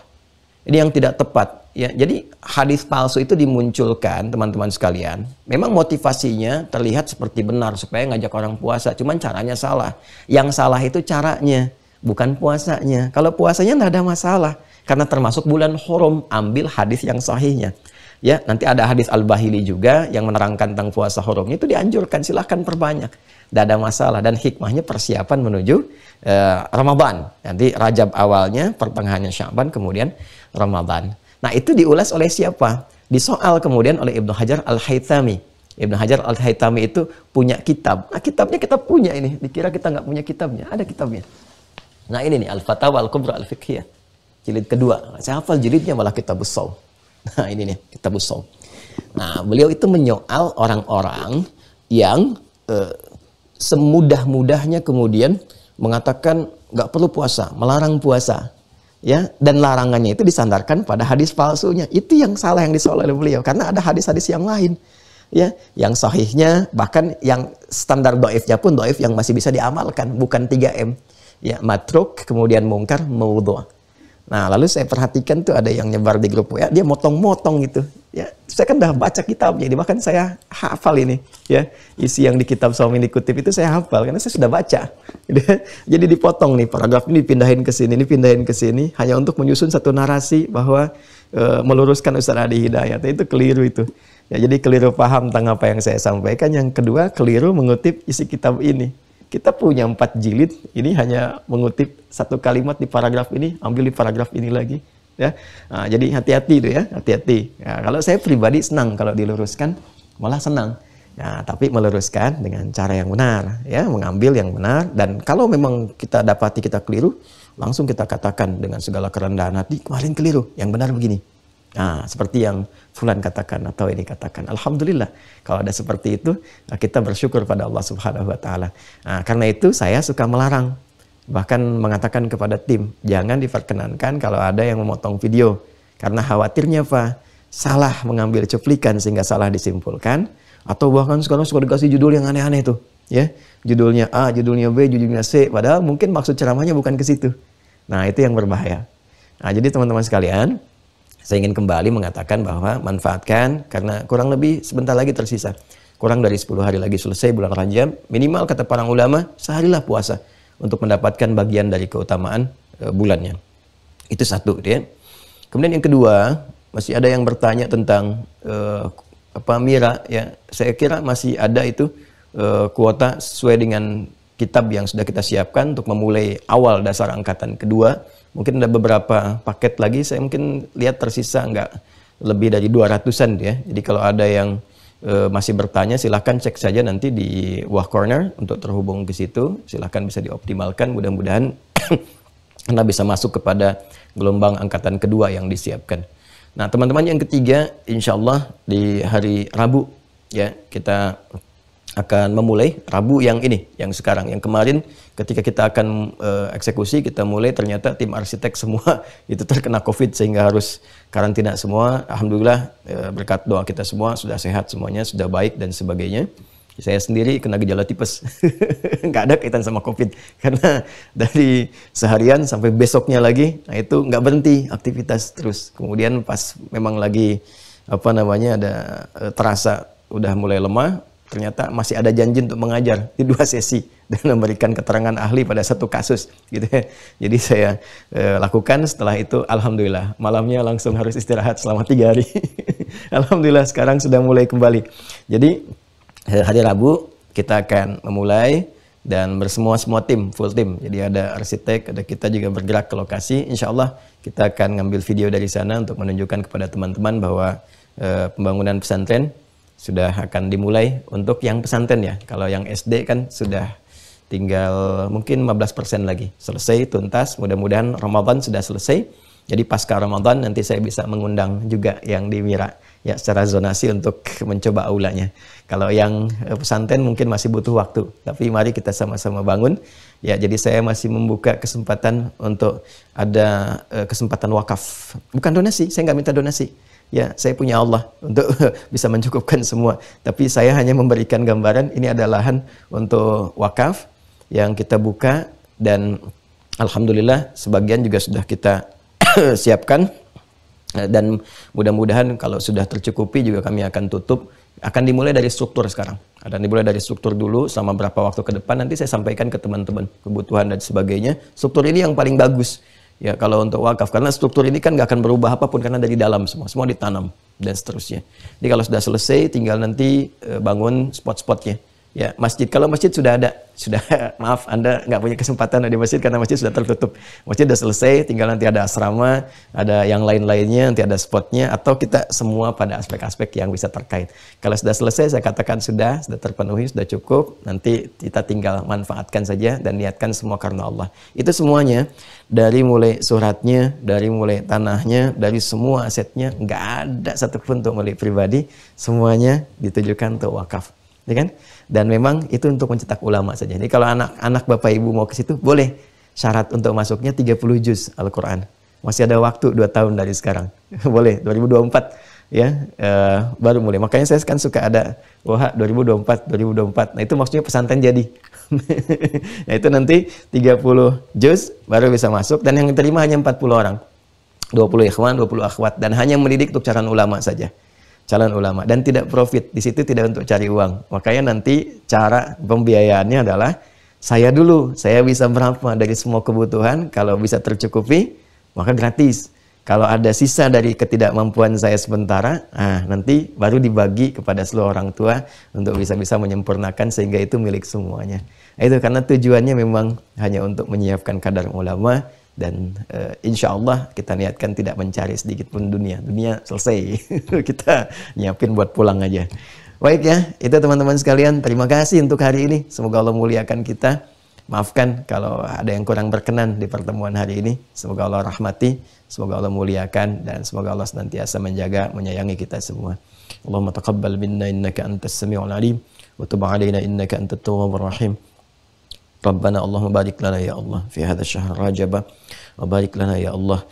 [SPEAKER 2] ini yang tidak tepat, ya. Jadi hadis palsu itu dimunculkan, teman-teman sekalian. Memang motivasinya terlihat seperti benar supaya ngajak orang puasa, cuman caranya salah. Yang salah itu caranya, bukan puasanya. Kalau puasanya nggak ada masalah, karena termasuk bulan Hurum, ambil hadis yang sahihnya. Ya, nanti ada hadis Al-Bahili juga yang menerangkan tentang puasa hurufnya, itu dianjurkan, silahkan perbanyak. Tidak ada masalah, dan hikmahnya persiapan menuju Ramadan. Nanti Rajab awalnya, pertengahannya Sya'ban, kemudian Ramadan. Nah, itu diulas oleh siapa? Disoal kemudian oleh Ibnu Hajar Al-Haytami. Ibnu Hajar Al-Haytami itu punya kitab. Nah, kitabnya kita punya ini. Dikira kita nggak punya kitabnya. Ada kitabnya. Nah, ini nih, Al-Fatawa Al-Kubra Al-Fiqhiyah. Jilid kedua. Saya hafal jilidnya malah Kitabus Shaum. Nah, ini nih, Kitabus Shaum. Nah, beliau itu menyoal orang-orang yang semudah-mudahnya kemudian mengatakan nggak perlu puasa, melarang puasa. Ya, dan larangannya itu disandarkan pada hadis palsunya. Itu yang salah yang disoal oleh beliau, karena ada hadis-hadis yang lain. Ya, yang sahihnya, bahkan yang standar doifnya pun doif yang masih bisa diamalkan, bukan 3M. Ya, matruk, kemudian mungkar, maudhu'. Nah, lalu saya perhatikan tuh ada yang nyebar di grup WA, dia motong-motong gitu. Ya, saya kan udah baca kitabnya, ini bahkan saya hafal ini. Ya, isi yang di kitab Shaum ini dikutip itu saya hafal karena saya sudah baca. Jadi dipotong nih, paragraf ini dipindahin ke sini, hanya untuk menyusun satu narasi bahwa meluruskan Ustaz Adi Hidayat. Itu keliru itu. Ya, jadi keliru paham tentang apa yang saya sampaikan. Yang kedua, keliru mengutip isi kitab ini. Kita punya 4 jilid, ini hanya mengutip satu kalimat di paragraf ini, ambil di paragraf ini lagi. Ya, nah, jadi hati-hati itu ya, hati-hati. Ya, kalau saya pribadi senang kalau diluruskan, malah senang. Ya, tapi meluruskan dengan cara yang benar, ya, mengambil yang benar. Dan kalau memang kita dapati kita keliru, langsung kita katakan dengan segala kerendahan hati, kemarin keliru, yang benar begini. Nah, seperti yang Fulan katakan atau ini katakan. Alhamdulillah, kalau ada seperti itu, kita bersyukur pada Allah Subhanahu wa Ta'ala. Nah, karena itu saya suka melarang, bahkan mengatakan kepada tim, jangan diperkenankan kalau ada yang memotong video, karena khawatirnya apa? Salah mengambil cuplikan sehingga salah disimpulkan, atau bahkan sekarang suka dikasih judul yang aneh-aneh tuh, ya, judulnya A, judulnya B, judulnya C, padahal mungkin maksud ceramahnya bukan ke situ. Nah, itu yang berbahaya. Nah, jadi teman-teman sekalian, saya ingin kembali mengatakan bahwa manfaatkan, karena kurang lebih sebentar lagi tersisa. Kurang dari 10 hari lagi selesai bulan Rajab. Minimal kata para ulama, seharilah puasa untuk mendapatkan bagian dari keutamaan bulannya. Itu satu. Ya. Kemudian yang kedua, masih ada yang bertanya tentang mira. Ya. Saya kira masih ada itu kuota sesuai dengan kitab yang sudah kita siapkan untuk memulai awal dasar angkatan kedua. Mungkin ada beberapa paket lagi, saya mungkin lihat tersisa nggak lebih dari 200-an ya. Jadi kalau ada yang masih bertanya, silahkan cek saja nanti di Wah Corner untuk terhubung ke situ. Silahkan bisa dioptimalkan, mudah-mudahan Anda bisa masuk kepada gelombang angkatan kedua yang disiapkan. Nah, teman-teman yang ketiga, insya Allah di hari Rabu ya kita akan memulai Rabu yang ini, yang sekarang, yang kemarin ketika kita akan eksekusi, kita mulai ternyata tim arsitek semua itu terkena COVID sehingga harus karantina semua. Alhamdulillah berkat doa kita semua sudah sehat semuanya, sudah baik dan sebagainya. Saya sendiri kena gejala tipes, nggak ada kaitan sama COVID karena dari seharian sampai besoknya lagi, nah itu nggak berhenti aktivitas terus. Kemudian pas memang lagi ada terasa udah mulai lemah. Ternyata masih ada janji untuk mengajar di 2 sesi dan memberikan keterangan ahli pada 1 kasus gitu ya. Jadi saya lakukan, setelah itu alhamdulillah malamnya langsung harus istirahat selama 3 hari. Alhamdulillah sekarang sudah mulai kembali. Jadi hari Rabu kita akan memulai dan semua tim, full tim. Jadi ada arsitek, ada kita juga bergerak ke lokasi. Insya Allah kita akan ngambil video dari sana untuk menunjukkan kepada teman-teman bahwa pembangunan pesantren sudah akan dimulai untuk yang pesantren ya. Kalau yang SD kan sudah tinggal mungkin 15% lagi. Selesai, tuntas. Mudah-mudahan Ramadan sudah selesai. Jadi pasca Ramadan nanti saya bisa mengundang juga yang di Mira ya secara zonasi untuk mencoba aulanya. Kalau yang pesantren mungkin masih butuh waktu. Tapi mari kita sama-sama bangun. Ya, jadi saya masih membuka kesempatan untuk ada kesempatan wakaf. Bukan donasi, saya nggak minta donasi. Ya, saya punya Allah untuk bisa mencukupkan semua. Tapi saya hanya memberikan gambaran, ini adalah lahan untuk wakaf yang kita buka. Dan alhamdulillah sebagian juga sudah kita siapkan. Dan mudah-mudahan kalau sudah tercukupi juga kami akan tutup. Akan dimulai dari struktur sekarang. Akan dimulai dari struktur dulu selama berapa waktu ke depan. Nanti saya sampaikan ke teman-teman kebutuhan dan sebagainya. Struktur ini yang paling bagus. Ya, kalau untuk wakaf, karena struktur ini kan nggak akan berubah apapun karena dari dalam semua ditanam dan seterusnya. Jadi kalau sudah selesai, tinggal nanti bangun spot-spotnya. Ya, masjid. Kalau masjid sudah ada, maaf, Anda nggak punya kesempatan di masjid karena masjid sudah tertutup. Masjid sudah selesai, tinggal nanti ada asrama, ada yang lain-lainnya, nanti ada spotnya, atau kita semua pada aspek-aspek yang bisa terkait. Kalau sudah selesai, saya katakan sudah terpenuhi, sudah cukup, nanti kita tinggal manfaatkan saja dan niatkan semua karena Allah. Itu semuanya, dari mulai suratnya, dari mulai tanahnya, dari semua asetnya, nggak ada satupun untuk milik pribadi, semuanya ditujukan untuk wakaf. Ya kan? Dan memang itu untuk mencetak ulama saja. Jadi kalau anak-anak Bapak Ibu mau ke situ, boleh. Syarat untuk masuknya 30 juz Al-Quran. Masih ada waktu 2 tahun dari sekarang. Boleh, 2024 ya, baru mulai. Makanya saya kan suka ada 2024. Nah itu maksudnya pesantren jadi. Nah itu nanti 30 juz baru bisa masuk, dan yang diterima hanya 40 orang. 20 ikhwan, 20 akhwat, dan hanya mendidik untuk calon ulama saja. Calon ulama, dan tidak profit di situ, tidak untuk cari uang. Makanya nanti cara pembiayaannya adalah saya dulu, saya bisa berapa dari semua kebutuhan, kalau bisa tercukupi maka gratis. Kalau ada sisa dari ketidakmampuan saya sementara, nanti baru dibagi kepada seluruh orang tua untuk bisa menyempurnakan sehingga itu milik semuanya. Itu karena tujuannya memang hanya untuk menyiapkan kadar ulama. Dan insya Allah kita niatkan tidak mencari sedikit pun dunia selesai. Kita nyiapin buat pulang aja. Baik ya, itu teman-teman sekalian, terima kasih untuk hari ini. Semoga Allah muliakan kita. Maafkan kalau ada yang kurang berkenan di pertemuan hari ini. Semoga Allah rahmati, semoga Allah muliakan, dan semoga Allah senantiasa menjaga, menyayangi kita semua. Allahumma taqabbal minna innaka antas sami'ul alim, wa tub alaina innaka antat tawwabur rahim. Rabbana Allahumma barik lana ya Allah fi hadha syahr Rajab, wa barik lana ya Allah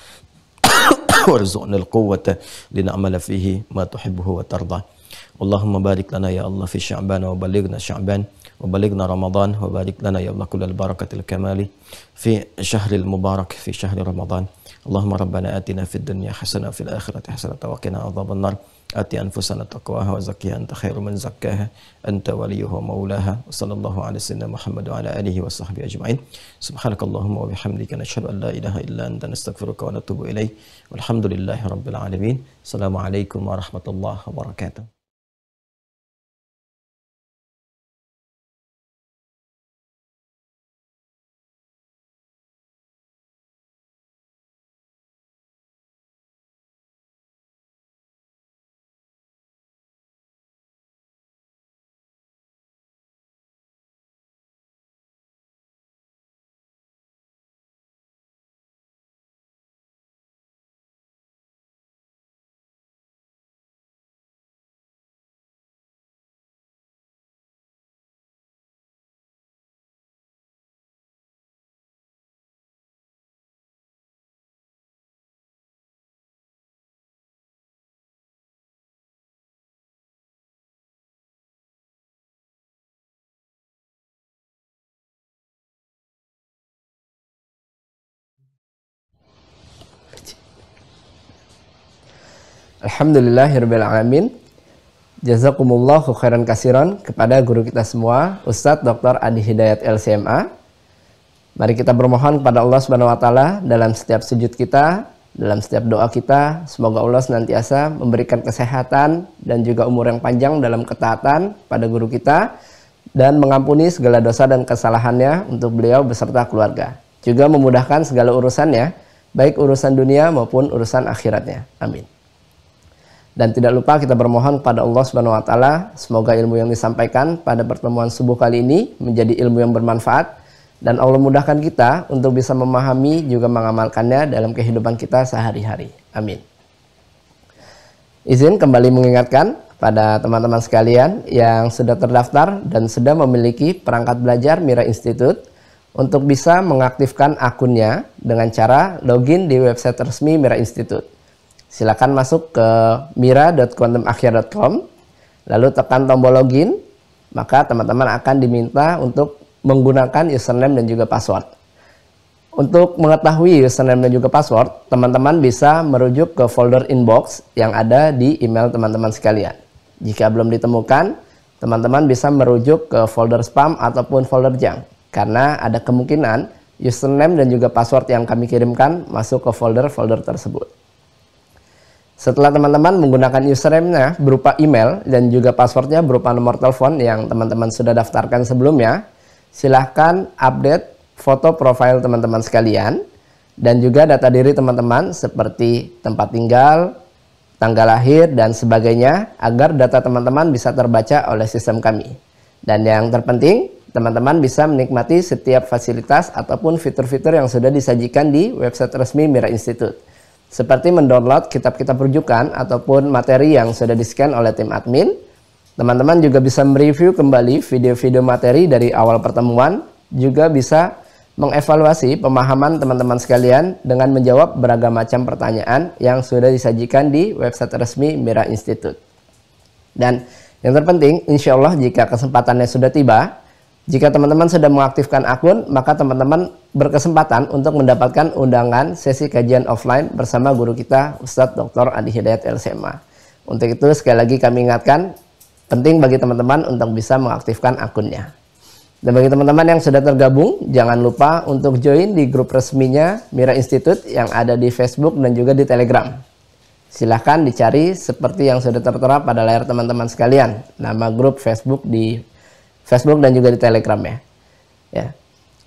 [SPEAKER 2] warzuqna al-quwwata lin'amala fihi ma tuhibbuhu wa tarda. Allahumma barik lana ya Allah fi Sya'ban, wa balighna Sya'ban, wa balighna Ramadan, wa barik lana ya Allah kullal barakatil kamali fi syahril mubarak fi syahri Ramadan. Allahumma rabbana atina fid dunya hasanah wa fil akhirati hasanah wa qina adzaban nar. Ati anfusana taqwaha wa zakkiha anta khairu man zakkaha anta waliyuha wa maulaha. Wa sallallahu ala sayyidina Muhammad wa ala alihi wa sahbihi ajma'in. Subhanakallahumma wa bihamdika nashhadu an la ilaha illa anta nastaghfiruka wa natubu ilaik. Walhamdulillahi rabbil alamin. Assalamualaikum warahmatullahi wabarakatuh.
[SPEAKER 1] Alhamdulillahirrahmanirrahim. Jazakumullahu khairan kasiran kepada guru kita semua, Ustadz Dr. Adi Hidayat LCMA. Mari kita bermohon kepada Allah Subhanahu wa taala dalam setiap sujud kita, dalam setiap doa kita, semoga Allah senantiasa memberikan kesehatan dan juga umur yang panjang dalam ketaatan pada guru kita, dan mengampuni segala dosa dan kesalahannya untuk beliau beserta keluarga. Juga memudahkan segala urusannya, baik urusan dunia maupun urusan akhiratnya. Amin. Dan tidak lupa kita bermohon kepada Allah Subhanahu wa taala, semoga ilmu yang disampaikan pada pertemuan subuh kali ini menjadi ilmu yang bermanfaat, dan Allah mudahkan kita untuk bisa memahami juga mengamalkannya dalam kehidupan kita sehari-hari. Amin. Izin kembali mengingatkan pada teman-teman sekalian yang sudah terdaftar dan sudah memiliki perangkat belajar Mira Institute untuk bisa mengaktifkan akunnya dengan cara login di website resmi Mira Institute. Silakan masuk ke mira.quantumakhir.com, lalu tekan tombol login, maka teman-teman akan diminta untuk menggunakan username dan juga password. Untuk mengetahui username dan juga password, teman-teman bisa merujuk ke folder inbox yang ada di email teman-teman sekalian. Jika belum ditemukan, teman-teman bisa merujuk ke folder spam ataupun folder junk, karena ada kemungkinan username dan juga password yang kami kirimkan masuk ke folder-folder tersebut. Setelah teman-teman menggunakan username-nya berupa email dan juga passwordnya berupa nomor telepon yang teman-teman sudah daftarkan sebelumnya, silahkan update foto profil teman-teman sekalian dan juga data diri teman-teman seperti tempat tinggal, tanggal lahir, dan sebagainya agar data teman-teman bisa terbaca oleh sistem kami. Dan yang terpenting, teman-teman bisa menikmati setiap fasilitas ataupun fitur-fitur yang sudah disajikan di website resmi Mira Institute. Seperti mendownload kitab-kitab rujukan ataupun materi yang sudah di-scan oleh tim admin. Teman-teman juga bisa mereview kembali video-video materi dari awal pertemuan, juga bisa mengevaluasi pemahaman teman-teman sekalian dengan menjawab beragam macam pertanyaan yang sudah disajikan di website resmi Mira Institute. Dan yang terpenting, insya Allah jika kesempatannya sudah tiba, jika teman-teman sudah mengaktifkan akun, maka teman-teman berkesempatan untuk mendapatkan undangan sesi kajian offline bersama guru kita, Ustadz Dr. Adi Hidayat LCMA. Untuk itu sekali lagi kami ingatkan, penting bagi teman-teman untuk bisa mengaktifkan akunnya. Dan bagi teman-teman yang sudah tergabung, jangan lupa untuk join di grup resminya Mira Institute yang ada di Facebook dan juga di Telegram. Silahkan dicari seperti yang sudah tertera pada layar teman-teman sekalian, nama grup Facebook di Facebook dan juga di Telegram ya.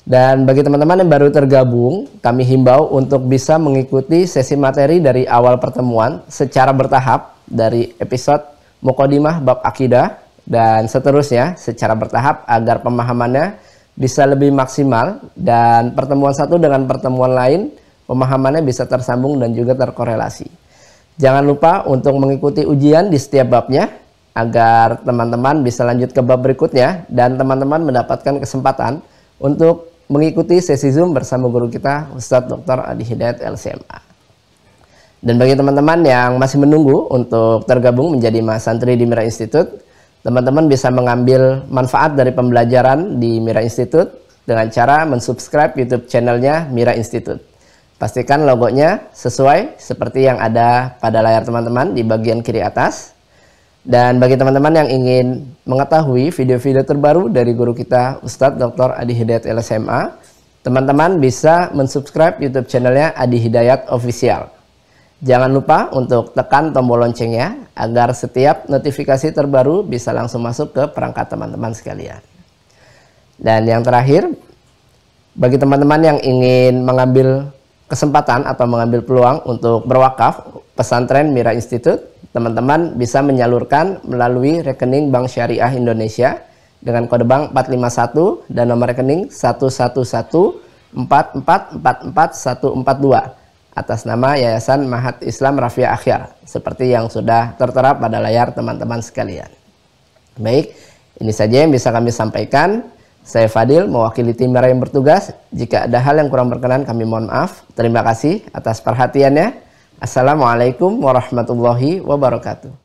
[SPEAKER 1] Dan bagi teman-teman yang baru tergabung, kami himbau untuk bisa mengikuti sesi materi dari awal pertemuan secara bertahap dari episode Muqaddimah bab akidah dan seterusnya secara bertahap agar pemahamannya bisa lebih maksimal dan pertemuan satu dengan pertemuan lain pemahamannya bisa tersambung dan juga terkorelasi. Jangan lupa untuk mengikuti ujian di setiap babnya agar teman-teman bisa lanjut ke bab berikutnya dan teman-teman mendapatkan kesempatan untuk mengikuti sesi Zoom bersama guru kita Ustadz Dr. Adi Hidayat LCMA. Dan bagi teman-teman yang masih menunggu untuk tergabung menjadi mahasantri di Mira Institute, teman-teman bisa mengambil manfaat dari pembelajaran di Mira Institute dengan cara mensubscribe YouTube channelnya Mira Institute. Pastikan logonya sesuai seperti yang ada pada layar teman-teman di bagian kiri atas. Dan bagi teman-teman yang ingin mengetahui video-video terbaru dari guru kita Ustadz Dr. Adi Hidayat LCMA, teman-teman bisa mensubscribe YouTube channelnya Adi Hidayat Official. Jangan lupa untuk tekan tombol loncengnya agar setiap notifikasi terbaru bisa langsung masuk ke perangkat teman-teman sekalian. Dan yang terakhir, bagi teman-teman yang ingin mengambil kesempatan atau mengambil peluang untuk berwakaf pesantren Mira Institute, teman-teman bisa menyalurkan melalui rekening Bank Syariah Indonesia dengan kode bank 451 dan nomor rekening 11144444142 atas nama Yayasan Mahat Islam Rafiah Akhyar seperti yang sudah tertera pada layar teman-teman sekalian. Baik, ini saja yang bisa kami sampaikan. Saya Fadil mewakili tim Mira yang bertugas. Jika ada hal yang kurang berkenan kami mohon maaf. Terima kasih atas perhatiannya. Assalamualaikum warahmatullahi wabarakatuh.